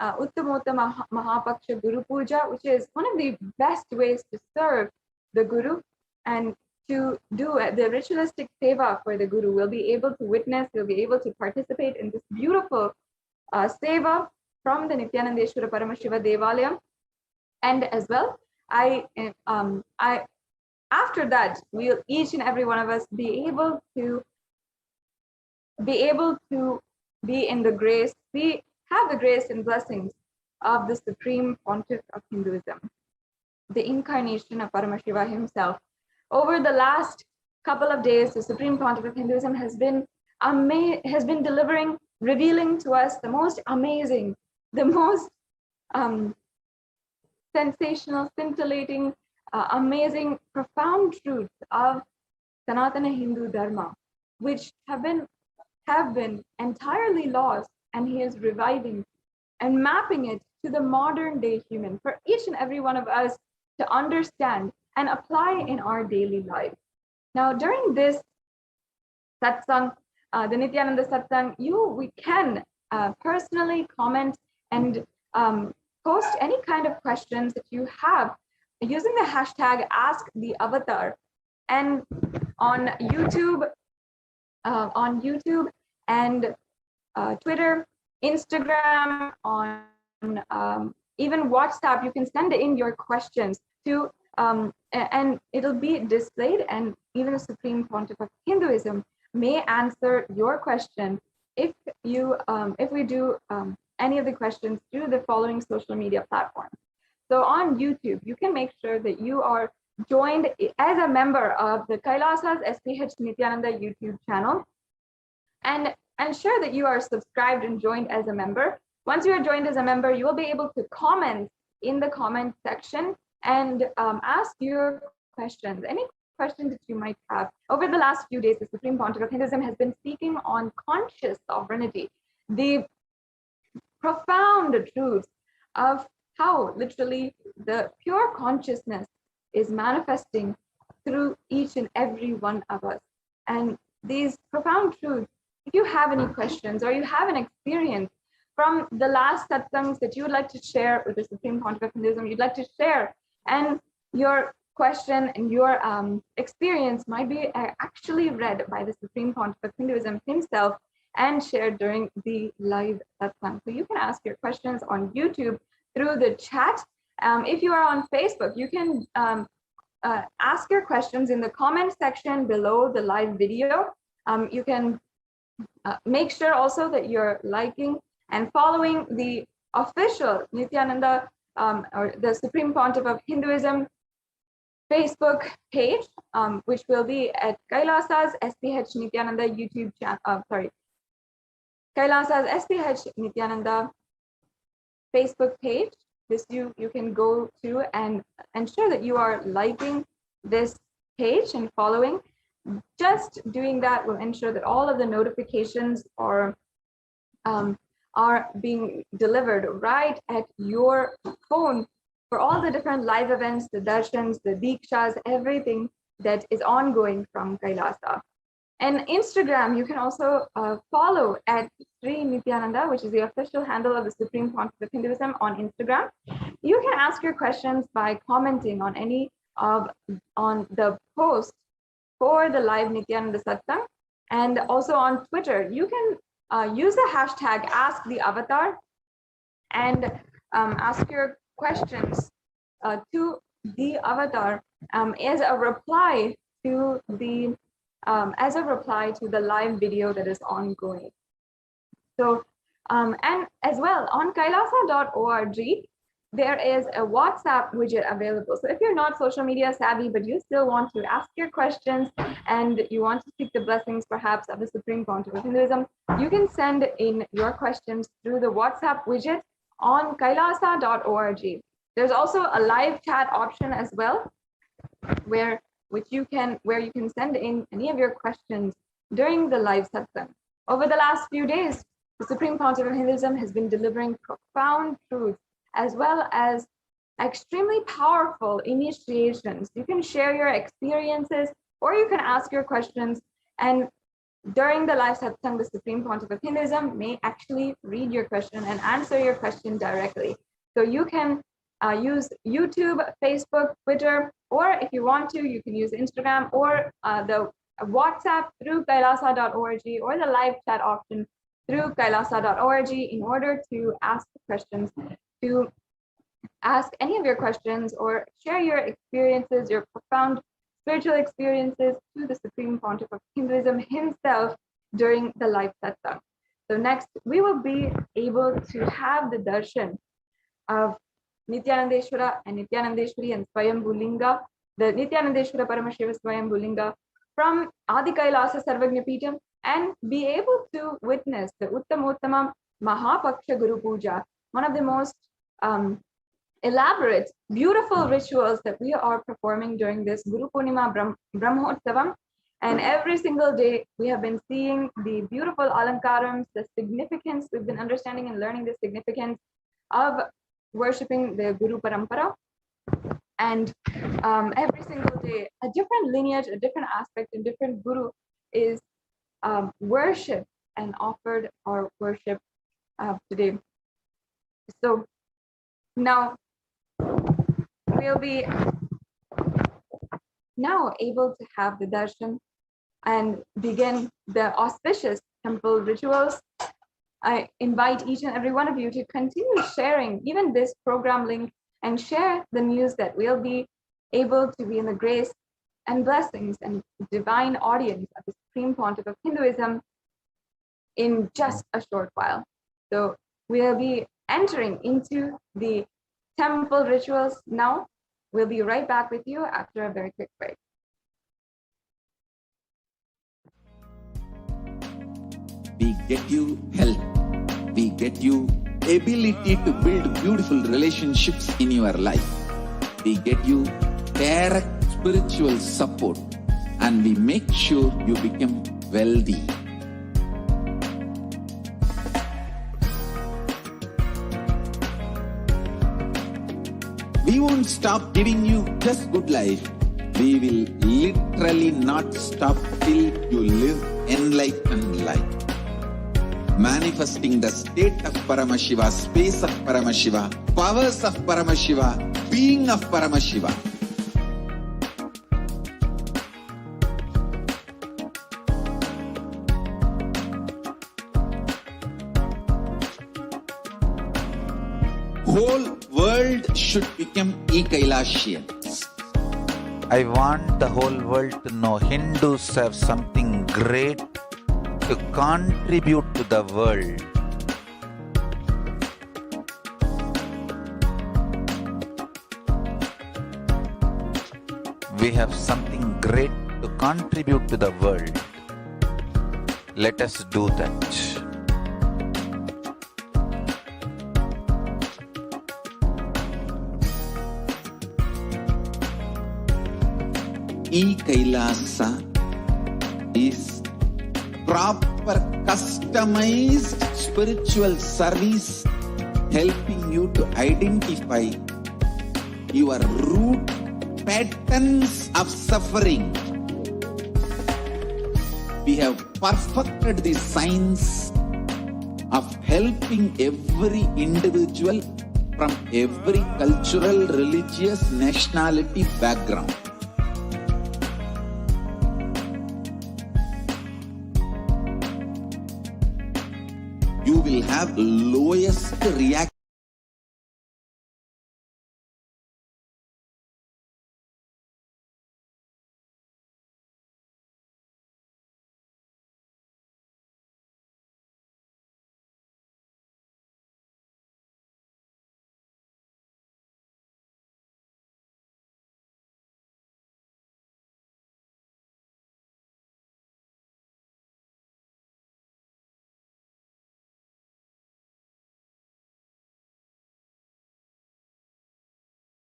Uttamottama Mahapaksha Guru Puja, which is one of the best ways to serve the Guru and to do the ritualistic seva for the Guru. We'll be able to witness, we'll be able to participate in this beautiful seva from the Nithyanandeshwara Paramashiva Devalayam. And as well, after that, we'll each and every one of us be able to be in the grace, have the grace and blessings of the Supreme Pontiff of Hinduism, the incarnation of Paramashiva himself. Over the last couple of days, the Supreme Pontiff of Hinduism has been delivering, revealing to us the most amazing, the most sensational, scintillating, amazing, profound truths of Sanatana Hindu Dharma, which have been entirely lost, and he is reviving and mapping it to the modern day human for each and every one of us to understand and apply in our daily life. Now, during this satsang, the Nithyananda satsang, we can personally comment and post any kind of questions that you have using the hashtag #AskTheAvatar, and on YouTube and Twitter, Instagram, on even WhatsApp, you can send in your questions to and it'll be displayed, and even the Supreme Pontiff of Hinduism may answer your question if we do any of the questions through the following social media platforms. So on YouTube, you can make sure that you are joined as a member of the Kailasa's HDH Nithyananda YouTube channel, and ensure that you are subscribed and joined as a member. Once you are joined as a member, you will be able to comment in the comment section and ask your questions, any questions that you might have. Over the last few days, the Supreme Pontiff of Hinduism has been speaking on conscious sovereignty, the profound truths of how literally the pure consciousness is manifesting through each and every one of us. And these profound truths, if you have any questions or you have an experience from the last satsangs that you would like to share with the Supreme Pontiff of Hinduism, you'd like to share, and your question and your experience might be actually read by the Supreme Pontiff of Hinduism himself and shared during the live satsang. So you can ask your questions on YouTube through the chat. If you are on Facebook, you can ask your questions in the comment section below the live video. You can make sure also that you're liking and following the official Nithyananda or the Supreme Pontiff of Hinduism Facebook page, which will be at Kailasa's HDH Nithyananda YouTube channel. Kailasa's HDH Nithyananda Facebook page. This you can go to and ensure that you are liking this page and following. Just doing that will ensure that all of the notifications are being delivered right at your phone for all the different live events, the darshans, the dikshas, everything that is ongoing from Kailasa. And Instagram, you can also follow at Sri Nithyananda, which is the official handle of the Supreme Pontiff of Hinduism on Instagram. You can ask your questions by commenting on any on the post for the live Nithyananda Satsang, and also on Twitter. You can use the hashtag #AskTheAvatar and ask your questions to the avatar as a reply to the live video that is ongoing. So and as well on kailasa.org, there is a WhatsApp widget available. So if you're not social media savvy, but you still want to ask your questions and you want to seek the blessings perhaps of the Supreme Pontiff of Hinduism, you can send in your questions through the WhatsApp widget on kailasa.org. There's also a live chat option as well, where you can send in any of your questions during the live satsang. Over the last few days, the Supreme Pontiff of Hinduism has been delivering profound truths as well as extremely powerful initiations. You can share your experiences or you can ask your questions, and during the live satsang, the Supreme Pontiff of Hinduism may actually read your question and answer your question directly. So you can use YouTube, Facebook, Twitter, or if you want to, you can use Instagram or the WhatsApp through kailasa.org or the live chat option through kailasa.org in order to ask questions, to ask any of your questions or share your experiences, your profound spiritual experiences to the Supreme Pontiff of Hinduism himself during the live satsang. So next, we will be able to have the darshan of Nithyanandeshwara and Nithyanandeshwari and Swayambhulinga, the Nithyanandeshwara Paramashiva Swayambhulinga from Adi Kailasa Sarvagnya Peetham, and be able to witness the Uttamottamam Mahapaksha Guru Puja, one of the most elaborate, beautiful rituals that we are performing during this Guru Purnima Brahmotsavam. And every single day, we have been seeing the beautiful alankarams, the significance. We've been understanding and learning the significance of worshipping the Guru Parampara. And every single day, a different lineage, a different aspect, a different Guru is worshipped and offered or worshipped today. So now we'll be now able to have the darshan and begin the auspicious temple rituals. I invite each and every one of you to continue sharing even this program link and share the news that we'll be able to be in the grace and blessings and divine audience of the Supreme Pontiff of Hinduism in just a short while. So we'll be entering into the temple rituals now. We'll be right back with you after a very quick break. We get you help. We get you ability to build beautiful relationships in your life. We get you direct spiritual support, and we make sure you become wealthy. We won't stop giving you just good life. We will literally not stop till you live enlightened life. Manifesting the state of Paramashiva, space of Paramashiva, powers of Paramashiva, being of Paramashiva. Whole world should become e-Kailashians. I want the whole world to know Hindus have something great to contribute to the world. We have something great to contribute to the world. Let us do that. E-Kailasa is proper customized spiritual service helping you to identify your root patterns of suffering. We have perfected the science of helping every individual from every cultural, religious, nationality background. You will have lowest reaction